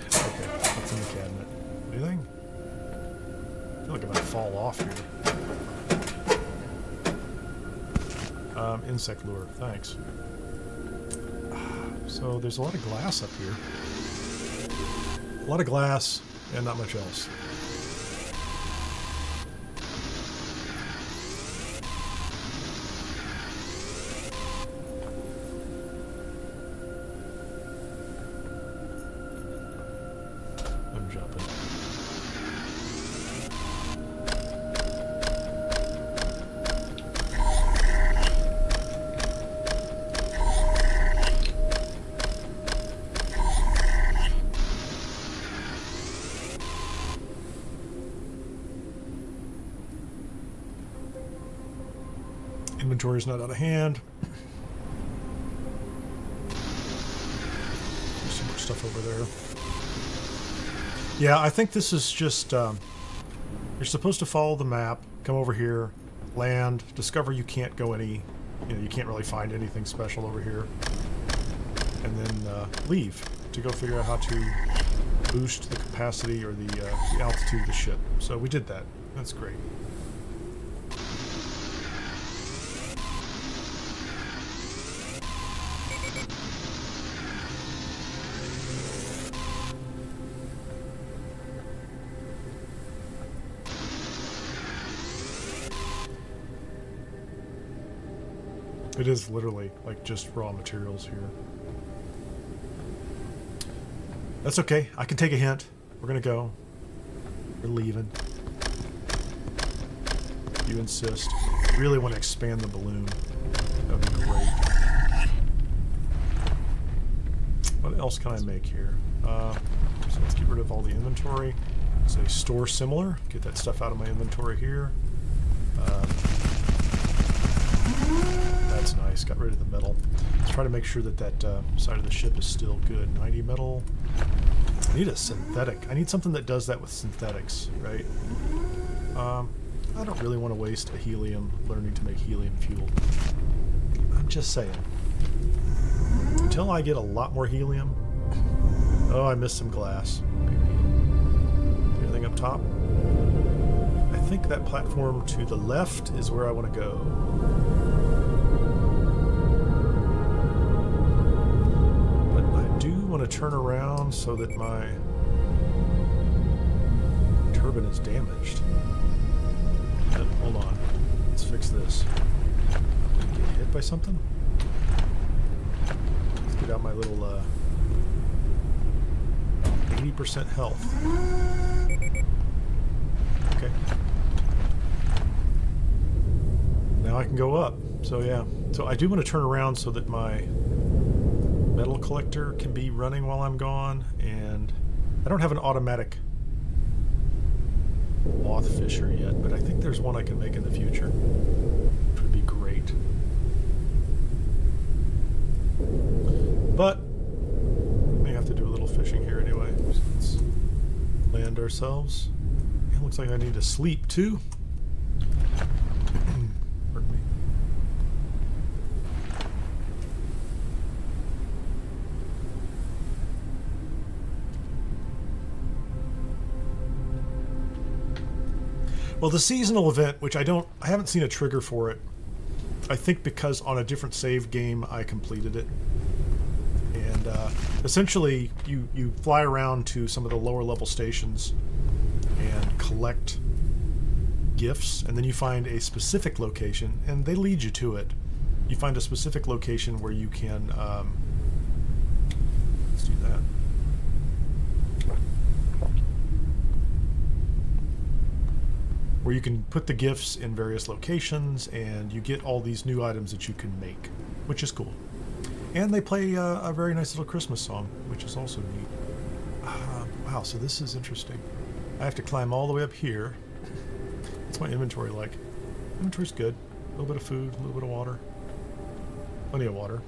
what's in the cabinet? Anything? I feel like I'm gonna fall off here. Insect lure, thanks. So there's a lot of glass up here. A lot of glass and not much else. I'm jumping. Inventory's not out of hand. There's some more stuff over there. Yeah, I think this is just, you're supposed to follow the map, come over here, land, discover you can't go any, you can't really find anything special over here, and then leave to go figure out how to boost the capacity or the altitude of the ship. So we did that. That's great. It is literally like just raw materials here. That's okay. I can take a hint. We're gonna go. We're leaving. You insist. Really want to expand the balloon. That would be great. What else can I make here? So let's get rid of all the inventory. Say store similar. Get that stuff out of my inventory here. That's nice. Got rid of the metal. Let's try to make sure that that side of the ship is still good. 90 metal. I need a synthetic. I need something that does that with synthetics, right? I don't really want to waste a helium learning to make helium fuel. I'm just saying. Until I get a lot more helium. Oh, I missed some glass. Big deal. Anything up top? I think that platform to the left is where I want to go. Want to turn around so that my turbine is damaged. Hold on. Let's fix this. Did I get hit by something? Let's get out my little 80% health. Okay. Now I can go up. So yeah. So I do want to turn around so that my metal collector can be running while I'm gone, and I don't have an automatic moth fisher yet, but I think there's one I can make in the future, which would be great. But we may have to do a little fishing here anyway. So let's land ourselves. It looks like I need to sleep too. Pardon me. Well, the seasonal event, which I haven't seen a trigger for it. I think because on a different save game I completed it. And essentially you fly around to some of the lower level stations and collect gifts, and then you find a specific location, and they lead you to it. You find a specific location where you can let's do that. Where you can put the gifts in various locations, and you get all these new items that you can make, which is cool. And they play a very nice little Christmas song, which is also neat. Wow, so this is interesting. I have to climb all the way up here. What's my inventory like? Inventory's good. A little bit of food, a little bit of water. Plenty of water.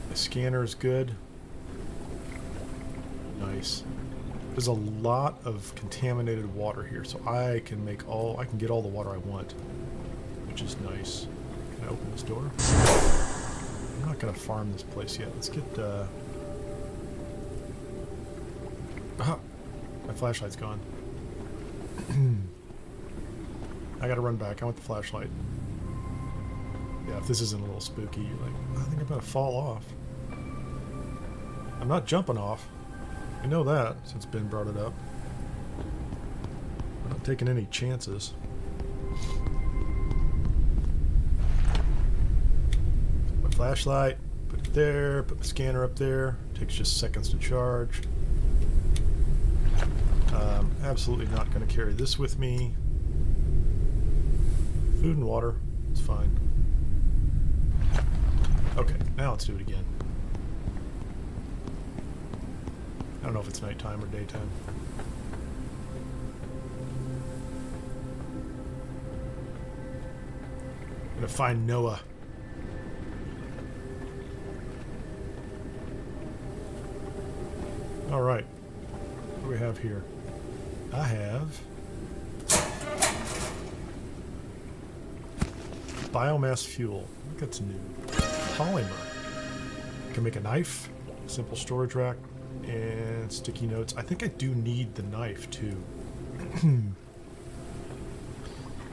The scanner is good. Nice. There's a lot of contaminated water here, so I can get all the water I want, which is nice. Can I open this door? I'm not gonna farm this place yet. Let's get my flashlight's gone. I gotta run back. I want the flashlight. Yeah, if this isn't a little spooky, you're like, I think I'm gonna fall off. I'm not jumping off. I know that, since Ben brought it up. I'm not taking any chances. My flashlight, put it there, put the scanner up there. Takes just seconds to charge. Absolutely not going to carry this with me. Food and water, it's fine. Okay, now let's do it again. I don't know if it's nighttime or daytime. I'm gonna find Noah. All right, what do we have here? I have biomass fuel. I think that's new. Polymer. I can make a knife, simple storage rack, and sticky notes. I think I do need the knife too.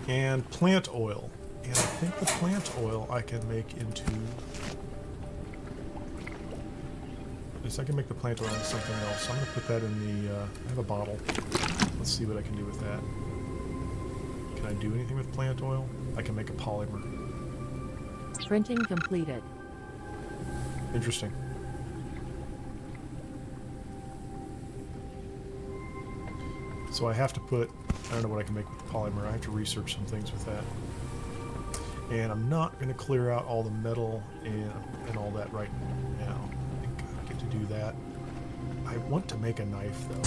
And plant oil. And I think the plant oil I can make into... Yes, I can make the plant oil into something else. I'm going to put that in the... I have a bottle. Let's see what I can do with that. Can I do anything with plant oil? I can make a polymer. Printing completed. Interesting. So I have to put... I don't know what I can make with the polymer. I have to research some things with that. And I'm not going to clear out all the metal and all that right now. I think I get to do that. I want to make a knife, though.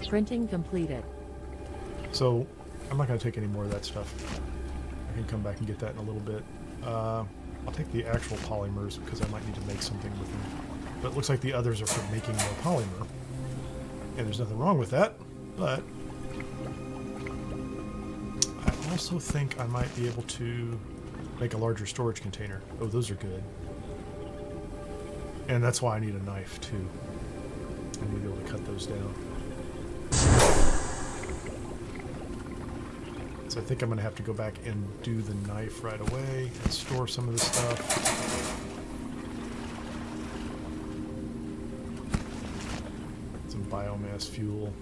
Printing completed. So I'm not going to take any more of that stuff. I can come back and get that in a little bit. I'll take the actual polymers because I might need to make something with them. But it looks like the others are for making more polymer. And there's nothing wrong with that, but I also think I might be able to make a larger storage container. Oh, those are good. And that's why I need a knife too. I need to be able to cut those down. So I think I'm going to have to go back and do the knife right away and store some of this stuff. Some biomass fuel.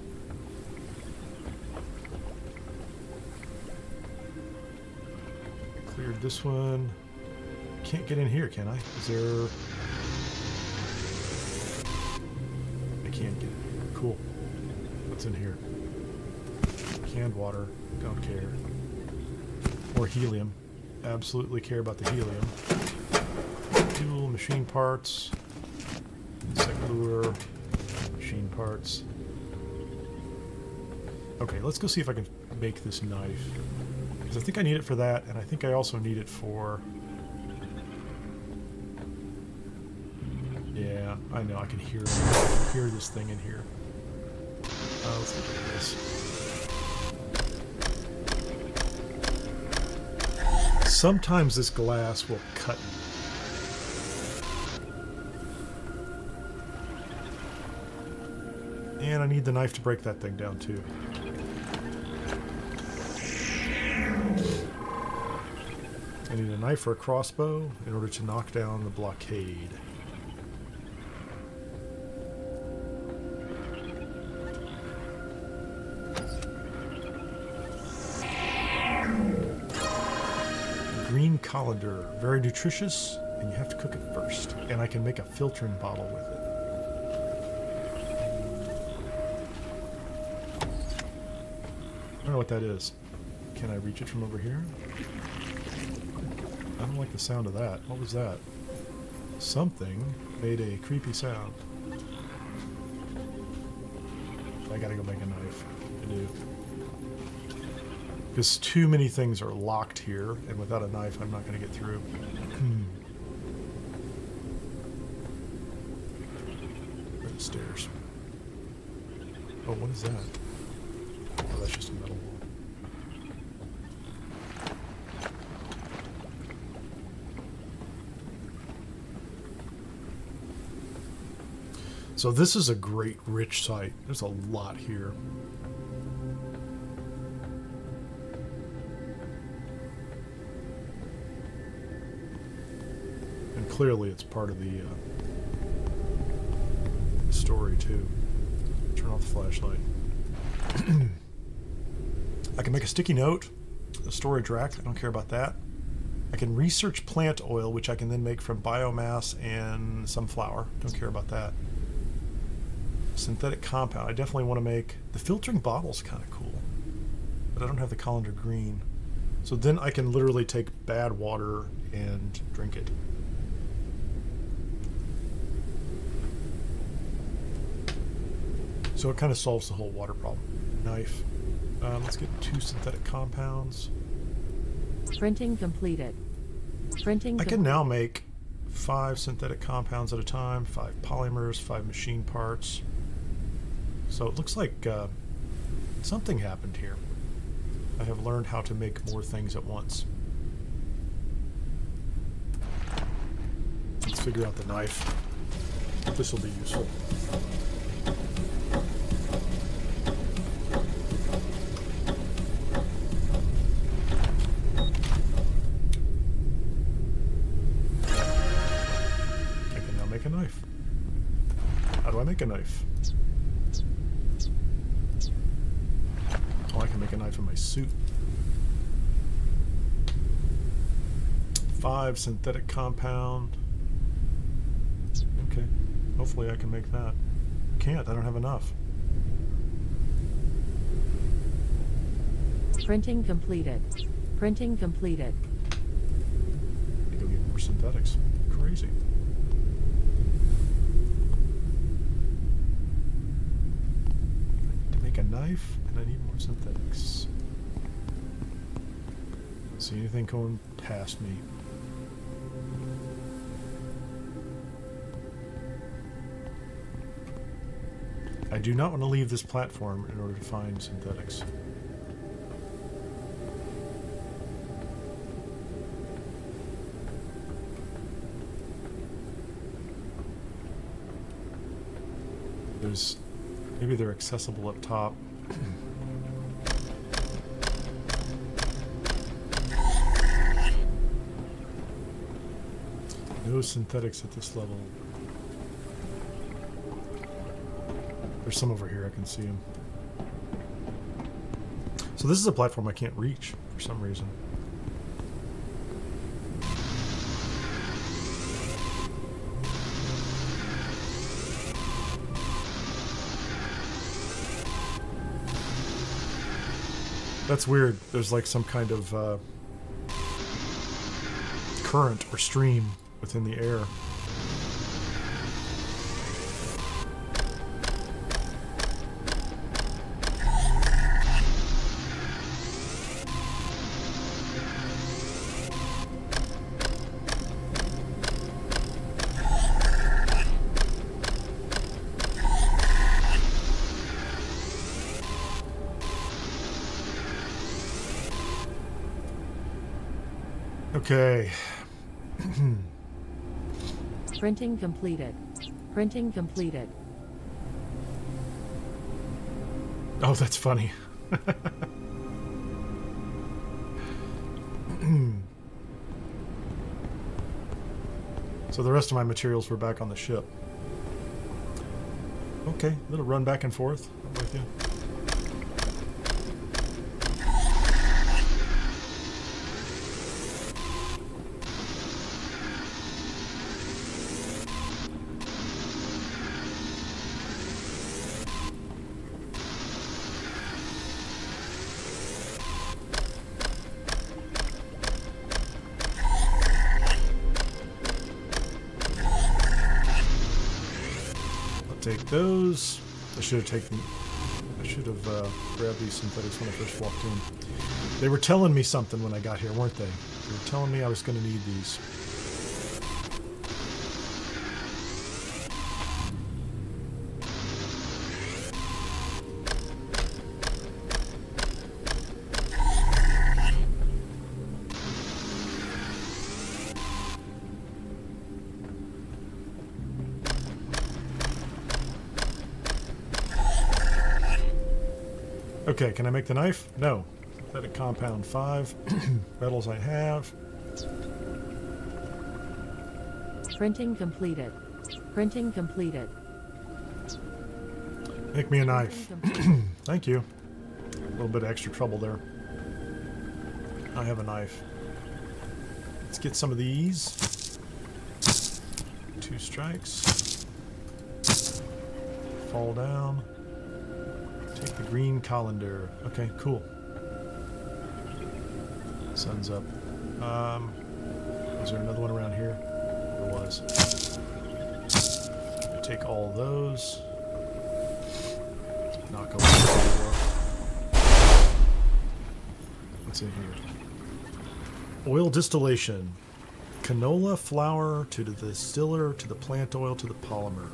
Cleared this one. Can't get in here, can I? Is there... I can't get in. Cool. What's in here? Canned water. Don't care. Or helium. Absolutely care about the helium. Fuel, machine parts. Insect lure. Machine parts. Okay, let's go see if I can make this knife. Because I think I need it for that, and I think I also need it for... Yeah, I know, I can hear it. I can hear this thing in here. Let's look at this. Sometimes this glass will cut me. And I need the knife to break that thing down too. I need a knife for a crossbow in order to knock down the blockade. Green colander, very nutritious, and you have to cook it first. And I can make a filtering bottle with it. I don't know what that is. Can I reach it from over here? I don't like the sound of that. What was that? Something made a creepy sound. I gotta go make a knife. I do. Because too many things are locked here, and without a knife, I'm not gonna get through. Right, the stairs. Oh, what is that? Oh, that's just a metal wall. So this is a great, rich site. There's a lot here. And clearly it's part of the story too. Turn off the flashlight. I can make a sticky note, a storage rack. I don't care about that. I can research plant oil, which I can then make from biomass and some flour. Don't care about that. Synthetic compound. I definitely want to make... The filtering bottle's kind of cool. But I don't have the colander green. So then I can literally take bad water and drink it. So it kind of solves the whole water problem. Knife. Let's get 2 synthetic compounds. Printing completed. Printing. I can now make 5 synthetic compounds at a time, 5 polymers, 5 machine parts. So it looks like something happened here. I have learned how to make more things at once. Let's figure out the knife. This will be useful. I can now make a knife. How do I make a knife? Oh, I can make a knife in my suit. 5 synthetic compound. Okay. Hopefully I can make that. Can't. I don't have enough. Printing completed. Printing completed. I need to go get more synthetics. Crazy. I need to make a knife, and I need more synthetics. Don't see anything going past me. I do not want to leave this platform in order to find synthetics. Maybe they're accessible up top. No synthetics at this level. There's some over here, I can see them. So this is a platform I can't reach for some reason. That's weird. There's like some kind of current or stream within the air. Okay. Printing completed. Printing completed. Oh, that's funny. So the rest of my materials were back on the ship. Okay, little run back and forth. I'm with you. take those. I should have grabbed these synthetics when I first walked in. They were telling me something when I got here, weren't they? They were telling me I was going to need these. Okay, can I make the knife? No. Synthetic compound 5. Metals I have. Printing completed. Printing completed. Make me a knife. Printing completed. Thank you. A little bit of extra trouble there. I have a knife. Let's get some of these. 2 strikes. Fall down. Take the green colander. Okay, cool. Sun's up. Was there another one around here? There was. Take all those. Knock over the door. What's in here? Oil distillation. Canola flour to the distiller to the plant oil to the polymer.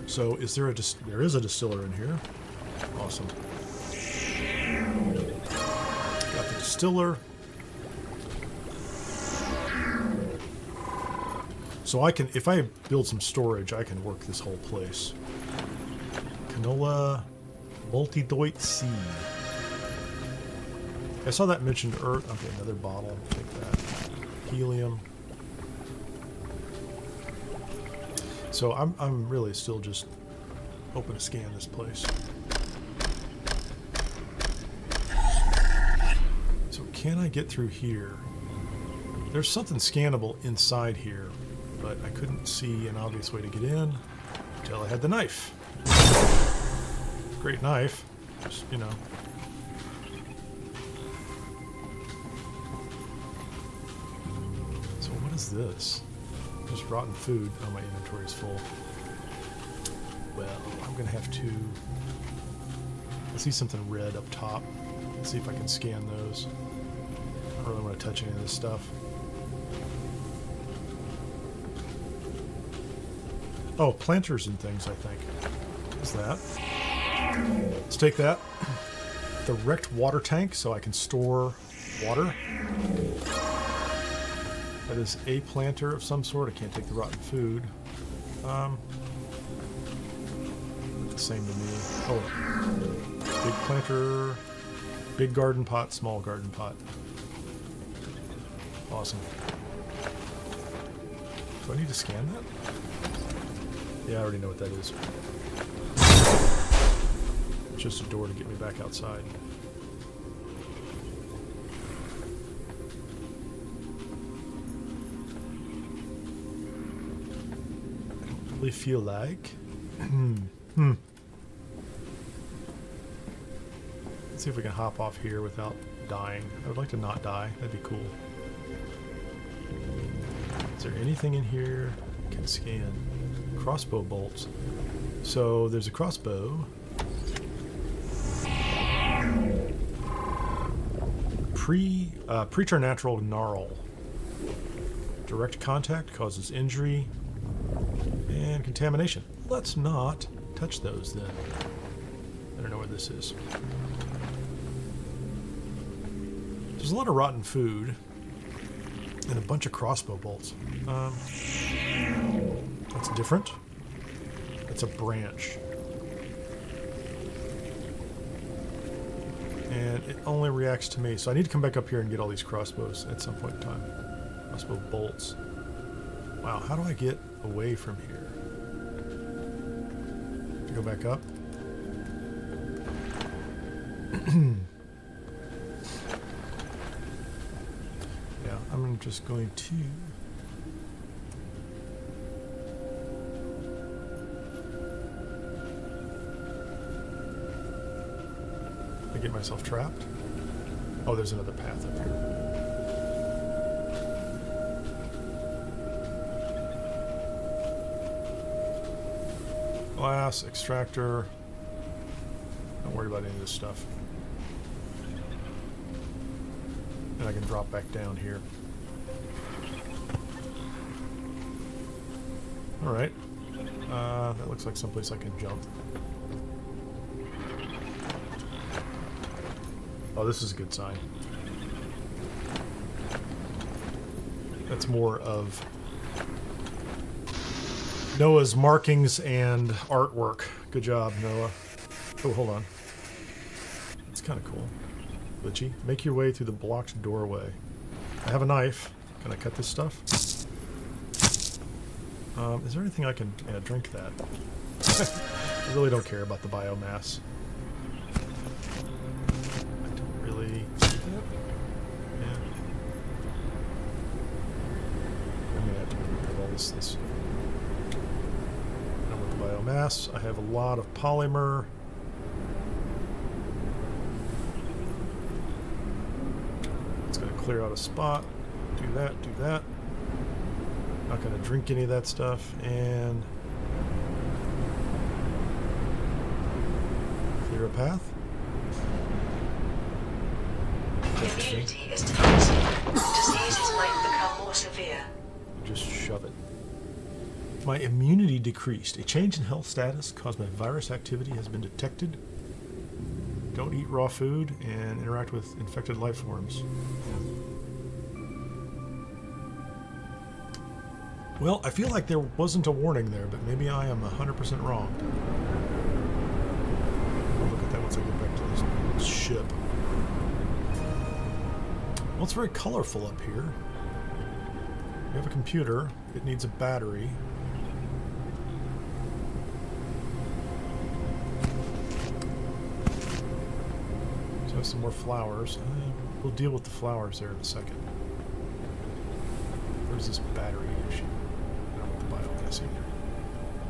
So is there there is a distiller in here. Awesome. Got the distiller. So I can, if I build some storage, I can work this whole place. Canola multi-doit seed. I saw that mentioned earlier. Okay, another bottle. Take that. Helium. So I'm really still just hoping to scan this place. So can I get through here? There's something scannable inside here, but I couldn't see an obvious way to get in until I had the knife. Great knife, just, you know. So what is this? Just rotten food. Oh, my inventory is full. Well, I'm going to have to... I see something red up top. Let's see if I can scan those. I don't really want to touch any of this stuff. Oh, planters and things, I think. What's that? Let's take that. The wrecked water tank, so I can store water. That is a planter of some sort. I can't take the rotten food. The same to me. Oh, big planter, big garden pot, small garden pot. Awesome. Do I need to scan that? Yeah, I already know what that is. It's just a door to get me back outside. Really feel like. Let's see if we can hop off here without dying. I would like to not die. That'd be cool. Is there anything in here I can scan? Crossbow bolts. So there's a crossbow. Preternatural gnarl. Direct contact causes injury and contamination. Let's not touch those then. I don't know where this is. There's a lot of rotten food and a bunch of crossbow bolts. That's different. That's a branch. And it only reacts to me. So I need to come back up here and get all these crossbows at some point in time. Crossbow bolts. Wow, how do I get away from here? To go back up? Yeah, I'm just going to... I get myself trapped? Oh, there's another path up here. Glass, extractor. Don't worry about any of this stuff. And I can drop back down here. Alright. That looks like someplace I can jump. Oh, this is a good sign. That's more of Noah's markings and artwork. Good job, Noah. Oh, hold on. That's kind of cool. Glitchy. Make your way through the blocked doorway. I have a knife. Can I cut this stuff? Is there anything I can... Yeah, drink that. I really don't care about the biomass. I don't really... Yeah. I'm gonna have to remove all this. Now with the biomass, I have a lot of polymer. It's gonna clear out a spot. Do that, do that. Not gonna drink any of that stuff, and clear a path. Immunity is decreasing. Diseases might become more severe. Just shove it. My immunity decreased. A change in health status caused by virus activity has been detected. Don't eat raw food and interact with infected life forms. Well, I feel like there wasn't a warning there, but maybe I am 100% wrong. I'll look at that once I get back to this ship. Well, it's very colorful up here. We have a computer. It needs a battery. So I have some more flowers. We'll deal with the flowers there in a second. Where's this battery issue? I don't want the biomass either.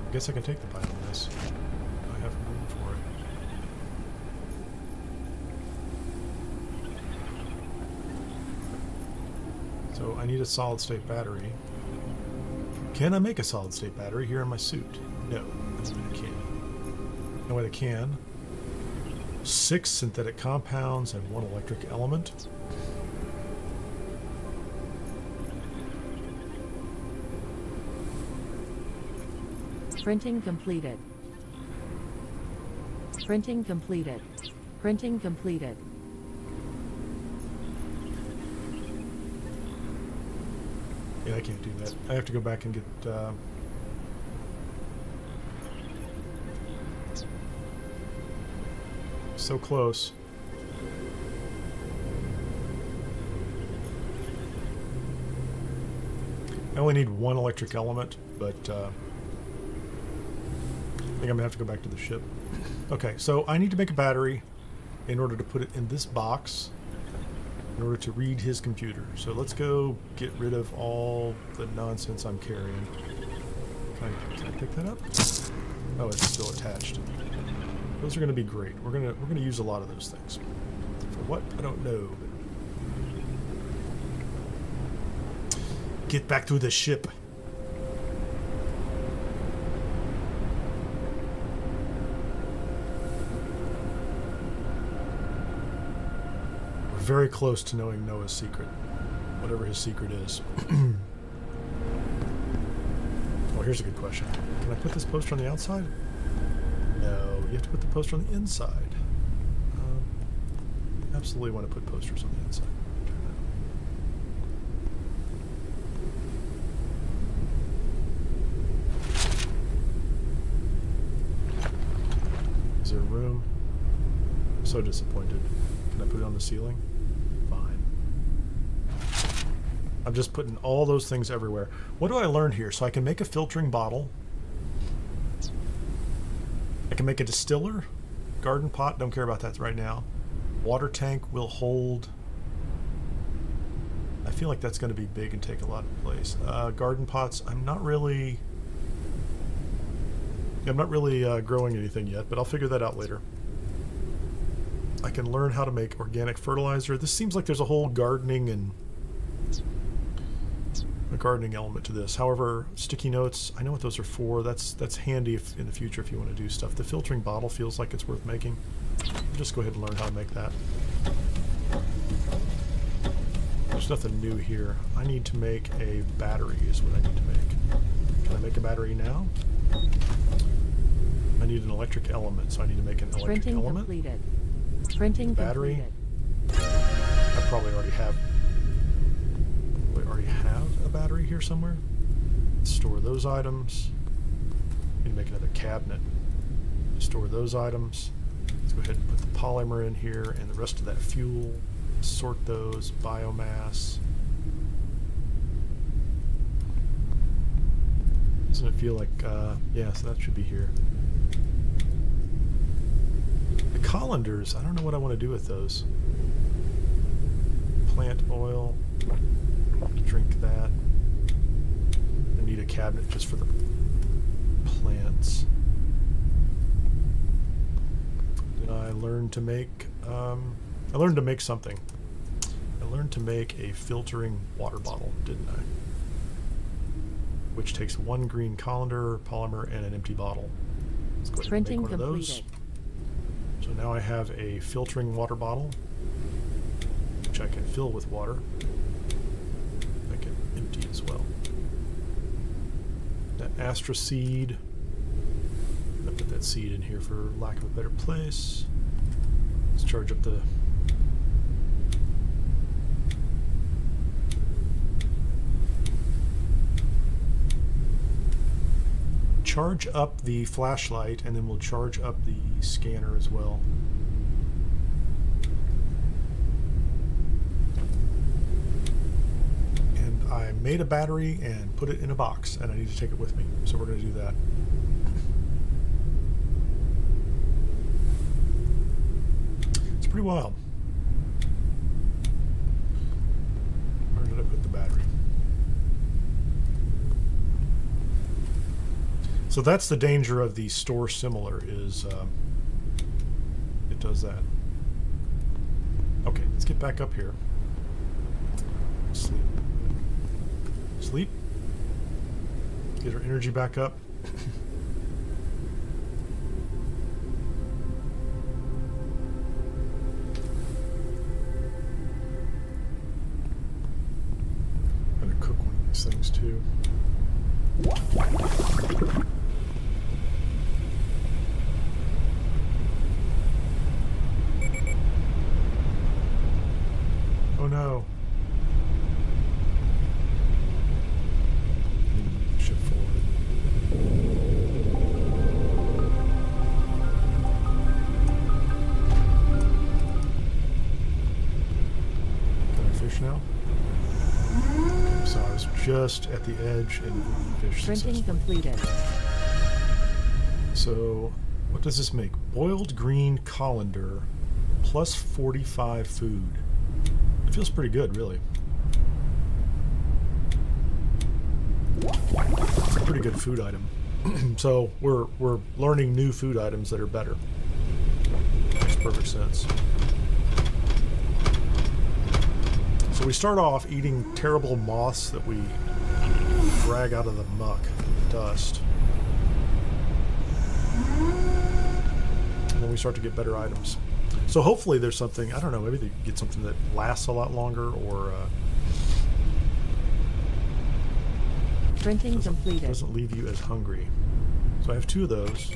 I guess I can take the biomass. I have room for it. So I need a solid state battery. Can I make a solid state battery here in my suit? No, I can't. No way I can. 6 synthetic compounds and 1 electric element. Printing completed. Printing completed. Printing completed. Yeah, I can't do that. I have to go back and get... so close. I only need 1 electric element, but I think I'm gonna have to go back to the ship. Okay, so I need to make a battery in order to put it in this box in order to read his computer. So let's go get rid of all the nonsense I'm carrying. Can I pick that up? Oh, it's still attached. Those are going to be great. We're gonna use a lot of those things. For what? I don't know. But get back to the ship. We're very close to knowing Noah's secret, whatever his secret is. Oh, here's a good question. Can I put this poster on the outside? No, you have to put the poster on the inside. Absolutely want to put posters on the inside. Is there room? I'm so disappointed. Can I put it on the ceiling? Fine. I'm just putting all those things everywhere. What do I learn here? So I can make a filtering bottle. I can make a distiller. Garden pot, don't care about that right now. Water tank will hold... I feel like that's going to be big and take a lot of place. Garden pots, I'm not really growing anything yet, but I'll figure that out later. I can learn how to make organic fertilizer. This seems like there's a whole gardening and gardening element to this. However, sticky notes, I know what those are for. That's handy if, in the future if you want to do stuff. The filtering bottle feels like it's worth making. Just go ahead and learn how to make that. There's nothing new here. I need to make a battery is what I need to make. Can I make a battery now? I need an electric element, so I need to make an electric Printing element. completed. Printing Battery. completed. I probably already have. We already have a battery here somewhere. Store those items. Need to make another cabinet. Store those items. Let's go ahead and put the polymer in here and the rest of that fuel. Sort those. Biomass. Doesn't it feel like? Yeah, so that should be here. The colanders. I don't know what I want to do with those. Plant oil. Drink that. I need a cabinet just for the plants. Did I learn to make? I learned to make something. I learned to make a filtering water bottle, didn't I? Which takes one green colander, polymer, and an empty bottle. Let's go ahead Printing and make one of those. completed. So now I have a filtering water bottle, which I can fill with water. Make it empty as well. That Astra seed. I'm gonna put that seed in here for lack of a better place. Let's charge up the. Charge up the flashlight, and then we'll charge up the scanner as well. And I made a battery and put it in a box, and I need to take it with me. So we're going to do that. It's pretty wild. Where did I put the battery? So that's the danger of the store similar is it does that. Okay, let's get back up here. Sleep. Sleep. Get our energy back up. I'm gonna cook one of these things too. Oh no. Ship forward. Can I fish now? Okay, so I was just at the edge and fished Printing successfully. completed. So, what does this make? Boiled green colander plus 45 food. It feels pretty good, really. It's a pretty good food item. So we're learning new food items that are better. Makes perfect sense. So we start off eating terrible moths that we drag out of the muck, the dust. And then we start to get better items. So hopefully there's something, I don't know, maybe they get something that lasts a lot longer or Printing completed. doesn't leave you as hungry. So I have 2 of those.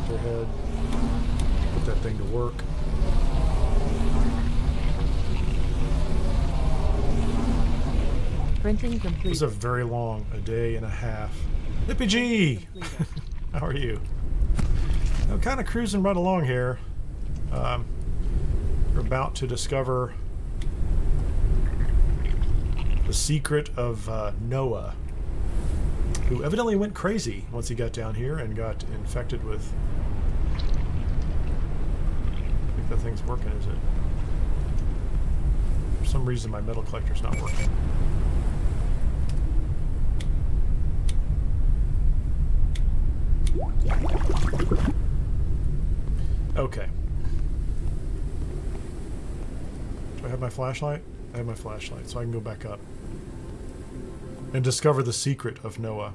Head, put that thing to work. Printing It was completed. a very long, a day and a half. Nippy G! Completed. How are you? I'm kind of cruising right along here. We're about to discover the secret of Noah, who evidently went crazy once he got down here and got infected with... I think that thing's working, is it? For some reason my metal collector's not working. Okay. Do I have my flashlight? I have my flashlight, so I can go back up and discover the secret of Noah.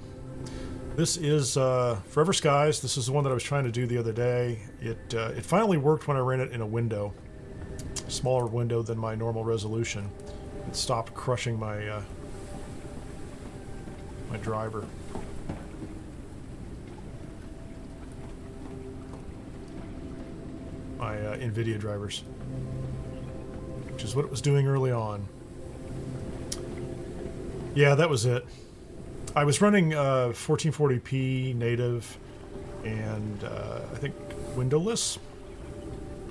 This is Forever Skies. This is the one that I was trying to do the other day. It finally worked when I ran it in a window, a smaller window than my normal resolution. It stopped crushing my my driver. My NVIDIA drivers, which is what it was doing early on. Yeah, that was it. I was running 1440p native and I think windowless,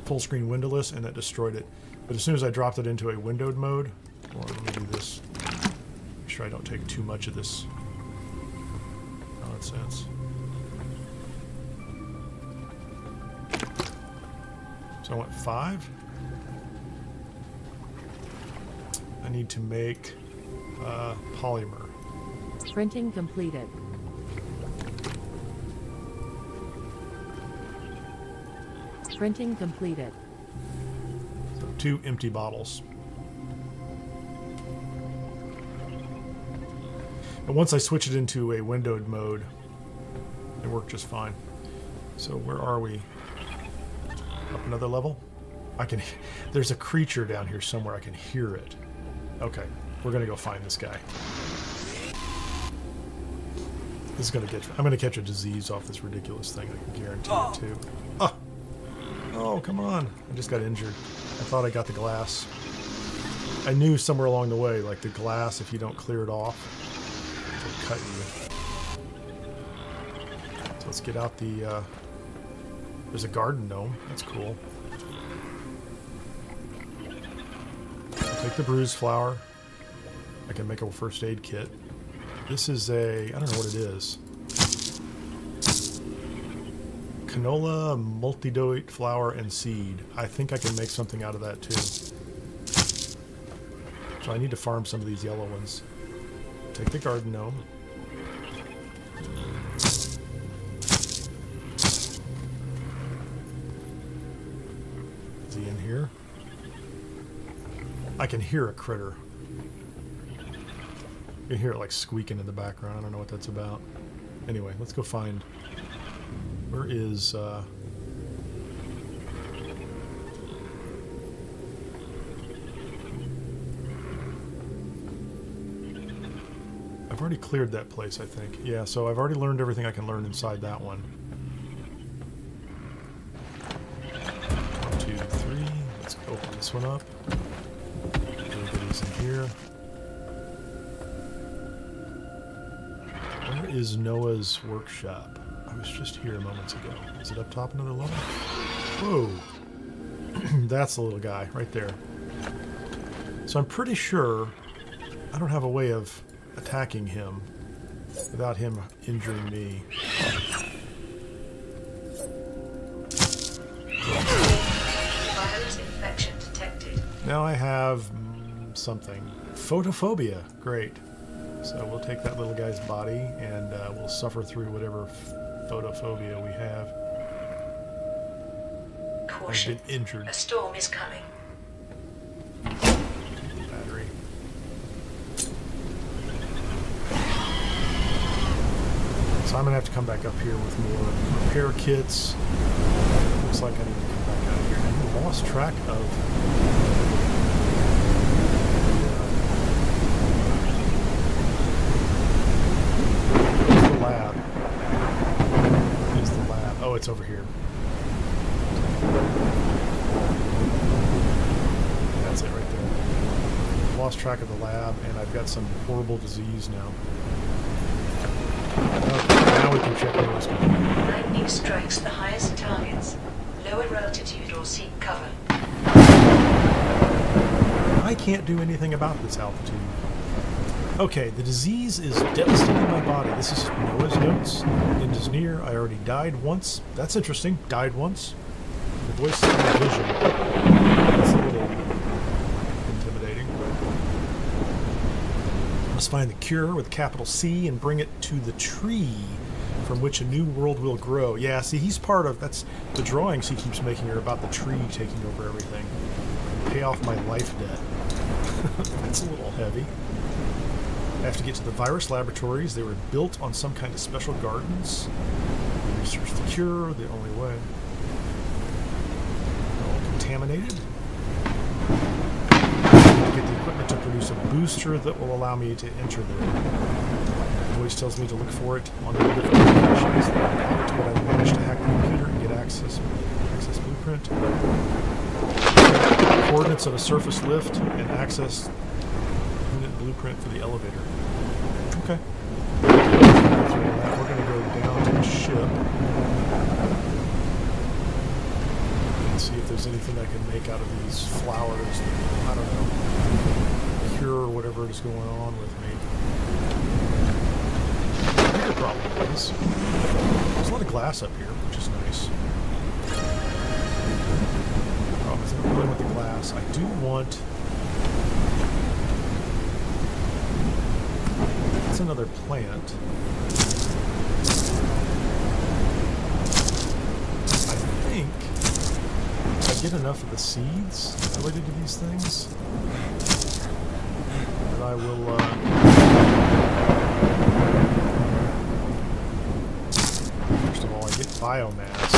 full screen windowless, and that destroyed it. But as soon as I dropped it into a windowed mode, well, let me do this. Make sure I don't take too much of this nonsense. So I went 5. I need to make polymer. Printing completed. Printing completed. So 2 empty bottles. But once I switch it into a windowed mode, it worked just fine. So where are we? Up another level? There's a creature down here somewhere. I can hear it. Okay, we're gonna go find this guy. This is I'm gonna catch a disease off this ridiculous thing. I can guarantee it too. Oh, come on! I just got injured. I thought I got the glass. I knew somewhere along the way, like the glass, if you don't clear it off, it'll cut you. So let's get out the. There's a garden gnome. That's cool. I'll take the bruised flower. I can make a first aid kit. This is I don't know what it is. Canola, multidote flour, and seed. I think I can make something out of that too. So I need to farm some of these yellow ones. Take the garden gnome. Is he in here? I can hear a critter. You can hear it like squeaking in the background. I don't know what that's about. Anyway, let's go find... Where is... I've already cleared that place, I think. Yeah, so I've already learned everything I can learn inside that one. 1, 2, 3. Let's open this one up. Everybody's in here. Where is Noah's workshop? I was just here moments ago. Is it up top another level? Whoa! That's the little guy right there. So I'm pretty sure I don't have a way of attacking him without him injuring me. Virus infection detected. Now I have something. Photophobia. Great. So we'll take that little guy's body and we'll suffer through whatever photophobia we have. Caution. I've been injured. A storm is coming. Battery. So I'm going to have to come back up here with more repair kits. Looks like I need to come back out here. And I lost track of... lab. Is the lab. Oh, it's over here. That's it right there. Lost track of the lab, and I've got some horrible disease now. Okay, now we can check what's going on. Lightning strikes the highest targets. Lower altitude or seek cover. I can't do anything about this altitude. Okay, the disease is devastating my body. This is Noah's notes. In Kineer, I already died once. That's interesting. Died once. The voice of my vision. That's a little intimidating. Must find the cure with a capital C and bring it to the tree from which a new world will grow. Yeah, see, he's part of, that's the drawings he keeps making are about the tree taking over everything. Pay off my life debt. That's a little heavy. I have to get to the virus laboratories. They were built on some kind of special gardens. Research the cure, the only way. All contaminated. Get the equipment to produce a booster that will allow me to enter there. The voice tells me to look for it on the different locations. But I managed to hack the computer and get access blueprint. Coordinates of a surface lift and access unit blueprint for the elevator. Okay. We're going to go down to the ship and see if there's anything I can make out of these flowers. I don't know. Cure or whatever is going on with me. The bigger problem is there's a lot of glass up here, which is nice. Problem is I'm dealing with the glass. I do want. That's another plant. I think if I get enough of the seeds related to these things, that I will. First of all, I get biomass.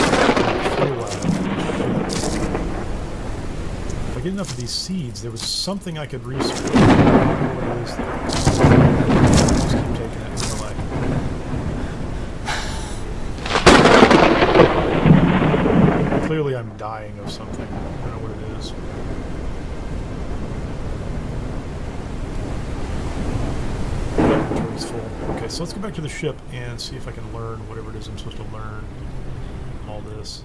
If I get enough of these seeds, there was something I could research. What is that? Just keep taking it until clearly I'm dying of something. I don't know what it is. Inventory's full. Okay, so let's go back to the ship and see if I can learn whatever it is I'm supposed to learn. All this.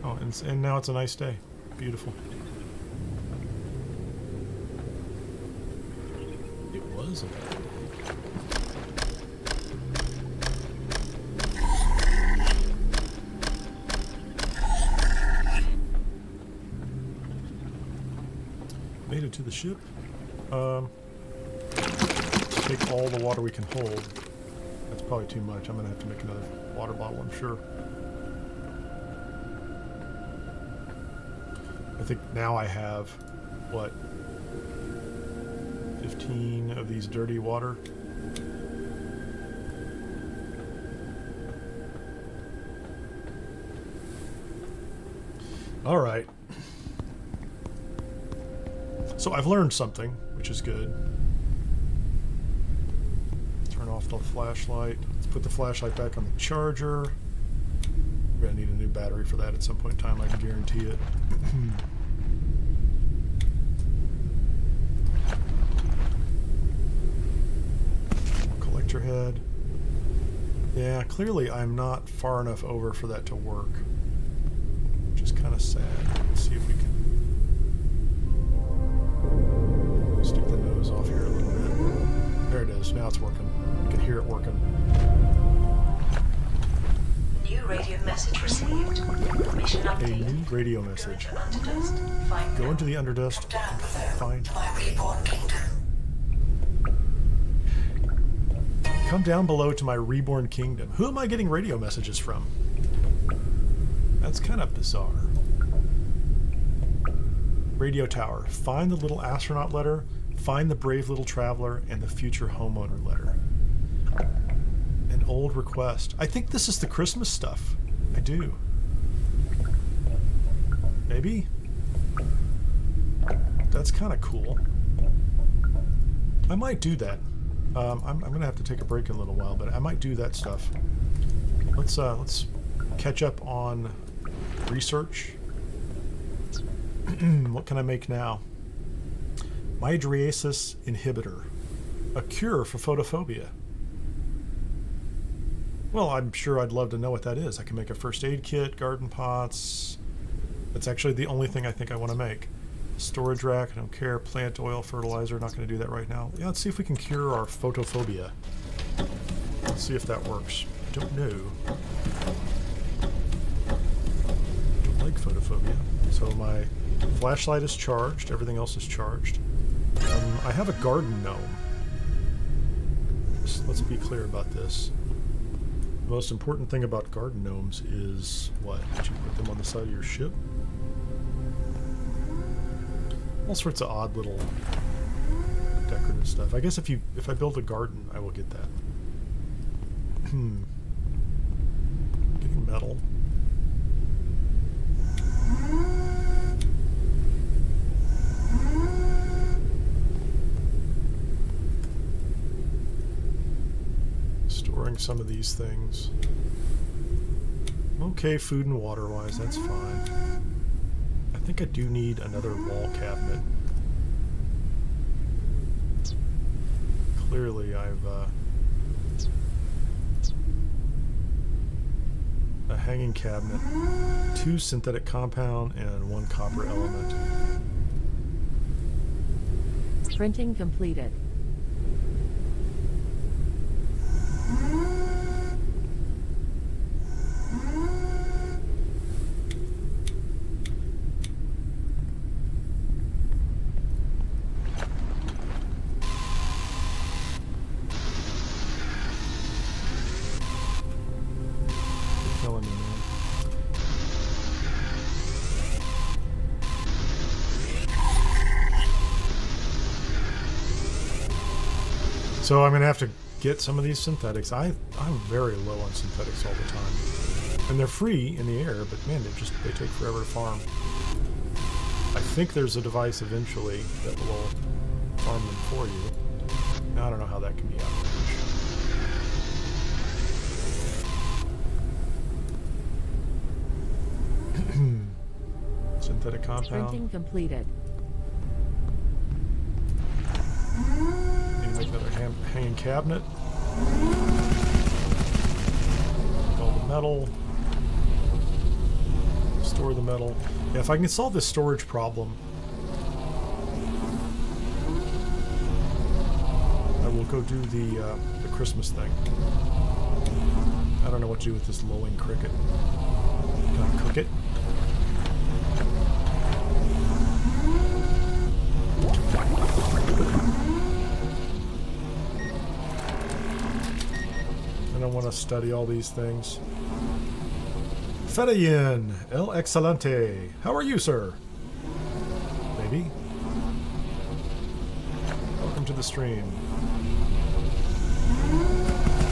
Oh, and now it's a nice day. Beautiful. It was a bad day. Made it to the ship. Take all the water we can hold. That's probably too much. I'm gonna have to make another water bottle, I'm sure. I think now I have, what, 15 of these dirty water. All right. So I've learned something, which is good. Turn off the flashlight. Let's put the flashlight back on the charger. We're gonna need a new battery for that at some point in time, I can guarantee it. Collector head. Yeah, clearly I'm not far enough over for that to work. Which is kind of sad. Let's see if we can stick the nose off here a little bit. There it is. Now it's working. You can hear it working. New radio message received. Mission A update. new radio message. Underdust. Go into the underdust and find. My reborn kingdom. Come down below to my reborn kingdom. Who am I getting radio messages from? That's kind of bizarre. Radio tower. Find the little astronaut letter. Find the brave little traveler and the future homeowner letter. An old request. I think this is the Christmas stuff. I do. Maybe? That's kind of cool. I might do that. I'm going to have to take a break in a little while, but I might do that stuff. Let's catch up on research. What can I make now? Mydriasis inhibitor. A cure for photophobia. Well, I'm sure I'd love to know what that is. I can make a first aid kit, garden pots. That's actually the only thing I think I want to make. Storage rack, I don't care. Plant oil, fertilizer, not going to do that right now. Yeah, let's see if we can cure our photophobia. Let's see if that works. I don't know. I don't like photophobia. So my Flashlight is charged. Everything else is charged. I have a garden gnome. Let's be clear about this. The most important thing about garden gnomes is what? Did you put them on the side of your ship? All sorts of odd little decorative stuff. I guess if I build a garden, I will get that. Getting metal. Storing some of these things. Okay, food and water wise, that's fine. I think I do need another wall cabinet. Clearly, I've a hanging cabinet, 2 synthetic compound, and 1 copper element. Printing completed. Killing me, man. So I'm gonna have to get some of these synthetics. I'm very low on synthetics all the time, and they're free in the air. But man, they take forever to farm. I think there's a device eventually that will farm them for you. Now, I don't know how that can be accomplished. Synthetic compound. Printing completed. Need to make another hanging cabinet. All the metal. Store the metal. Yeah, if I can solve this storage problem, I will go do the Christmas thing. I don't know what to do with this lolling cricket. Can I cook it? I don't want to study all these things. Fedayin, El Excelente. How are you, sir? Maybe. Welcome to the stream.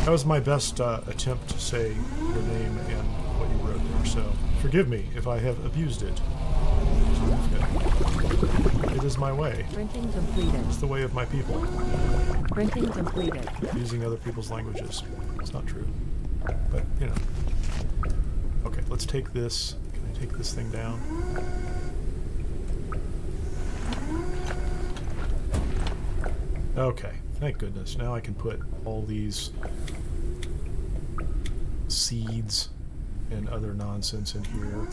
That was my best attempt to say your name and what you wrote there, so forgive me if I have abused it. It is my way. Printing completed. It's the way of my people. Printing completed. Using other people's languages. It's not true. But, you know. Okay, let's take this. Can I take this thing down? Okay, thank goodness. Now I can put all these seeds and other nonsense in here.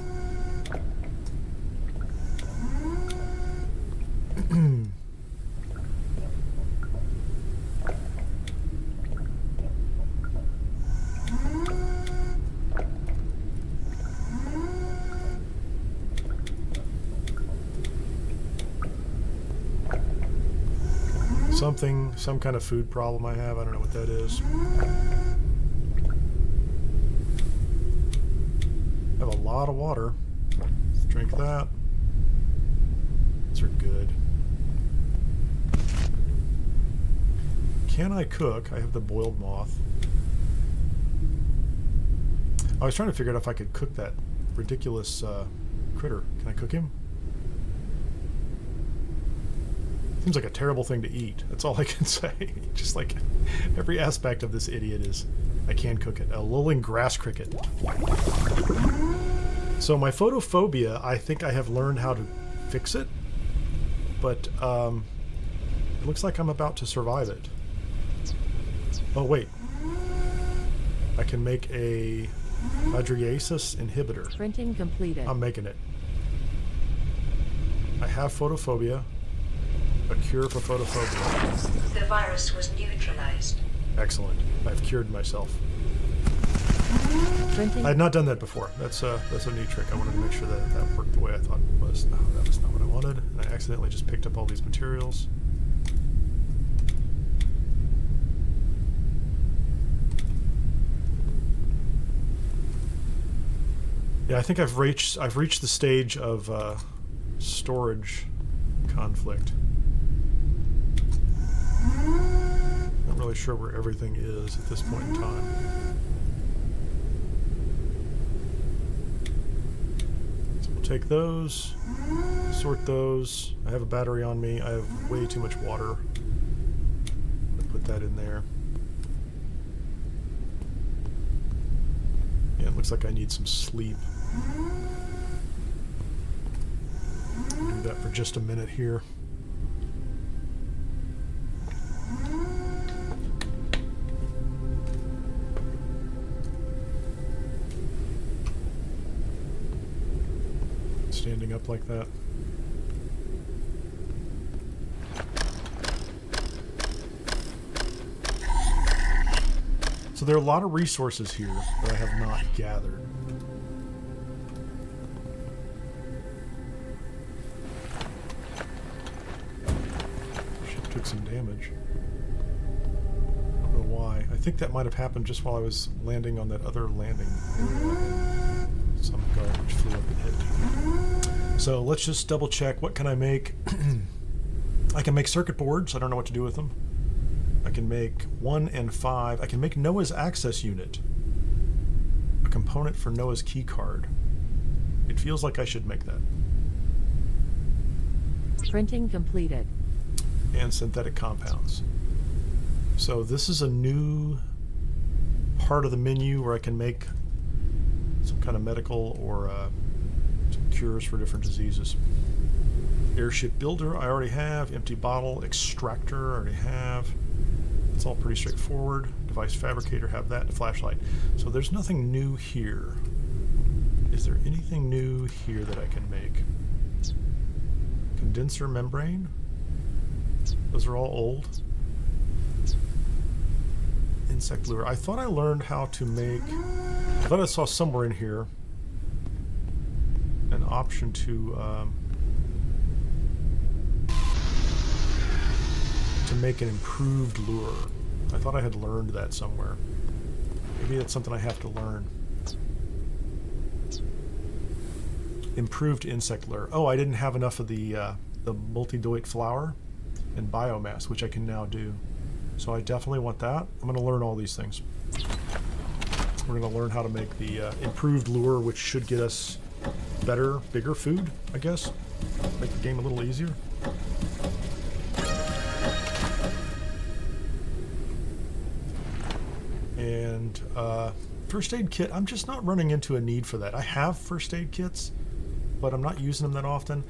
Some kind of food problem I have. I don't know what that is. I have a lot of water. Let's drink that. These are good. Can I cook? I have the boiled moth. I was trying to figure out if I could cook that ridiculous critter. Can I cook him? Seems like a terrible thing to eat. That's all I can say. Just like every aspect of this idiot is, I can cook it. A lolling grass cricket. So my photophobia, I think I have learned how to fix it, but it looks like I'm about to survive it. Oh wait, I can make a hydriasis inhibitor. Printing completed. I'm making it. I have photophobia. A cure for photophobia. The virus was neutralized. Excellent. I've cured myself. Printing. I had not done that before. That's a neat trick. I wanted to make sure that that worked the way I thought it was. No, that was not what I wanted. And I accidentally just picked up all these materials. Yeah, I think I've reached the stage of storage conflict. Not really sure where everything is at this point in time. So we'll take those, sort those. I have a battery on me. I have way too much water. I'll put that in there. Yeah, it looks like I need some sleep. I'll do that for just a minute here. Standing up like that. So there are a lot of resources here that I have not gathered. Ship took some damage. I don't know why. I think that might have happened just while I was landing on that other landing area. Some garbage flew up and hit. So let's just double check. What can I make? I can make circuit boards. I don't know what to do with them. I can make 1 and 5. I can make Noah's access unit. A component for Noah's key card. It feels like I should make that. Printing completed. And synthetic compounds. So this is a new part of the menu where I can make some kind of medical or some cures for different diseases. Airship builder I already have. Empty bottle extractor I already have. It's all pretty straightforward. Device fabricator, have that. Flashlight. So there's nothing new here. Is there anything new here that I can make? Condenser membrane. Those are all old. Insect lure. I thought I learned how to make... I thought I saw somewhere in here an option to make an improved lure. I thought I had learned that somewhere. Maybe that's something I have to learn. Improved insect lure. Oh, I didn't have enough of the multi-doit flour and biomass, which I can now do. So I definitely want that. I'm going to learn all these things. We're going to learn how to make the improved lure, which should get us better, bigger food, I guess. Make the game a little easier. And first aid kit, I'm just not running into a need for that. I have first aid kits, but I'm not using them that often.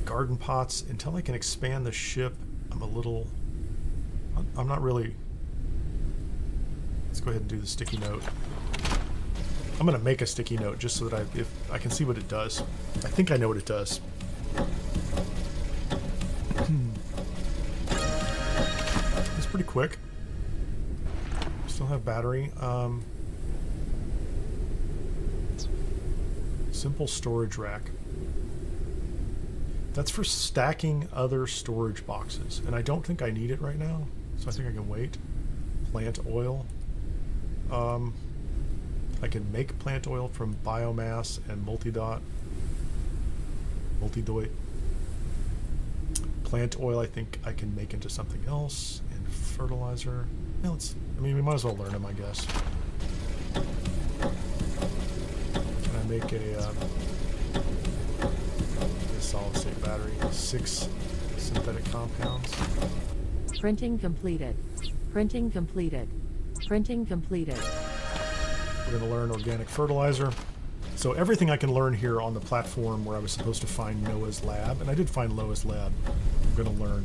Garden pots, until I can expand the ship, I'm not really... Let's go ahead and do the sticky note. I'm going to make a sticky note just so that if I can see what it does. I think I know what it does. It's pretty quick. Still have battery. Simple storage rack. That's for stacking other storage boxes, and I don't think I need it right now, so I think I can wait. Plant oil. I can make plant oil from biomass and multi-doit. Plant oil I think I can make into something else, and fertilizer. Yeah, we might as well learn them, I guess. Can I make a solid state battery? 6 synthetic compounds. Printing completed. Printing completed. Printing completed. We're going to learn organic fertilizer. So everything I can learn here on the platform where I was supposed to find Noah's lab, and I did find Noah's lab, I'm going to learn.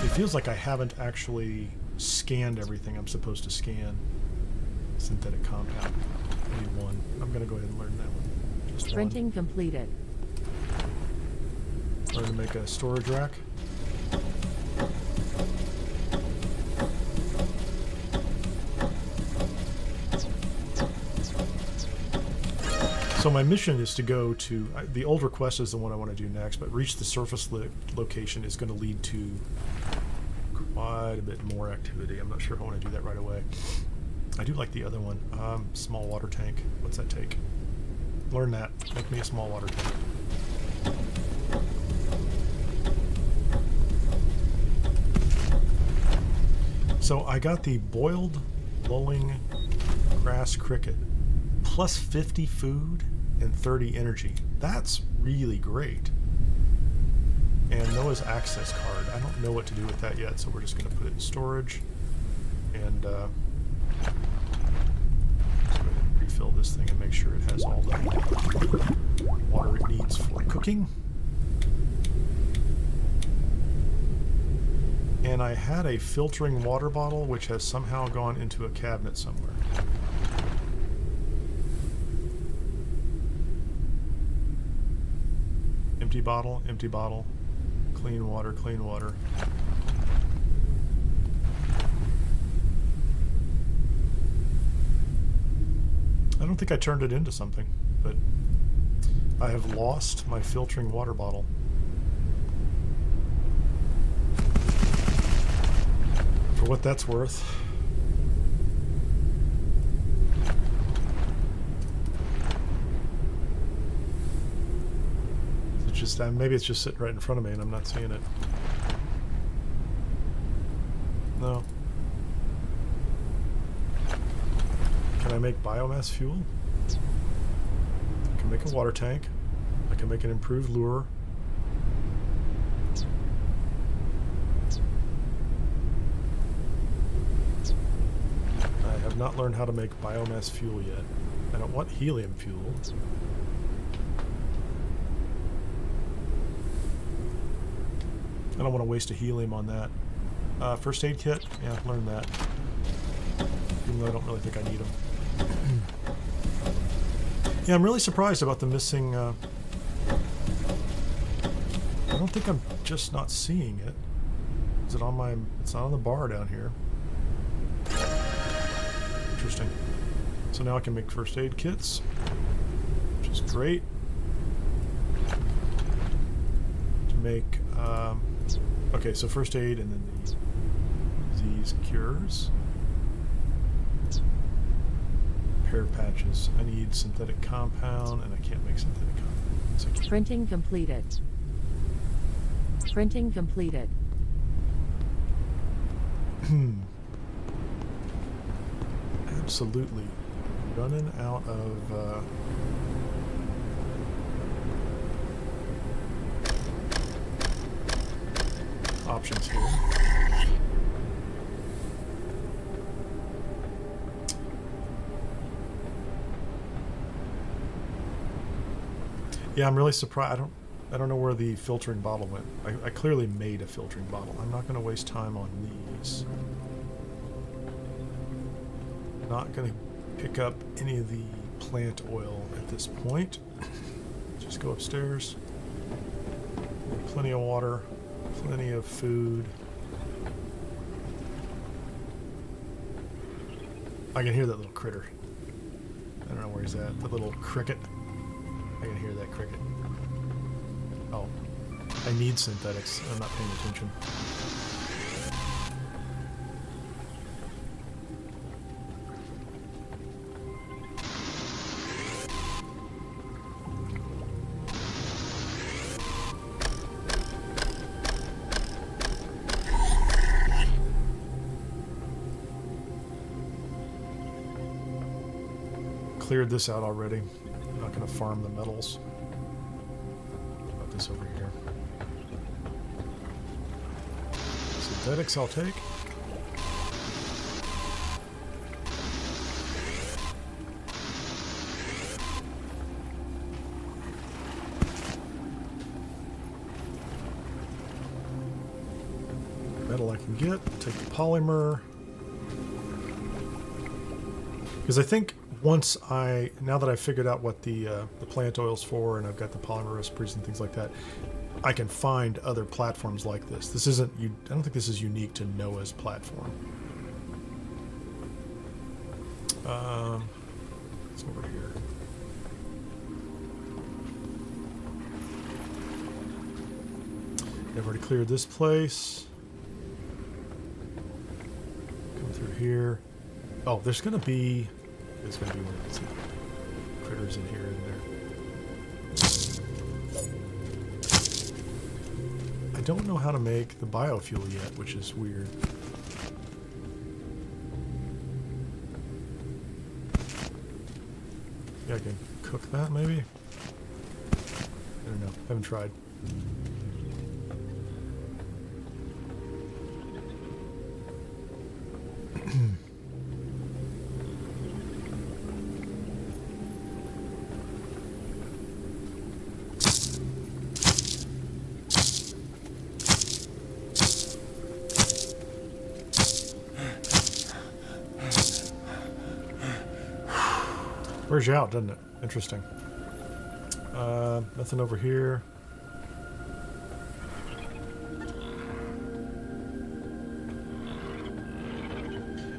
It feels like I haven't actually scanned everything I'm supposed to scan. Synthetic compound. I need 1. I'm going to go ahead and learn that one. Just Printing 1. completed. Learn to make a storage rack. So my mission is to go to the old request is the one I want to do next, but reach the surface location is going to lead to quite a bit more activity. I'm not sure if I want to do that right away. I do like the other one. Small water tank. What's that take? Learn that. Make me a small water tank. So I got the boiled lulling grass cricket. Plus 50 food and 30 energy. That's really great. And Noah's access card. I don't know what to do with that yet, so we're just going to put it in storage. And refill this thing and make sure it has all the water it needs for cooking. And I had a filtering water bottle which has somehow gone into a cabinet somewhere. Empty bottle, clean water, clean water. I don't think I turned it into something, but I have lost my filtering water bottle. For what that's worth. It's just maybe it's just sitting right in front of me and I'm not seeing it. No. Can I make biomass fuel? I can make a water tank. I can make an improved lure. I have not learned how to make biomass fuel yet. I don't want helium fuel. I don't want to waste a helium on that. First aid kit? Yeah, learn that. Even though I don't really think I need them. Yeah, I'm really surprised about the missing... I don't think I'm just not seeing it. Is it on my... It's not on the bar down here. Interesting. So now I can make first aid kits, which is great. To make... okay, so first aid and then the disease cures. Repair patches. I need synthetic compound, and I can't make synthetic compound. So Printing completed. Printing completed. Absolutely. Running out of... options here. Yeah, I'm really surprised. I don't know where the filtering bottle went. I clearly made a filtering bottle. I'm not going to waste time on these. Not going to pick up any of the plant oil at this point. Just go upstairs. Plenty of water. Plenty of food. I can hear that little critter. I don't know where he's at. The little cricket. I can hear that cricket. Oh. I need synthetics. I'm not paying attention. Cleared this out already. I'm not going to farm the metals. What about this over here? Synthetics I'll take. Metal I can get. Take the polymer. Because I think once now that I've figured out what the plant oil's for, and I've got the polymer recipes and things like that, I can find other platforms like this. This isn't, I don't think this is unique to Noah's platform. It's over here. I've already cleared this place. Come through here. Oh, there's going to be one. Let's see. Critters in here and there. I don't know how to make the biofuel yet, which is weird. Yeah, I can cook that maybe? I don't know. Haven't tried. Wears you out, doesn't it? Interesting. Nothing over here.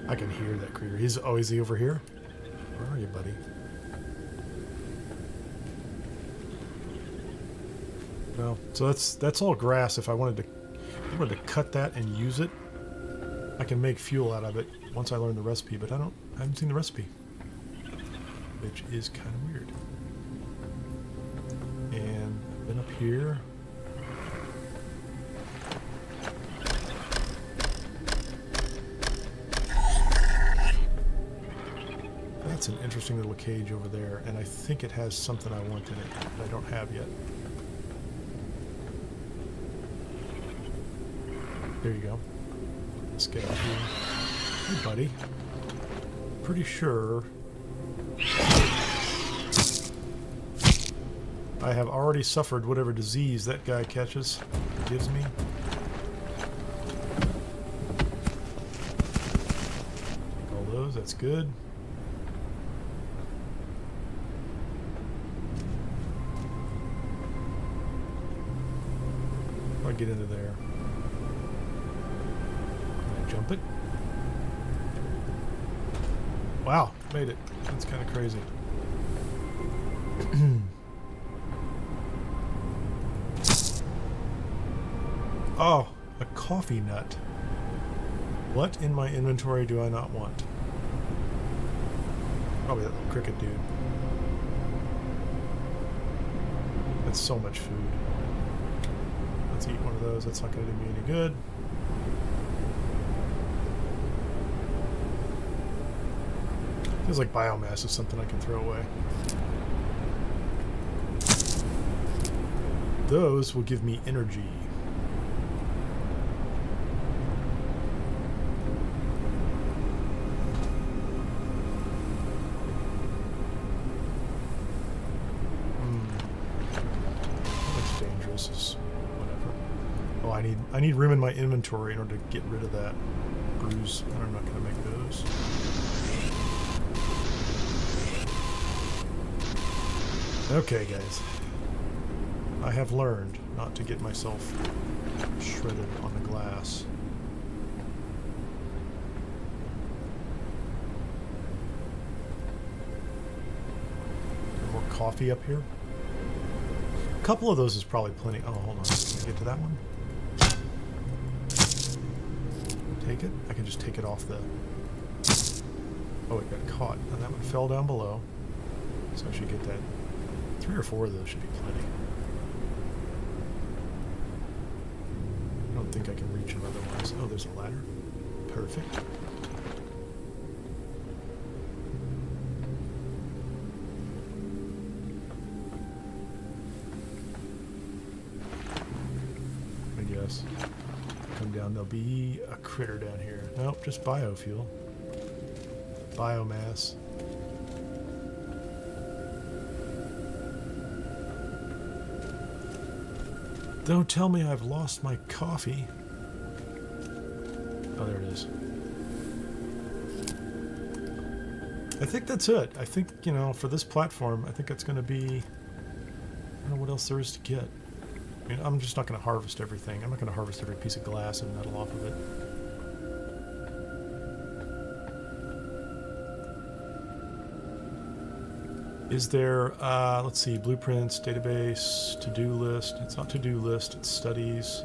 I can hear that creature. Is he over here? Where are you, buddy? No. So that's all grass. If I wanted to cut that and use it, I can make fuel out of it once I learn the recipe, but I haven't seen the recipe. Which is kind of weird. And I've been up here. That's an interesting little cage over there, and I think it has something I want in it that I don't have yet. There you go. Let's get out here. Hey, buddy. Pretty sure I have already suffered whatever disease that guy catches, gives me. Take all those, that's good. I'll get into there. Can I jump it? Wow, made it. That's kind of crazy. Oh, a coffee nut. What in my inventory do I not want? Probably that little cricket dude. That's so much food. Let's eat one of those. That's not going to do me any good. Feels like biomass is something I can throw away. Those will give me energy. That's dangerous. Is whatever. Oh, I need room in my inventory in order to get rid of that bruise. I'm not going to make those. Okay, guys. I have learned not to get myself shredded on the glass. More coffee up here. A couple of those is probably plenty. Oh, hold on. Can I get to that one? Take it? I can just take it off the... Oh, it got caught. And that one fell down below. So I should get that. 3 or 4 of those should be plenty. I don't think I can reach them otherwise. Oh, there's a ladder. Perfect. I guess. Come down, there'll be a critter down here. Nope, just biofuel. Biomass. Don't tell me I've lost my coffee. Oh, there it is. I think that's it. I think, you know, for this platform, I think it's going to be... I don't know what else there is to get. I mean, I'm just not going to harvest everything. I'm not going to harvest every piece of glass and metal off of it. Is there, let's see, blueprints, database, to-do list. It's not to-do list, it's studies.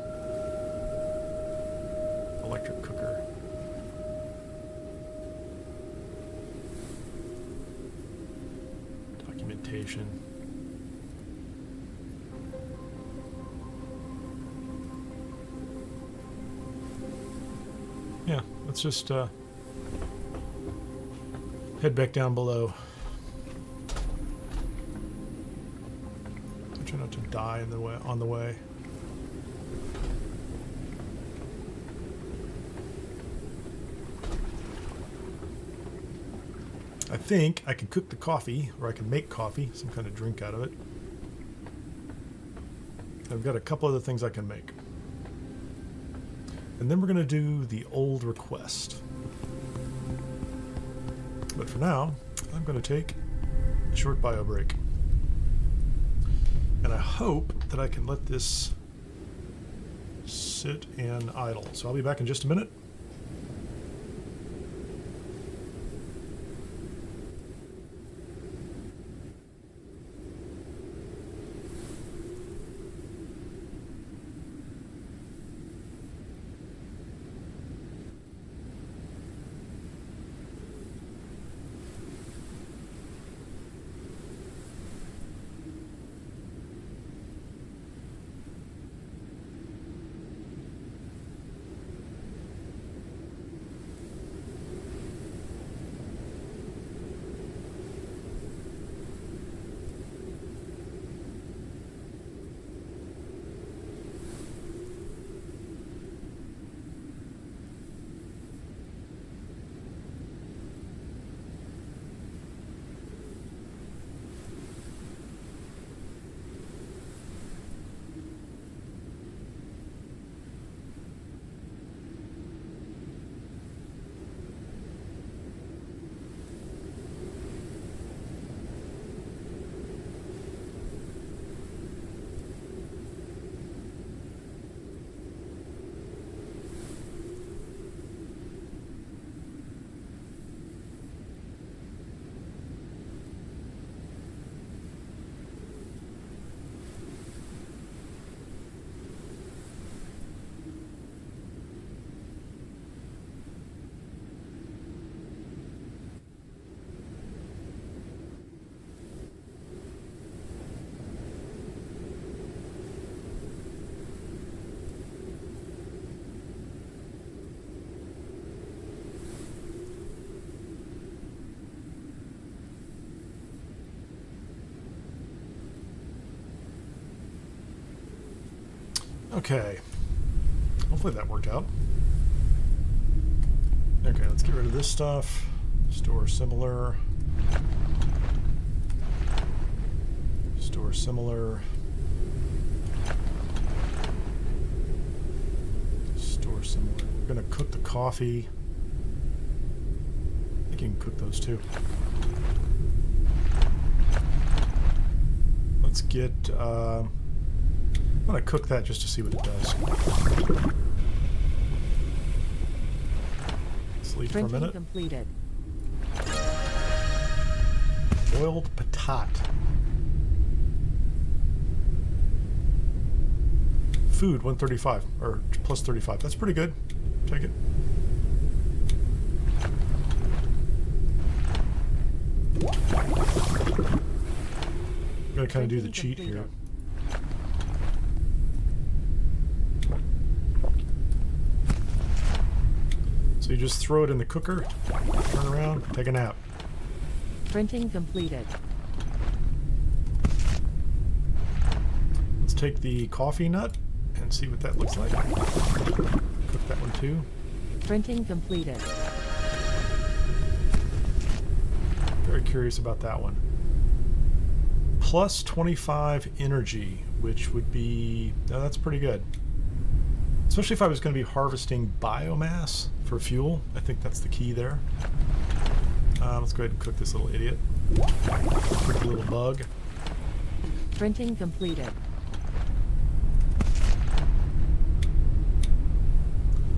meditation. Yeah, let's just head back down below. Try not to die in the way, on the way. I think I can cook the coffee, or I can make coffee, some kind of drink out of it. I've got a couple other things I can make. And then we're going to do the old request. But for now, I'm going to take a short bio break. And I hope that I can let this sit and idle. So I'll be back in just a minute. Okay. Hopefully that worked out. Okay, let's get rid of this stuff. Store similar. Store similar. Store similar. We're going to cook the coffee. I think you can cook those too. Let's get... I'm going to cook that just to see what it does. Sleep for a minute. Completed. Boiled patat. Food 135 or plus 35. That's pretty good. Take it. I'm going to kind of do the cheat here. So you just throw it in the cooker, turn around, take a nap. Printing completed. Let's take the coffee nut and see what that looks like. Cook that one too. Printing completed. Very curious about that one. Plus 25 energy, which would be... No, that's pretty good. Especially if I was going to be harvesting biomass for fuel. I think that's the key there. Let's go ahead and cook this little idiot. Cook the little bug. Printing completed.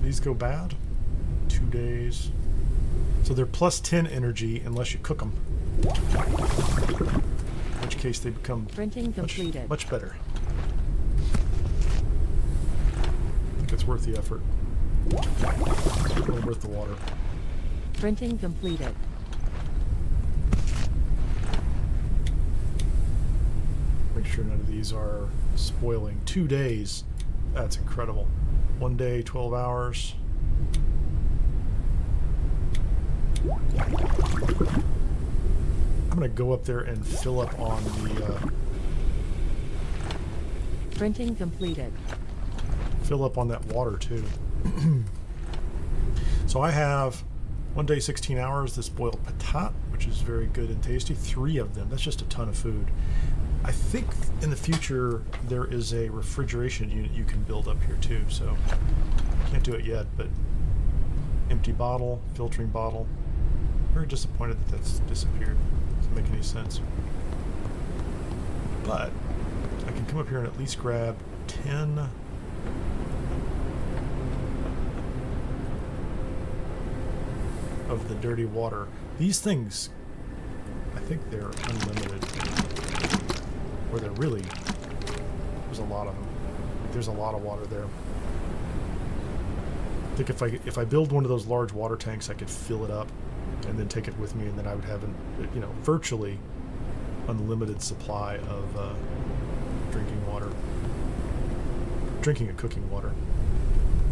These go bad. 2 days. So they're plus 10 energy unless you cook them. In which case they become much better. It's worth the effort. It's really worth the water. Printing completed. sure none of these are spoiling. 2 days. That's incredible. 1 day, 12 hours. I'm going to go up there and fill up on the... Printing completed. fill up on that water, too. So I have 1 day, 16 hours, this boiled patat, which is very good and tasty. 3 of them. That's just a ton of food. I think in the future there is a refrigeration unit you can build up here too, so can't do it yet, but empty bottle, filtering bottle. Very disappointed that that's disappeared. Doesn't make any sense. But I can come up here and at least grab 10 of the dirty water. These things, I think they're unlimited. Or they're really, there's a lot of them. There's a lot of water there. I think if I build one of those large water tanks, I could fill it up and then take it with me, and then I would have an, virtually unlimited supply of drinking water. Drinking and cooking water.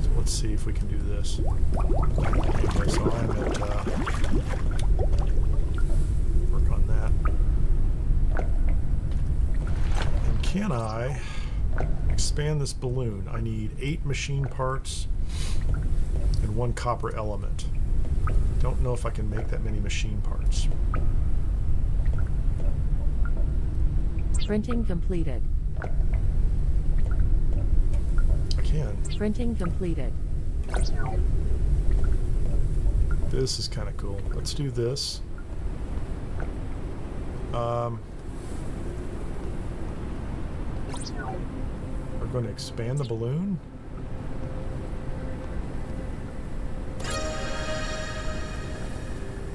So let's see if we can do this. Okay, so I'm at work on that. And can I expand this balloon? I need 8 machine parts and 1 copper element. Don't know if I can make that many machine parts. Printing completed. I can. Printing completed. This is kind of cool. Let's do this. We're going to expand the balloon.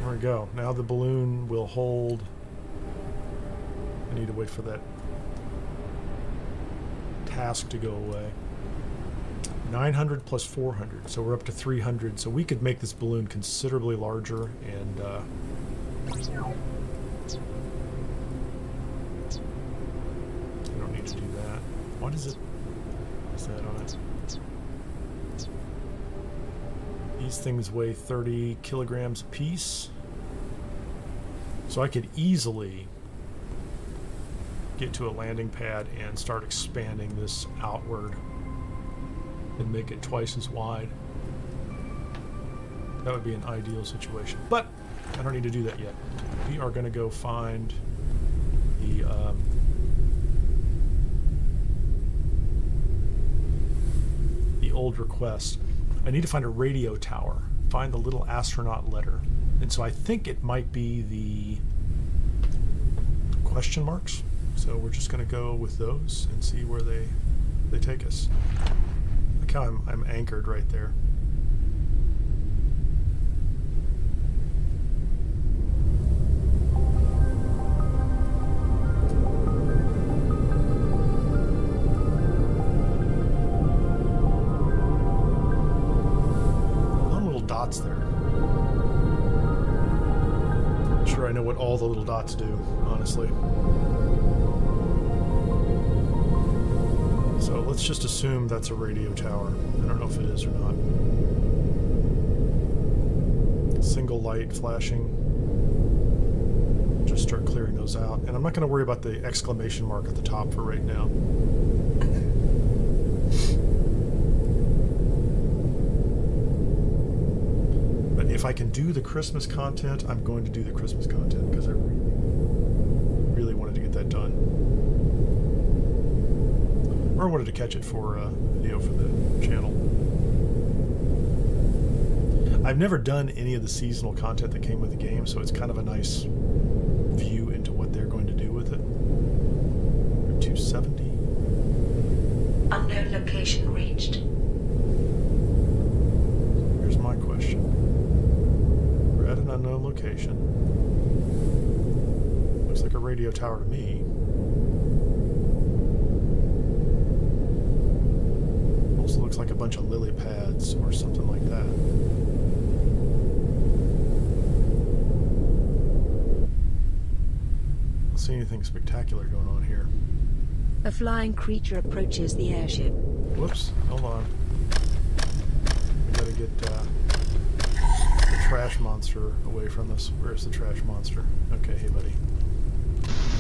There we go. Now the balloon will hold. I need to wait for that task to go away. 900 plus 400, so we're up to 300. So we could make this balloon considerably larger, and I don't need to do that. What is it? What's that on it? These things weigh 30 kilograms a piece. So I could easily get to a landing pad and start expanding this outward and make it twice as wide. That would be an ideal situation. But I don't need to do that yet. We are going to go find the old request. I need to find a radio tower. Find the little astronaut letter. And so I think it might be the question marks. So we're just going to go with those and see where they take us. Look how I'm anchored right there. Dots there. I'm sure I know what all the little dots do, honestly. So let's just assume that's a radio tower. I don't know if it is or not. Single light flashing. Just start clearing those out. And I'm not going to worry about the exclamation mark at the top for right now. If I can do the Christmas content, I'm going to do the Christmas content because I really wanted to get that done. Or I wanted to catch it for a video for the channel. I've never done any of the seasonal content that came with the game, so it's kind of a nice view into what they're going to do with it. 270. Unknown location reached. Here's my question. At an unknown location. Looks like a radio tower to me. Also looks like a bunch of lily pads or something like that. Don't see anything spectacular going on here. A flying creature approaches the airship. Whoops, hold on. We gotta get the trash monster away from us. Where's the trash monster? Okay, hey buddy.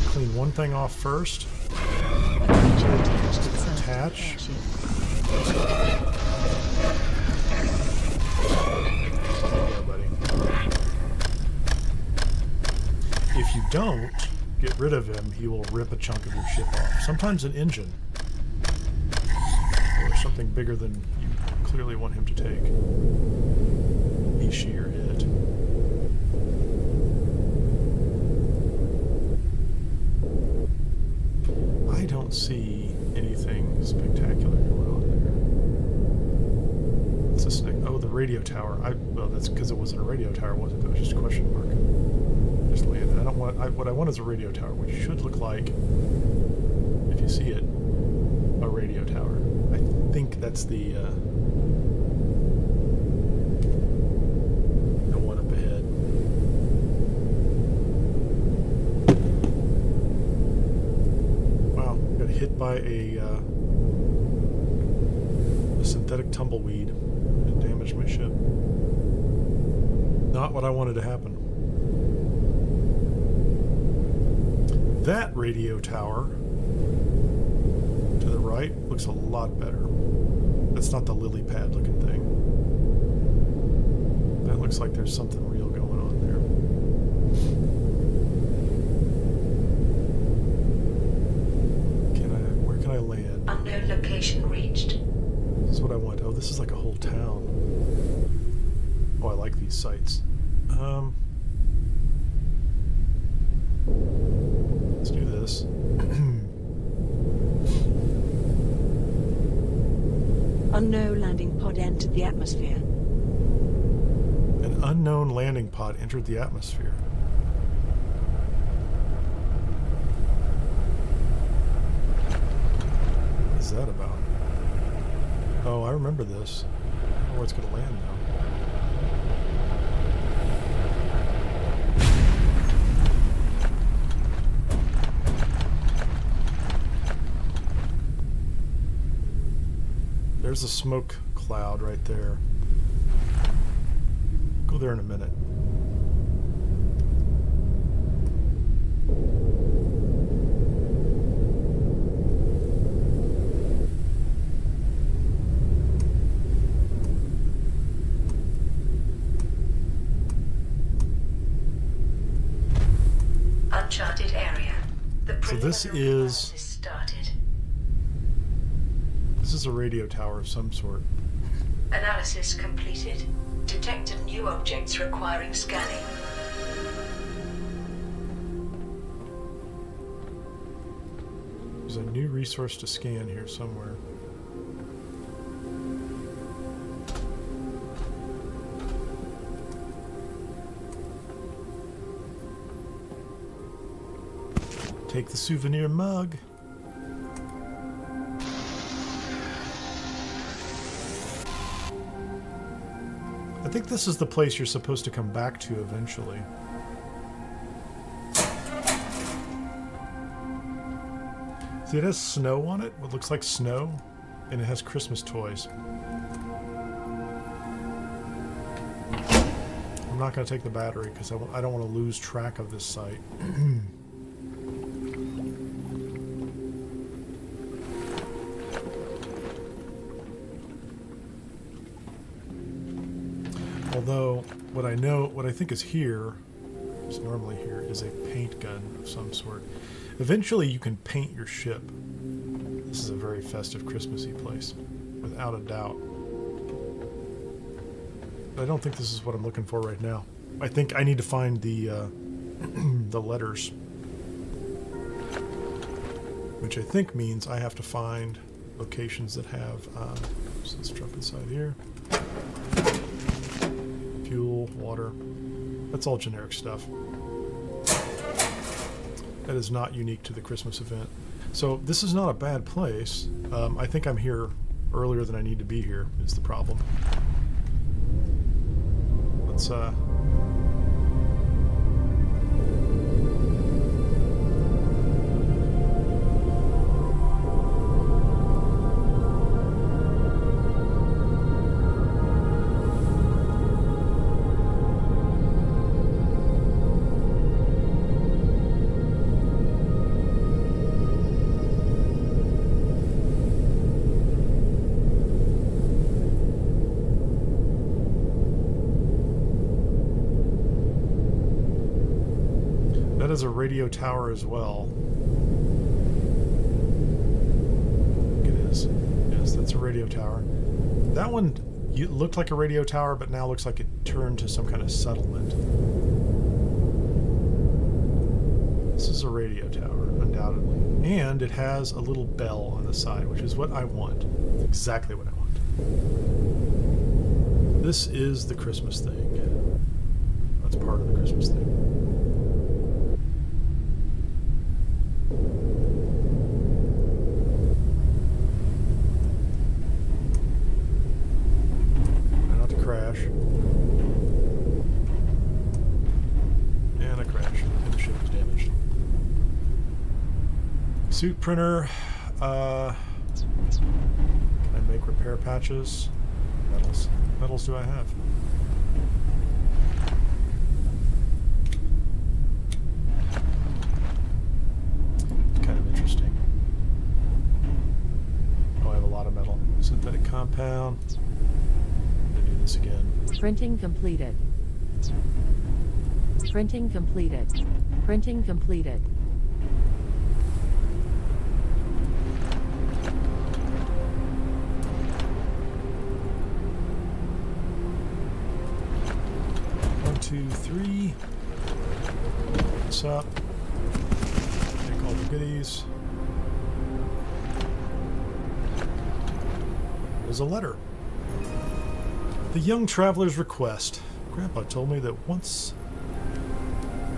Clean one thing off first. A creature attached itself Attach. to the airship. There you go, buddy. If you don't get rid of him, he will rip a chunk of your ship off. Sometimes an engine. Or something bigger than you clearly want him to take. He, she, or it. I don't see anything spectacular going on there. It's a snake. Oh, the radio tower. Well, that's because it wasn't a radio tower, was it? That was just a question mark. Just landed. I don't want. What I want is a radio tower, which should look like, if you see it, a radio tower. I think that's the one up ahead. Wow, got hit by a synthetic tumbleweed. It damaged my ship. Not what I wanted to happen. That radio tower to the right looks a lot better. That's not the lily pad looking thing. That looks like there's something real going on there. Where can I land? Unknown location reached. This is what I want. Oh, this is like a whole town. Oh, I like these sites. Let's do this. Unknown landing pod entered the atmosphere. An unknown landing pod entered the atmosphere. What is that about? Oh, I remember this. I don't know where it's going to land now. There's a smoke cloud right there. Go there in a minute. Uncharted area. The So this preliminary is analysis started. this is a radio tower of some sort. Analysis completed. Detected new objects requiring scanning. There's a new resource to scan here somewhere. Take the souvenir mug. I think this is the place you're supposed to come back to eventually. See, it has snow on it, what looks like snow, and it has Christmas toys. I'm not going to take the battery because I don't want to lose track of this site. Although, what I think is here, is normally here, is a paint gun of some sort. Eventually you can paint your ship. This is a very festive, Christmassy place, without a doubt. But I don't think this is what I'm looking for right now. I think I need to find the the letters. Which I think means I have to find locations that have, so let's jump inside here. Fuel, water, that's all generic stuff. That is not unique to the Christmas event. So this is not a bad place. I think I'm here earlier than I need to be here is the problem. Let's is a radio tower as well. It is. Yes, that's a radio tower. That one looked like a radio tower, but now looks like it turned to some kind of settlement. This is a radio tower, undoubtedly. And it has a little bell on the side, which is what I want. Exactly what I want. This is the Christmas thing. That's part of the Christmas thing. Try not to crash. And I crashed, and the ship was damaged. Suit printer. Can I make repair patches? Metals. Metals do I have? Kind of interesting. Oh, I have a lot of metal. Synthetic compound. I'm gonna do this again. Printing completed. Printing completed. Printing completed. One, two, three. This up. Take all the goodies. There's a letter. The young traveler's request. Grandpa told me that once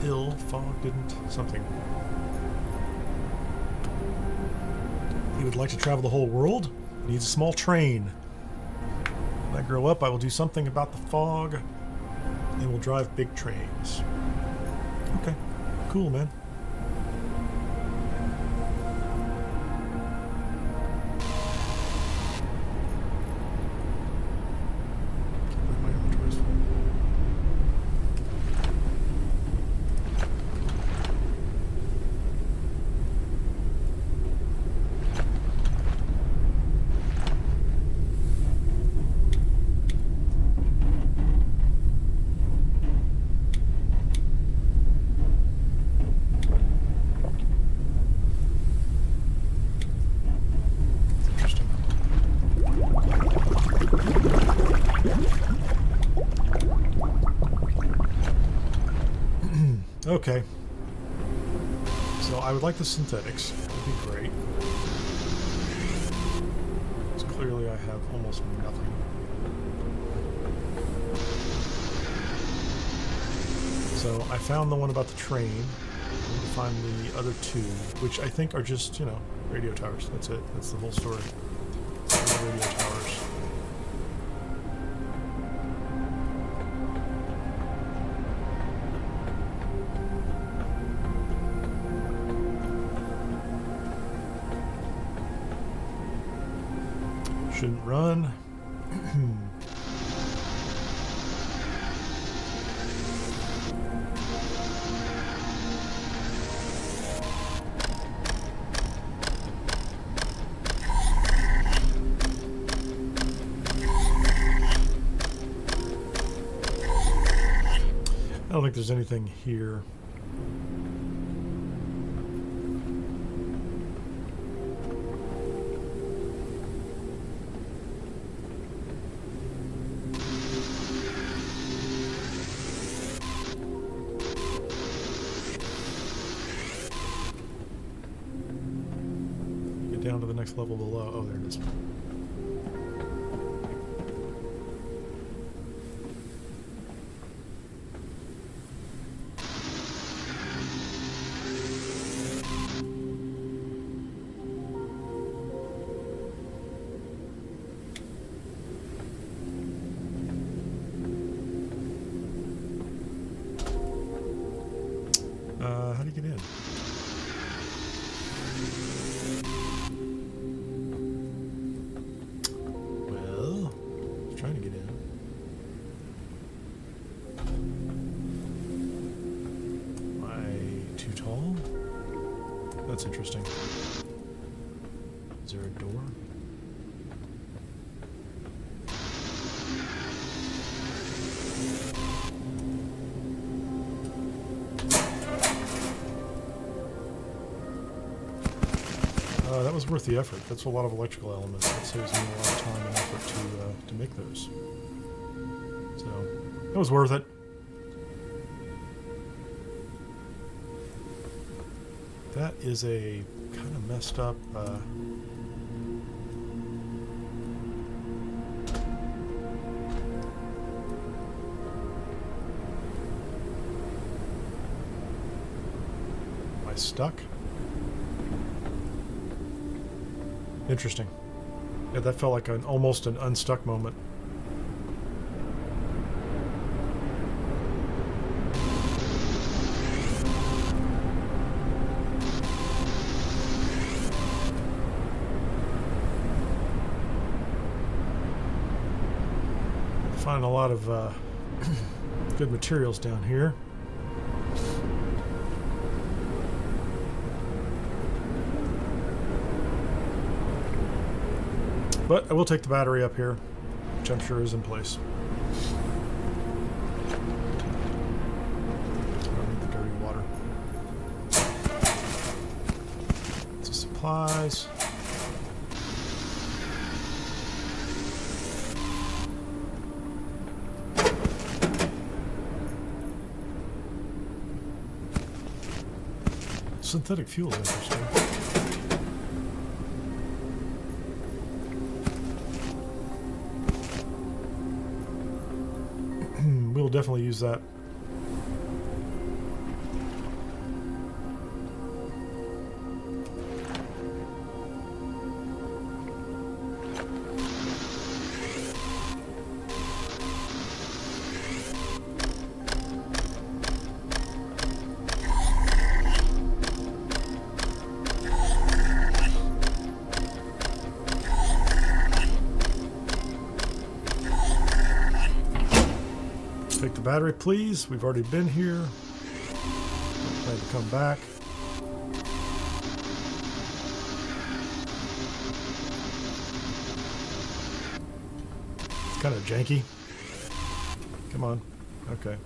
ill, fog didn't something. He would like to travel the whole world. He needs a small train. When I grow up, I will do something about the fog and will drive big trains. Okay, cool, man. My inventory's full. Interesting. Okay. So I would like the synthetics. That would be great. Because clearly I have almost nothing. So I found the one about the train. I need to find the other two, which I think are just, you know, radio towers. That's it. That's the whole story. Radio towers. Shouldn't run. I don't think there's anything here. Get down to the next level below. Oh, there it is. How do you get in? Well, I was trying to get in. Am I too tall? That's interesting. Is there a door? That was worth the effort. That's a lot of electrical elements. That saves me a lot of time and effort to make those. So, it was worth it. That is a kind of messed up... Am I stuck? Interesting. Yeah, that felt like almost an unstuck moment. Find a lot of good materials down here. But I will take the battery up here, which I'm sure is in place. I don't need the dirty water. Lots of supplies. Synthetic fuel is interesting. We'll definitely use that. Take the battery, please. We've already been here. Plan to come back. It's kind of janky. Come on. Okay.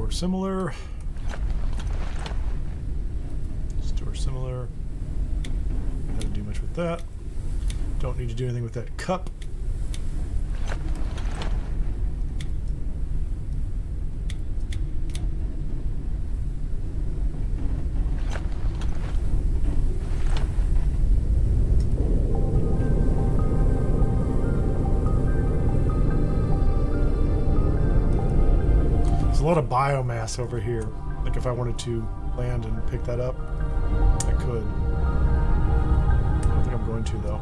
Similar. Store similar. Not to do much with that. Don't need to do anything with that cup. A lot of biomass over here. Like if I wanted to land and pick that up, I could. I don't think I'm going to though.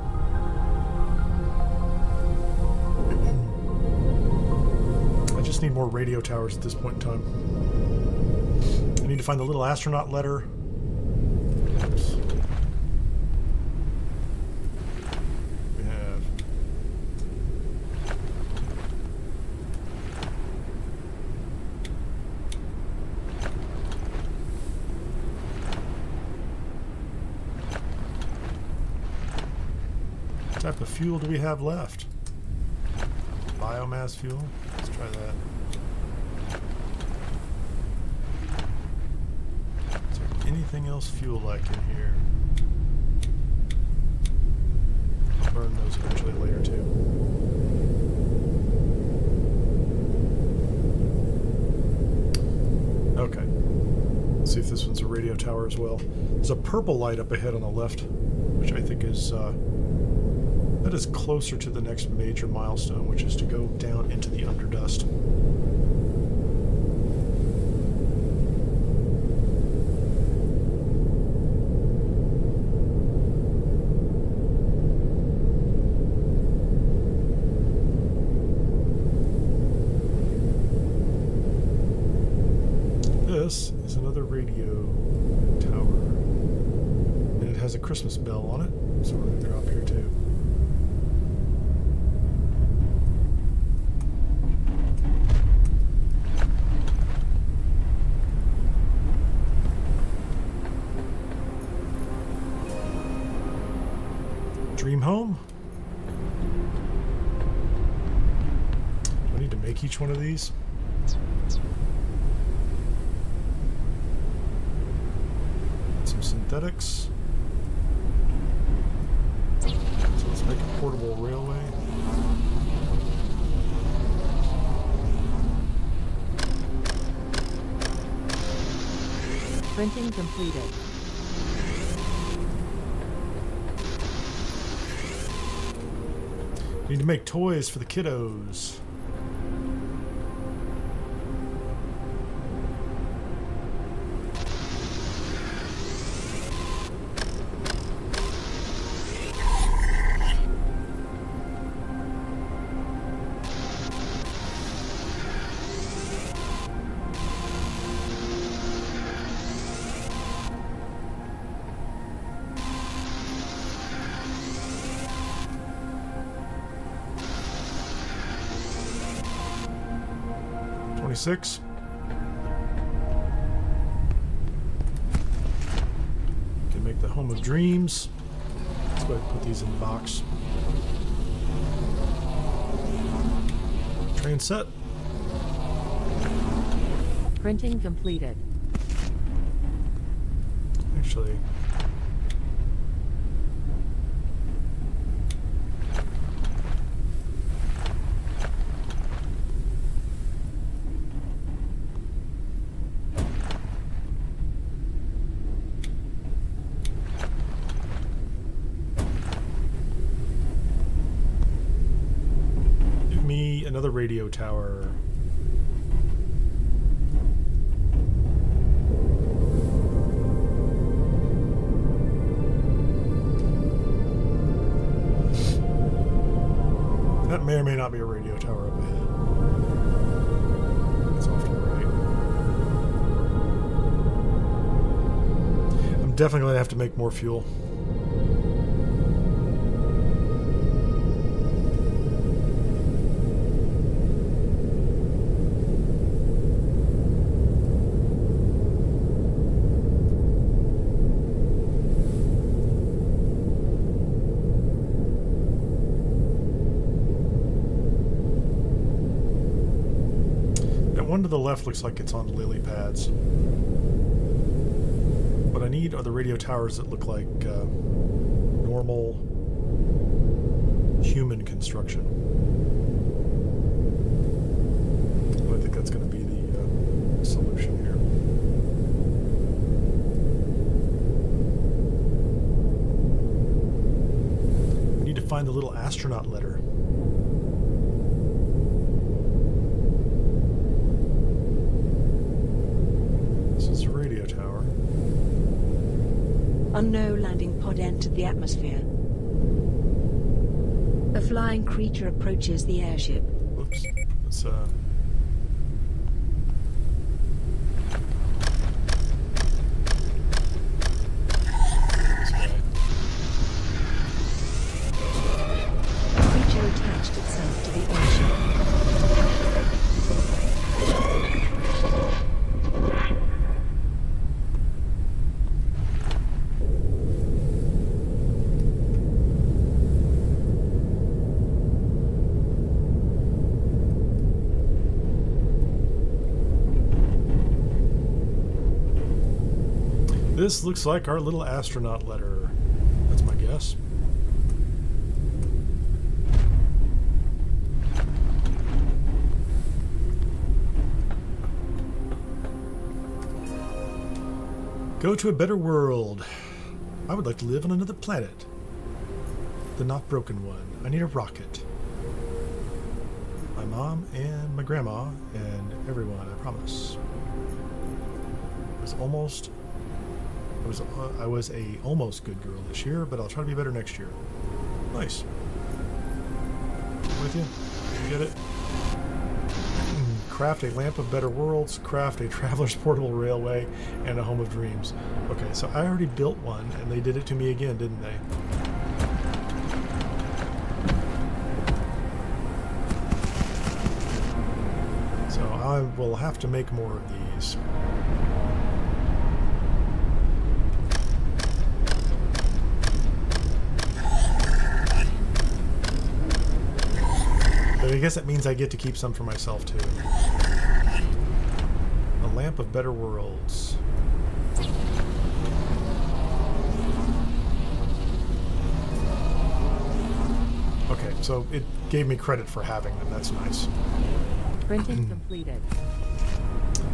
I just need more radio towers at this point in time. I need to find the little astronaut letter. Oops. We have what type of fuel do we have left? Biomass fuel? Let's try that. Is there anything else fuel-like in here? I'll burn those eventually later too. Okay. Let's see if this one's a radio tower as well. There's a purple light up ahead on the left, which I think is that is closer to the next major milestone, which is to go down into the underdust. This is another radio tower, and it has a Christmas bell on it, so we're going to drop here too. home. Do I need to make each one of these? Some synthetics. So let's make a portable railway. Printing completed. Need to make toys for the kiddos. Six. Can make the home of dreams. Let's go ahead and put these in the box. Train set. Printing completed. Actually, another radio tower. That may or may not be a radio tower up ahead. It's off to the right. I'm definitely going to have to make more fuel. One to the left looks like it's on lily pads. What I need are the radio towers that look like normal human construction. I think that's going to be the solution here. I need to find the little astronaut letter. Unknown landing pod entered the atmosphere. A flying creature approaches the airship. Whoops. Let's The creature attached itself to the airship. This looks like our little astronaut letter. That's my guess. Go to a better world. I would like to live on another planet. The not broken one. I need a rocket. My mom and my grandma and everyone, I promise. I was a almost good girl this year, but I'll try to be better next year. Nice. With you? You get it? Craft a lamp of better worlds, craft a traveler's portable railway, and a home of dreams. Okay, so I already built one, and they did it to me again, didn't they? So I will have to make more of these. But I guess that means I get to keep some for myself too. A lamp of better worlds. Okay, so it gave me credit for having them. That's nice. Printing completed.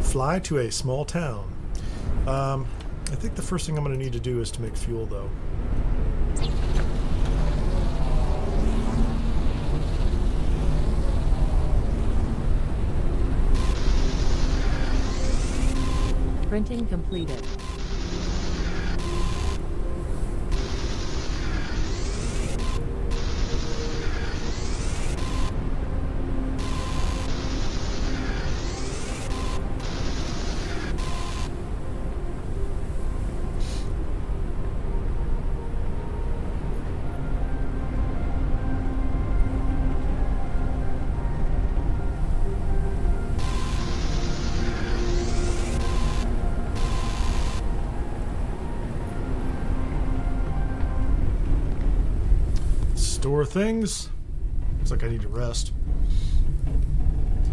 Fly to a small town. I think the first thing I'm going to need to do is to make fuel, though. Printing completed. Store things. Looks like I need to rest.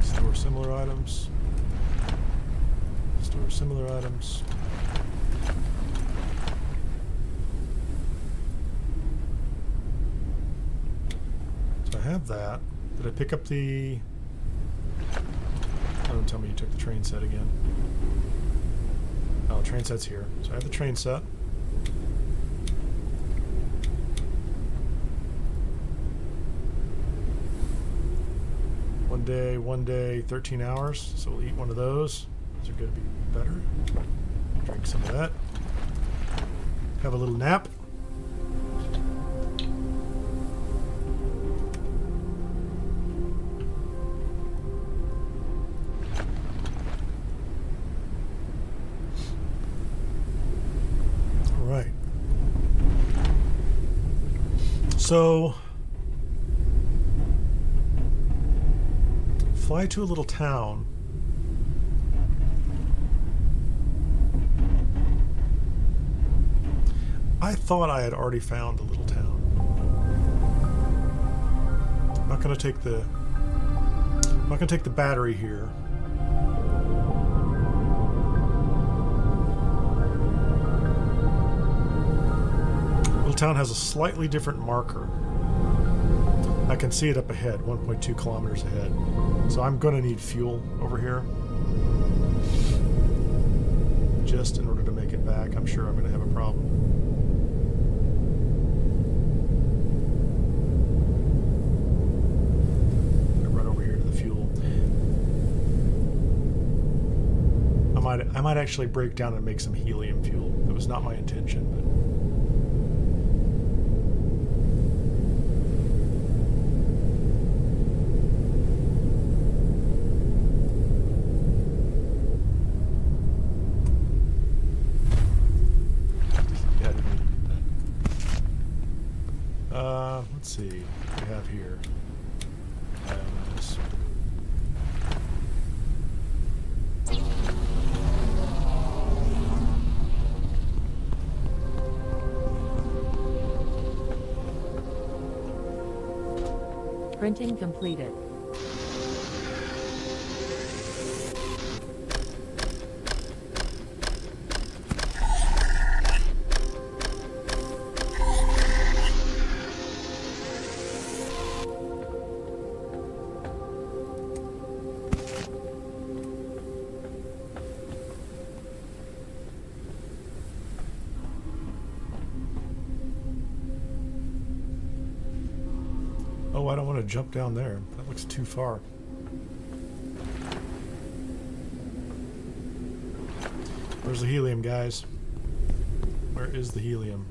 Store similar items. Store similar items. So I have that. Did I pick up the... Oh, don't tell me you took the train set again. Oh, train set's here. So I have the train set. One day, 13 hours. So we'll eat one of those. Those are going to be better. Drink some of that. Have a little nap. All right. So fly to a little town. I thought I had already found the little town. I'm not going to take the battery here. Little town has a slightly different marker. I can see it up ahead, 1.2 kilometers ahead. So I'm going to need fuel over here. Just in order to make it back. I'm sure I'm going to have a problem. Run over here to the fuel. I might actually break down and make some helium fuel. That was not my intention, but... let's see what we have here. Printing completed. Oh, I don't want to jump down there. That looks too far. Where's the helium, guys? Where is the helium?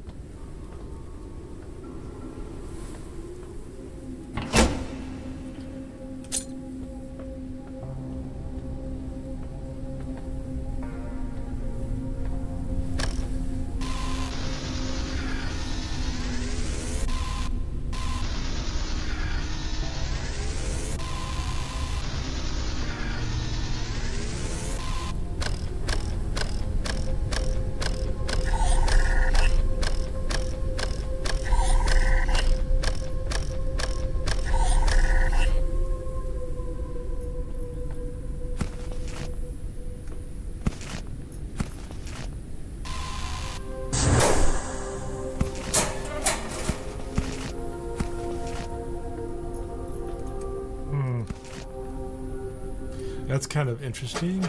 That's kind of interesting.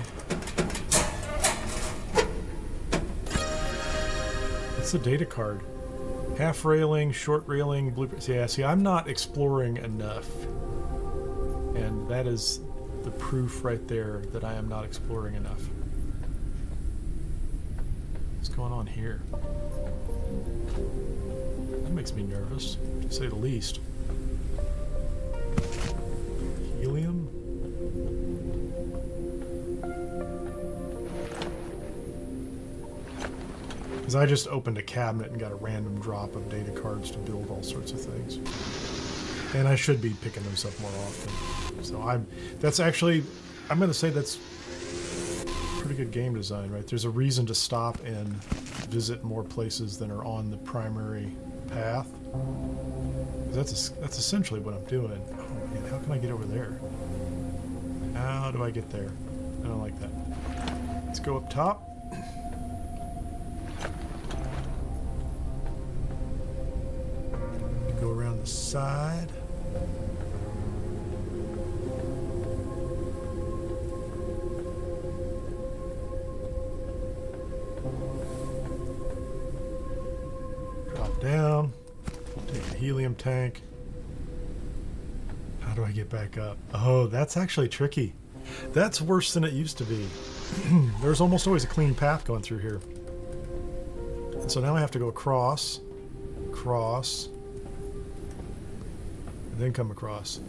What's the data card? Half railing, short railing, blueprints. Yeah, see, I'm not exploring enough. And that is the proof right there that I am not exploring enough. What's going on here? That makes me nervous, to say the least. Helium? Because I just opened a cabinet and got a random drop of data cards to build all sorts of things. And I should be picking those up more often. So that's actually, I'm going to say that's pretty good game design, right? There's a reason to stop and visit more places than are on the primary path. That's essentially what I'm doing. Oh man, how can I get over there? How do I get there? I don't like that. Let's go up top. Go around the side. Drop down. Take a helium tank. How do I get back up? Oh, that's actually tricky. That's worse than it used to be. There's almost always a clean path going through here. And so now I have to go across, and then come across.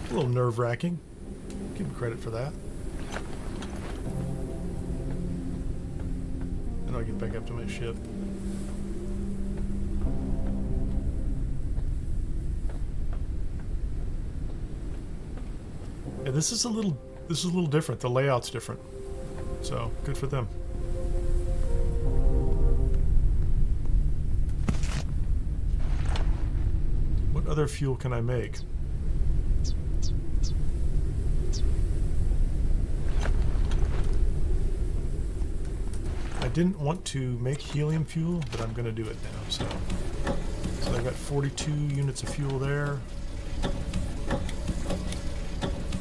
A little nerve-wracking. Give him credit for that. And I'll get back up to my ship. Yeah, this is a little different. The layout's different. So, good for them. What other fuel can I make? I didn't want to make helium fuel, but I'm going to do it now. So I've got 42 units of fuel there.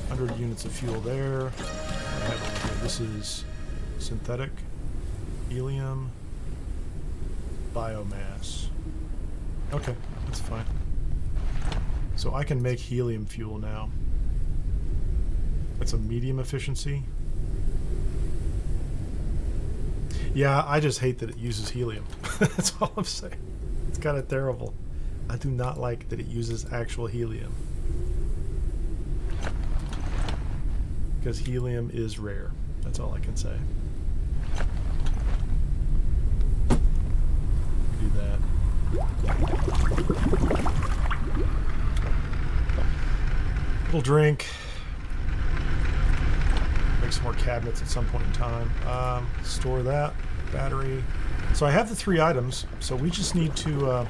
100 units of fuel there. I have over here. This is synthetic, helium, biomass. Okay, that's fine. So I can make helium fuel now. That's a medium efficiency. Yeah, I just hate that it uses helium. That's all I'm saying. It's kind of terrible. I do not like that it uses actual helium. Because helium is rare. That's all I can say. Do that. Little drink. Make some more cabinets at some point in time. Store that. Battery. So I have the 3 items. So we just need to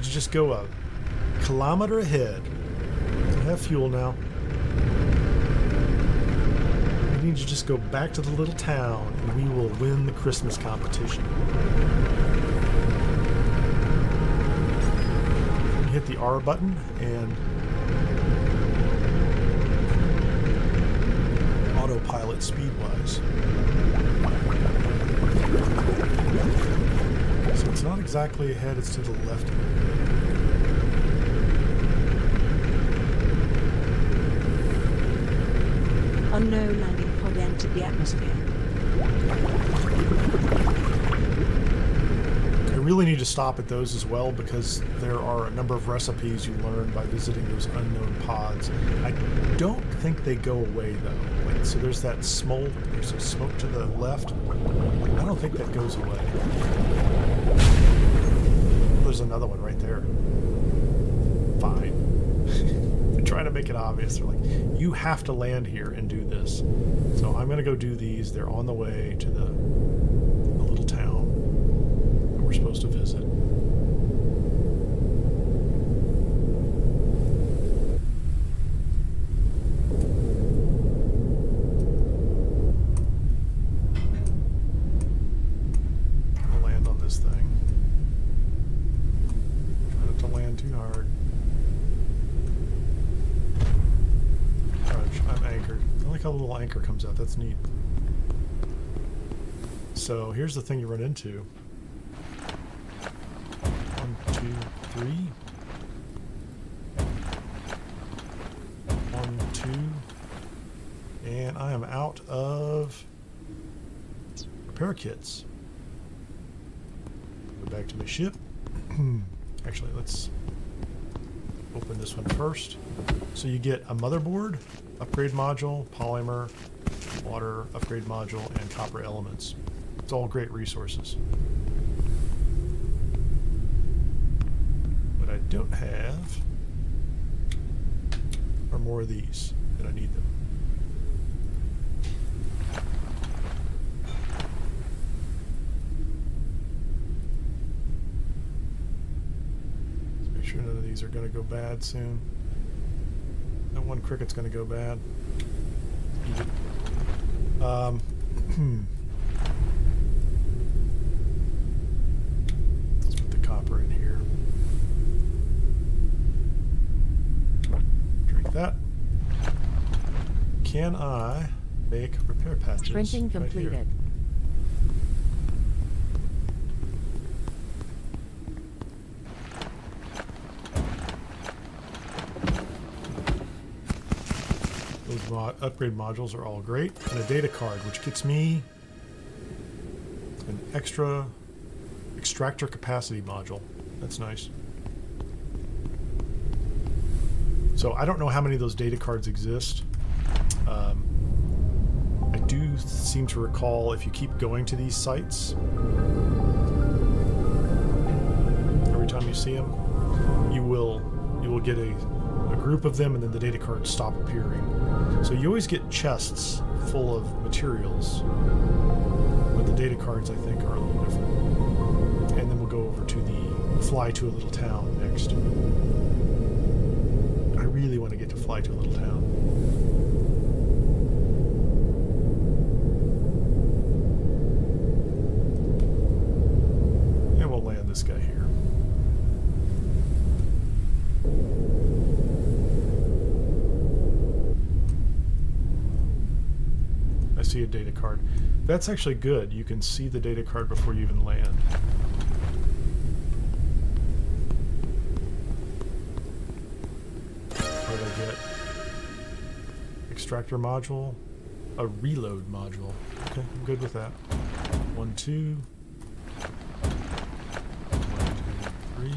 just go a kilometer ahead. I have fuel now. We need to just go back to the little town and we will win the Christmas competition. You hit the R button and autopilot speedwise. So it's not exactly ahead, it's to the left. Unknown landing pod entered the atmosphere. I really need to stop at those as well because there are a number of recipes you learn by visiting those unknown pods. I don't think they go away though. Like, so there's that smoke. There's a smoke to the left. I don't think that goes away. There's another one right there. Fine. They're trying to make it obvious. They're like, you have to land here and do this. So I'm going to go do these. They're on the way to the little town that we're supposed to visit. I'll land on this thing. Try not to land too hard. like how a little anchor comes out. That's neat. So here's the thing you run into. 1, 2, 3. 1, 2. And I am out of repair kits. Go back to the ship. Actually, let's open this one first. So you get a motherboard, upgrade module, polymer, water, upgrade module, and copper elements. It's all great resources. What I don't have are more of these, and I need them. Let's make sure none of these are going to go bad soon. No one cricket's going to go bad. Eat it. Let's put the copper in here. Drink that. Can I make repair patches? Printing right here? completed. Those upgrade modules are all great. And a data card, which gets me an extra extractor capacity module. That's nice. So I don't know how many of those data cards exist. I do seem to recall if you keep going to these sites, every time you see them, you will get a group of them, and then the data cards stop appearing. So you always get chests full of materials, but the data cards I think are a little different. And then we'll go over to the fly to a little town next. I really want to get to fly to a little town. And we'll land this guy here. I see a data card. That's actually good. You can see the data card before you even land. What did I get? Extractor module, a reload module. Okay, I'm good with that. 1, 2. 1, 2, 3.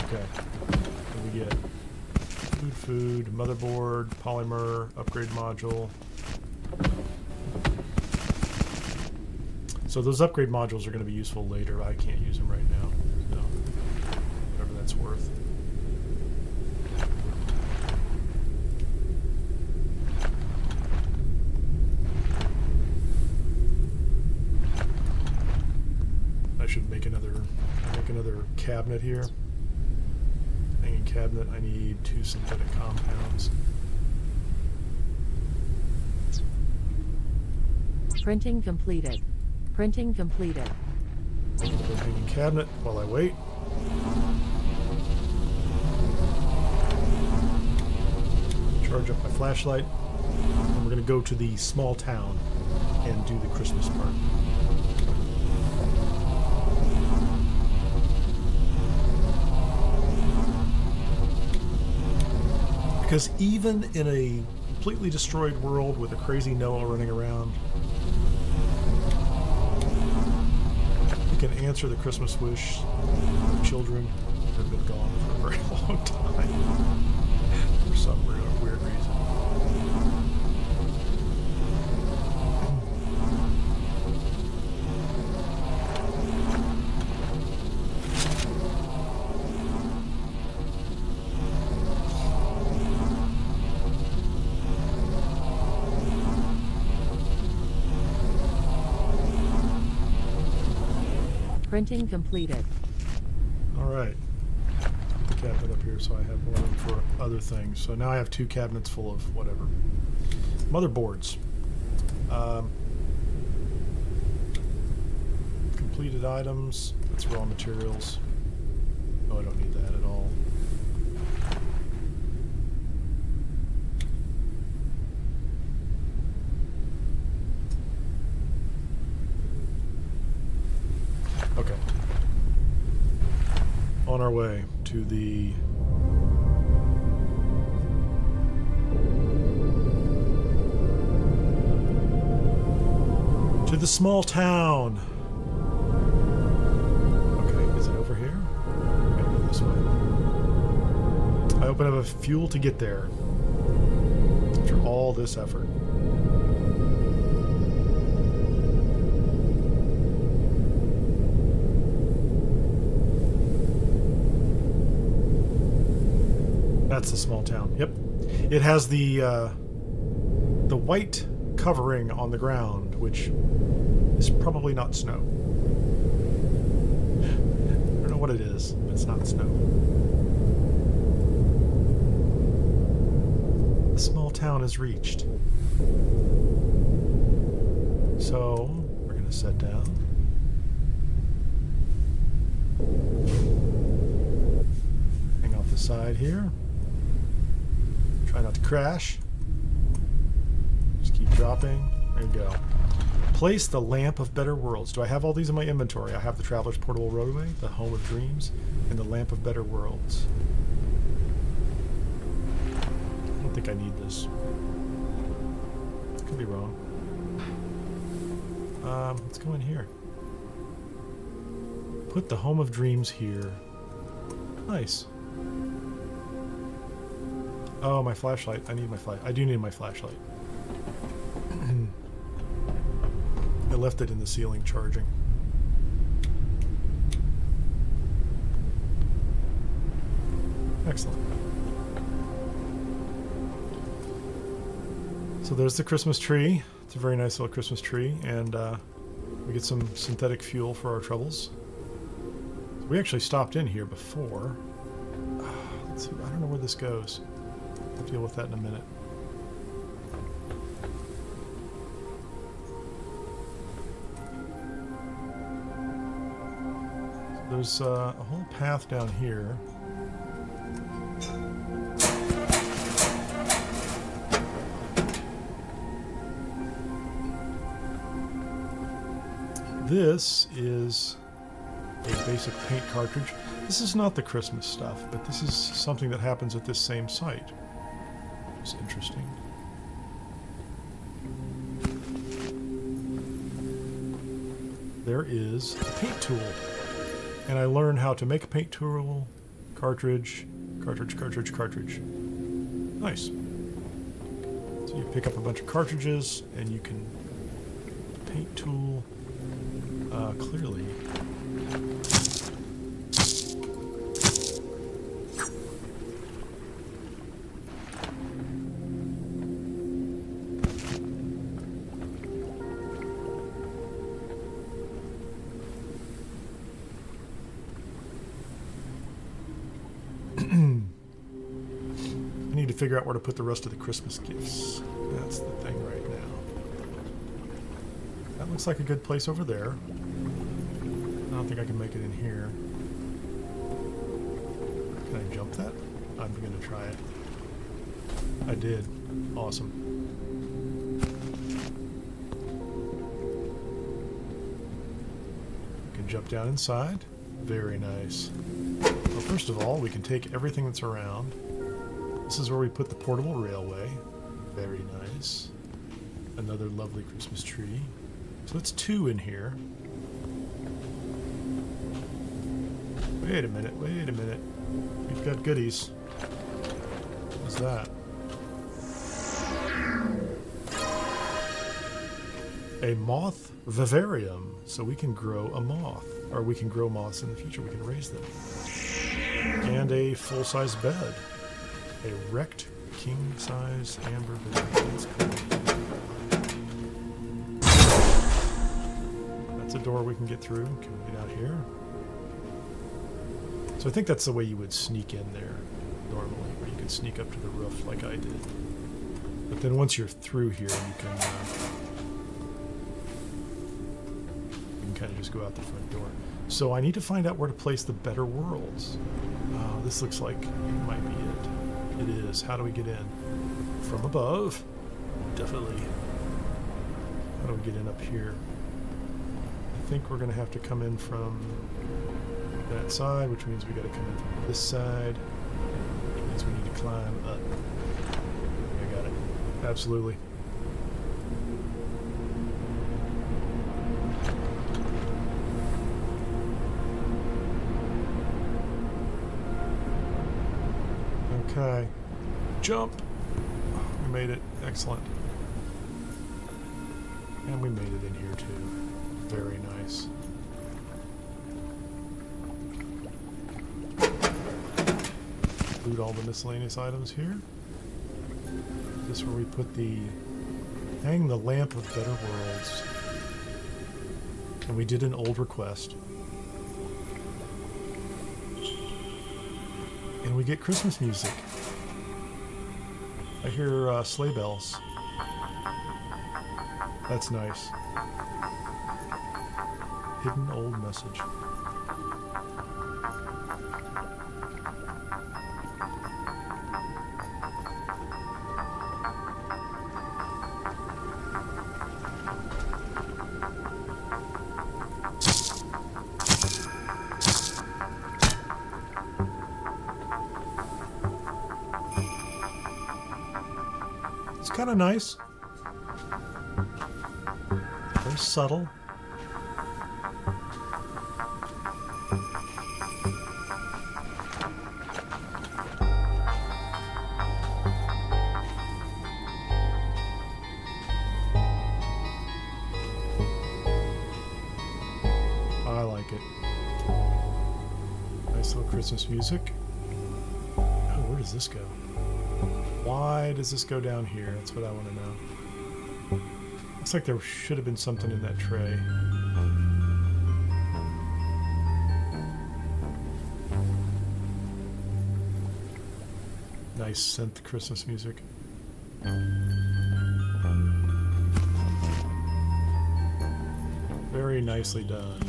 Okay. What do we get? Food, motherboard, polymer, upgrade module. So those upgrade modules are going to be useful later. I can't use them right now. No. Whatever that's worth. I should make another cabinet here. Hanging cabinet, I need 2 synthetic compounds. Printing completed. Printing completed. Hanging cabinet while I wait. Charge up my flashlight. And we're going to go to the small town and do the Christmas part. Because even in a completely destroyed world with a crazy Noah running around, you can answer the Christmas wish of children that have been gone for a very long time for some weird reason. Printing completed. All right. Put the cabinet up here so I have more room for other things. So now I have 2 cabinets full of whatever. Motherboards. Completed items. That's raw materials. Oh, I don't need that at all. On our way to the small town. Okay, is it over here? I gotta go this way. I hope I have a fuel to get there after all this effort. That's the small town. Yep. It has the white covering on the ground, which is probably not snow. I don't know what it is, but it's not snow. The small town is reached. So, we're going to set down. Hang off the side here. Try not to crash. Just keep dropping. There you go. Place the Lamp of Better Worlds. Do I have all these in my inventory? I have the Traveler's Portable Roadway, the Home of Dreams, and the Lamp of Better Worlds. I don't think I need this. Could be wrong. Let's go in here. Put the Home of Dreams here. Nice. Oh, my flashlight. I need my flashlight. I do need my flashlight. I left it in the ceiling charging. Excellent. So there's the Christmas tree. It's a very nice little Christmas tree, and we get some synthetic fuel for our troubles. So we actually stopped in here before. Let's see. I don't know where this goes. I'll deal with that in a minute. There's a whole path down here. This is a basic paint cartridge. This is not the Christmas stuff, but this is something that happens at this same site. It's interesting. There is a paint tool. And I learned how to make a paint tool, cartridge. Nice. So you pick up a bunch of cartridges and you can paint tool clearly. Figure out where to put the rest of the Christmas gifts. That's the thing right now. That looks like a good place over there. I don't think I can make it in here. Can I jump that? I'm going to try it. I did. Awesome. We can jump down inside. Very nice. Well, first of all, we can take everything that's around. This is where we put the portable railway. Very nice. Another lovely Christmas tree. So that's 2 in here. Wait a minute, wait a minute. We've got goodies. What's that? A moth vivarium. So we can grow a moth. Or we can grow moths in the future. We can raise them. And a full-size bed. A wrecked king-size amber bed. That's cool. That's a door we can get through. Can we get out here? So I think that's the way you would sneak in there normally, where you could sneak up to the roof like I did. But then once you're through here, you can kind of just go out the front door. So I need to find out where to place the Better Worlds. This looks like it might be it. It is. How do we get in? From above? Definitely. How do we get in up here? I think we're going to have to come in from that side, which means we got to come in from this side. Which means we need to climb up. I got it. Absolutely. Okay. Jump! We made it. Excellent. And we made it in here too. Very nice. Loot all the miscellaneous items here. This is where we put the... hang the lamp of better worlds. And we did an old request. And we get Christmas music. I hear sleigh bells. That's nice. Hidden old message. It's kind of nice. Very subtle. I like it. Nice little Christmas music. Oh, where does this go? Why does this go down here? That's what I want to know. Looks like there should have been something in that tray. Nice synth Christmas music. Very nicely done.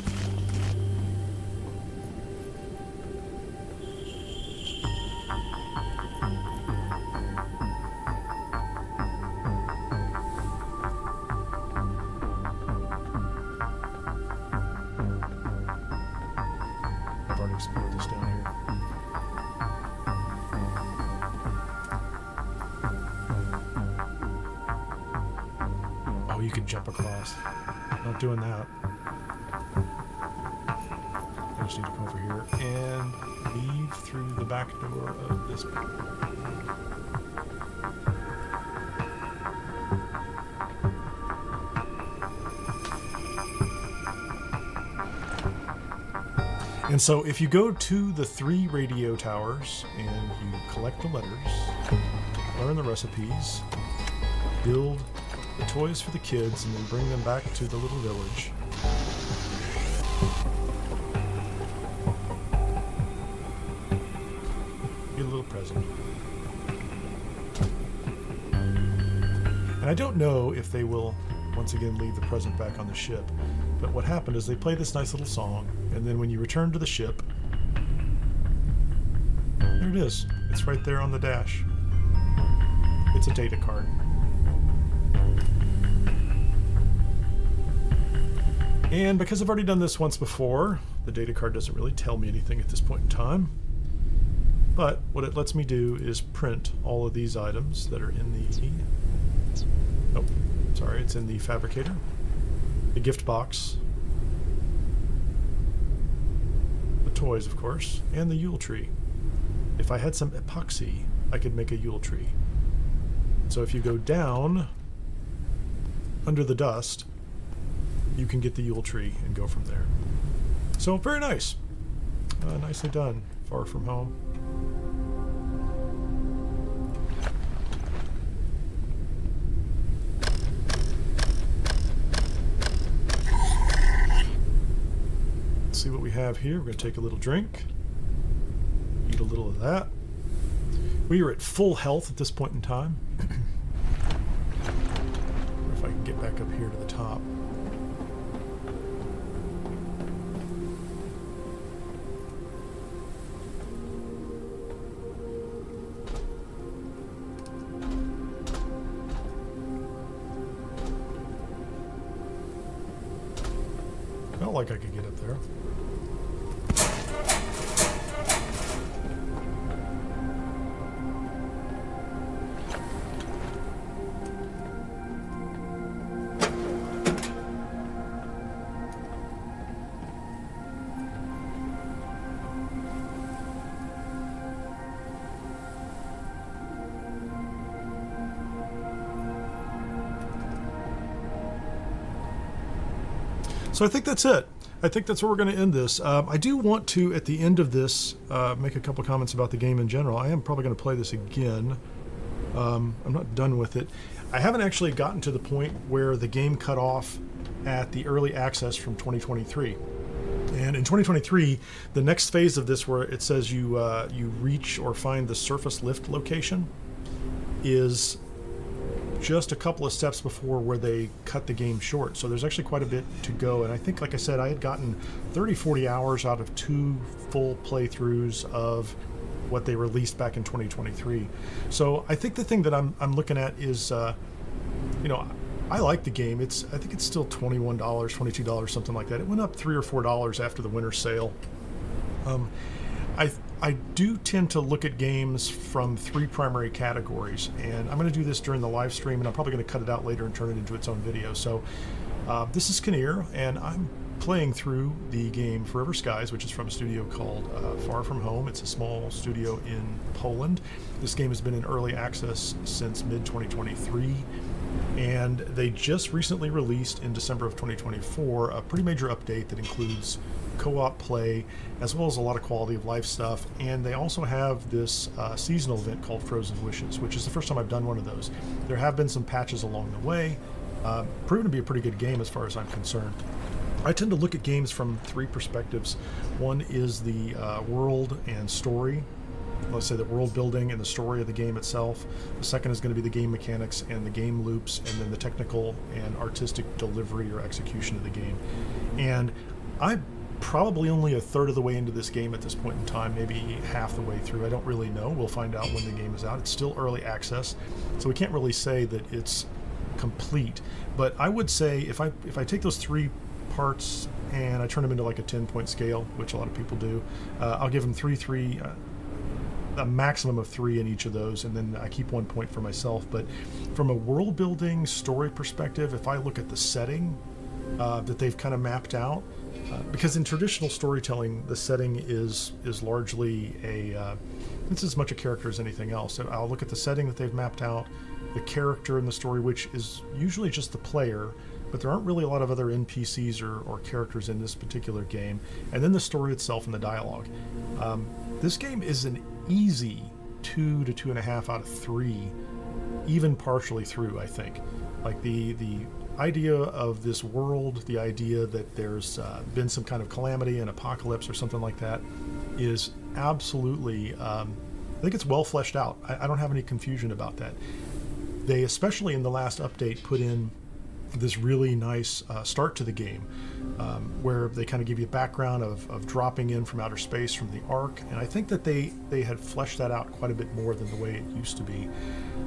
I've already explored this down here. Oh, you can jump across. Not doing that. I just need to come over here and leave through the back door of this. And so if you go to the 3 radio towers and you collect the letters, learn the recipes, build the toys for the kids, and then bring them back to the little village. Get a little present. And I don't know if they will once again leave the present back on the ship, but what happened is they play this nice little song, and then when you return to the ship, there it is. It's right there on the dash. It's a data card. And because I've already done this once before, the data card doesn't really tell me anything at this point in time. But what it lets me do is print all of these items that are in the... Oh, sorry, it's in the fabricator. The gift box. The toys, of course. And the Yule tree. If I had some epoxy, I could make a Yule tree. So if you go down under the dust, you can get the Yule tree and go from there. So very nice. Nicely done. Far from home. Let's see what we have here. We're going to take a little drink. Eat a little of that. We are at full health at this point in time. If I can get back up here to the top. Felt like I could get up there. So I think that's it. I think that's where we're going to end this. I do want to, at the end of this, make a couple comments about the game in general. I am probably going to play this again. I'm not done with it. I haven't actually gotten to the point where the game cut off at the early access from 2023. And in 2023, the next phase of this, where it says you reach or find the surface lift location, is just a couple of steps before where they cut the game short. So there's actually quite a bit to go. And I think, like I said, I had gotten 30-40 hours out of 2 full playthroughs of what they released back in 2023. So I think the thing that I'm looking at is, you know, I like the game. I think it's still $21, $22, something like that. It went up $3 or $4 after the winter sale. I do tend to look at games from 3 primary categories, and I'm going to do this during the live stream, and I'm probably going to cut it out later and turn it into its own video. So this is Kineer, and I'm playing through the game Forever Skies, which is from a studio called Far From Home. It's a small studio in Poland. This game has been in early access since mid-2023, and they just recently released in December of 2024 a pretty major update that includes co-op play as well as a lot of quality of life stuff. And they also have this seasonal event called Frozen Wishes, which is the first time I've done one of those. There have been some patches along the way, proven to be a pretty good game as far as I'm concerned. I tend to look at games from 3 perspectives. One is the world and story. Let's say the world building and the story of the game itself. The second is going to be the game mechanics and the game loops, and then the technical and artistic delivery or execution of the game. And I'm probably only a third of the way into this game at this point in time, maybe half the way through. I don't really know. We'll find out when the game is out. It's still early access, so we can't really say that it's complete. But I would say if I take those 3 parts and I turn them into like a 10-point scale, which a lot of people do, I'll give them 3, a maximum of 3 in each of those, and then I keep 1 point for myself. But from a world building story perspective, if I look at the setting that they've kind of mapped out, because in traditional storytelling the setting is largely it's as much a character as anything else. So I'll look at the setting that they've mapped out, the character in the story, which is usually just the player, but there aren't really a lot of other NPCs or characters in this particular game, and then the story itself and the dialogue. This game is an easy 2 to 2.5 out of 3, even partially through, I think. Like the idea of this world, the idea that there's been some kind of calamity, an apocalypse or something like that, is absolutely, I think it's well fleshed out. I don't have any confusion about that. They, especially in the last update, put in this really nice start to the game, where they kind of give you a background of dropping in from outer space from the Ark, and I think that they had fleshed that out quite a bit more than the way it used to be.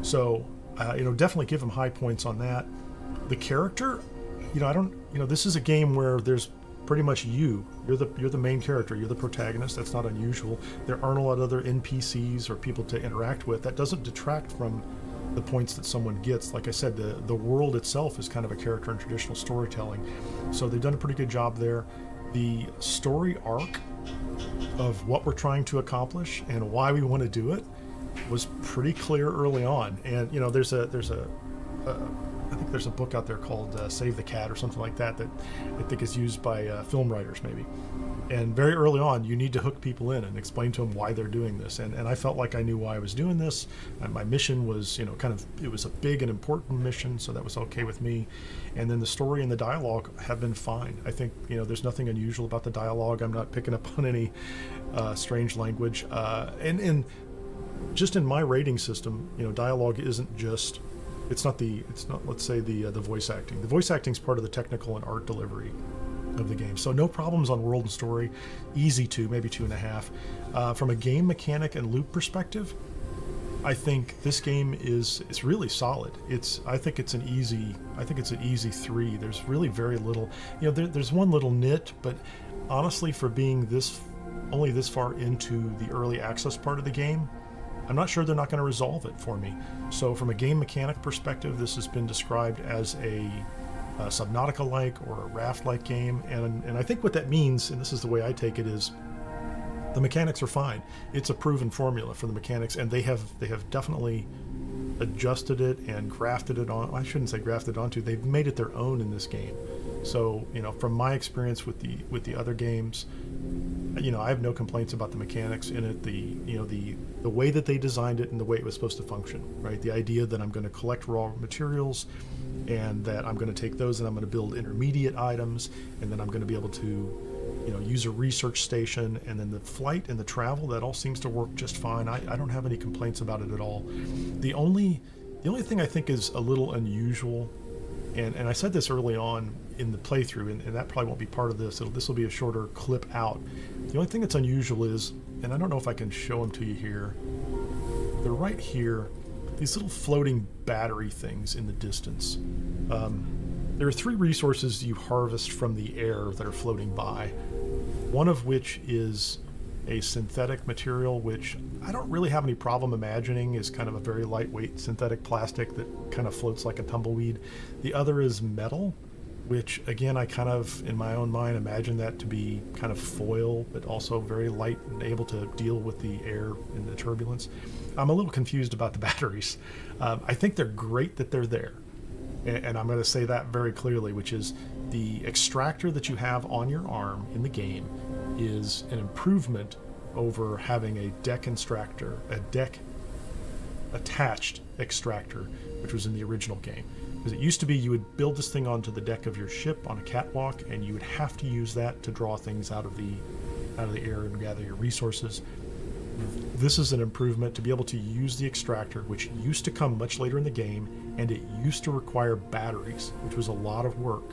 So definitely give them high points on that. The character, this is a game where there's pretty much you're the main character, you're the protagonist. That's not unusual. There aren't a lot of other NPCs or people to interact with. That doesn't detract from the points that someone gets. Like I said, the world itself is kind of a character in traditional storytelling, so they've done a pretty good job there. The story arc of what we're trying to accomplish and why we want to do it was pretty clear early on. And I think there's a book out there called Save the Cat or something like that I think is used by film writers maybe. And very early on, you need to hook people in and explain to them why they're doing this. And I felt like I knew why I was doing this. And my mission was, it was a big and important mission, so that was okay with me. And then the story and the dialogue have been fine. I think, there's nothing unusual about the dialogue. I'm not picking up on any strange language. And just in my rating system, dialogue isn't just, it's not let's say the voice acting. The voice acting is part of the technical and art delivery of the game. So no problems on world and story, easy 2, maybe 2.5. From a game mechanic and loop perspective, I think this game it's really solid. I think it's an easy 3. There's really very little, there's one little nit, but honestly, for being only this far into the early access part of the game, I'm not sure they're not going to resolve it for me. So from a game mechanic perspective, this has been described as a Subnautica-like or a Raft-like game, and I think what that means, and this is the way I take it, is the mechanics are fine. It's a proven formula for the mechanics, and they have definitely adjusted it and grafted it on. I shouldn't say grafted onto. They've made it their own in this game. So, from my experience with the other games, I have no complaints about the mechanics in it. The way that they designed it and the way it was supposed to function, right? The idea that I'm going to collect raw materials, and that I'm going to take those and I'm going to build intermediate items, and then I'm going to be able to use a research station, and then the flight and the travel, that all seems to work just fine. I don't have any complaints about it at all. The only thing I think is a little unusual, and I said this early on in the playthrough, and that probably won't be part of this. This will be a shorter clip out. The only thing that's unusual is, and I don't know if I can show them to you here, they're right here, these little floating battery things in the distance. There are 3 resources you harvest from the air that are floating by, one of which is a synthetic material, which I don't really have any problem imagining is kind of a very lightweight synthetic plastic that kind of floats like a tumbleweed. The other is metal, which again, I kind of, in my own mind, imagine that to be kind of foil, but also very light and able to deal with the air and the turbulence. I'm a little confused about the batteries. I think they're great that they're there. And I'm going to say that very clearly, which is the extractor that you have on your arm in the game is an improvement over having a deck attached extractor, which was in the original game. Because it used to be you would build this thing onto the deck of your ship on a catwalk, and you would have to use that to draw things out of the air and gather your resources. This is an improvement to be able to use the extractor, which used to come much later in the game, and it used to require batteries, which was a lot of work.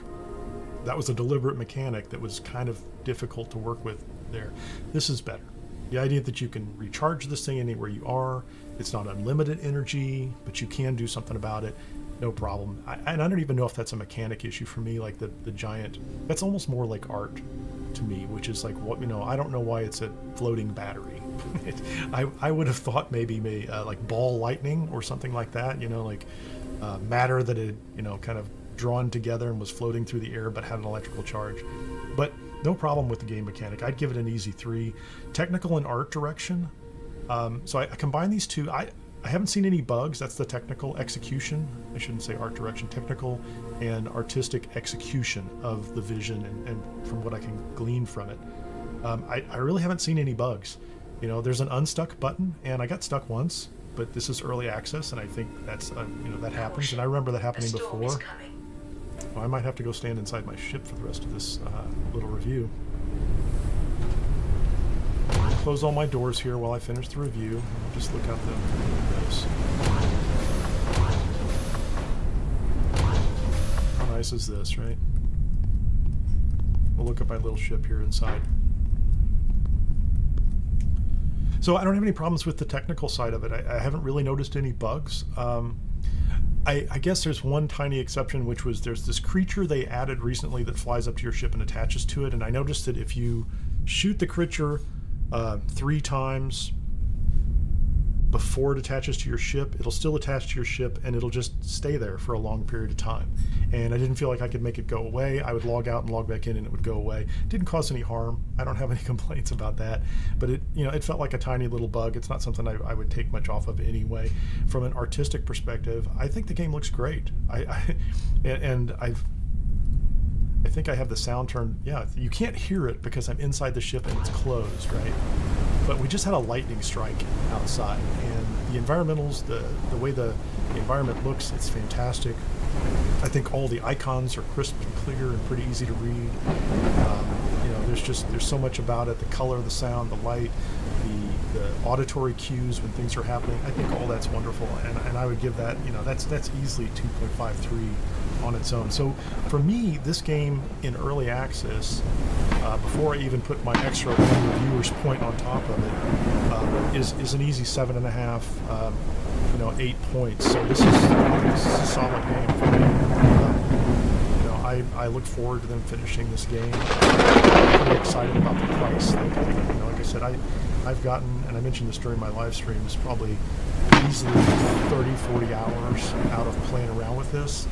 That was a deliberate mechanic that was kind of difficult to work with there. This is better. The idea that you can recharge this thing anywhere you are, it's not unlimited energy, but you can do something about it, no problem. And I don't even know if that's a mechanic issue for me, like the giant, that's almost more like art to me, which is like, what, I don't know why it's a floating battery. I would have thought maybe like ball lightning or something like that, like matter that had, kind of drawn together and was floating through the air but had an electrical charge. But no problem with the game mechanic. I'd give it an easy 3. Technical and art direction. So I combine these two. I haven't seen any bugs. That's the technical execution. I shouldn't say art direction. Technical and artistic execution of the vision, and from what I can glean from it. I really haven't seen any bugs. There's an unstuck button, and I got stuck once, but this is early access, and I think that's that happens, and I remember that happening before. Well, I might have to go stand inside my ship for the rest of this little review. I'll close all my doors here while I finish the review. I'll just look out the windows. How nice is this, right? We'll look at my little ship here inside. So I don't have any problems with the technical side of it. I haven't really noticed any bugs. I guess there's one tiny exception, which was there's this creature they added recently that flies up to your ship and attaches to it, and I noticed that if you shoot the creature 3 times before it attaches to your ship, it'll still attach to your ship, and it'll just stay there for a long period of time. And I didn't feel like I could make it go away. I would log out and log back in, and it would go away. It didn't cause any harm. I don't have any complaints about that. But it felt like a tiny little bug. It's not something I would take much off of anyway. From an artistic perspective, I think the game looks great. I think I have the sound turned. Yeah, you can't hear it because I'm inside the ship and it's closed, right? But we just had a lightning strike outside, and the environmentals, the way the environment looks, it's fantastic. I think all the icons are crisp and clear and pretty easy to read. There's so much about it: the color, the sound, the light, the auditory cues when things are happening. I think all that's wonderful, and I would give that, that's easily 2.53 on its own. So for me, this game in early access, before I even put my extra 1 reviewer's point on top of it, is an easy 7.5, 8 points. So this is a solid game for me. I look forward to them finishing this game. I'm pretty excited about the price. Like I said, I've gotten, and I mentioned this during my live streams, probably easily 30, 40 hours out of playing around with this.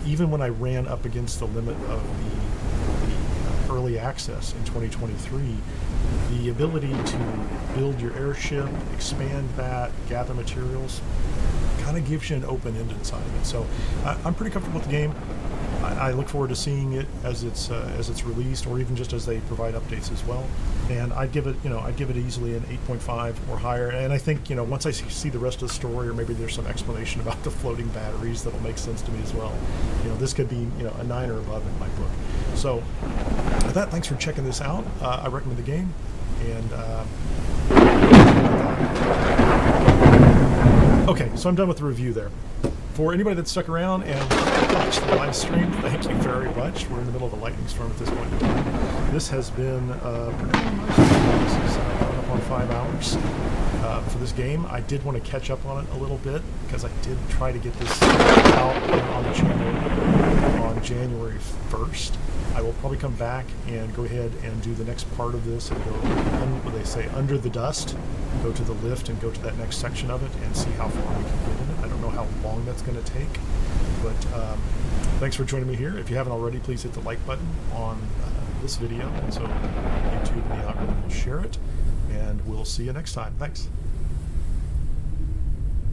Even when I ran up against the limit of the early access in 2023, the ability to build your airship, expand that, gather materials, kind of gives you an open-ended side of it. So I'm pretty comfortable with the game. I look forward to seeing it as it's released, or even just as they provide updates as well. And I'd give it, I'd give it easily an 8.5 or higher. And I think, once I see the rest of the story, or maybe there's some explanation about the floating batteries that'll make sense to me as well. This could be, a 9 or above in my book. So with that, thanks for checking this out. I recommend the game, and okay, so I'm done with the review there. For anybody that stuck around and watched the live stream, thank you very much. We're in the middle of a lightning storm at this point in time. This has been this is coming up on 5 hours for this game. I did want to catch up on it a little bit because I did try to get this out on the channel on January 1st. I will probably come back and go ahead and do the next part of this and go, what they say, under the dust, go to the lift and go to that next section of it and see how far we can get in it. I don't know how long that's going to take, but thanks for joining me here. If you haven't already, please hit the like button on this video, and so YouTube and the algorithm will share it, and we'll see you next time. Thanks.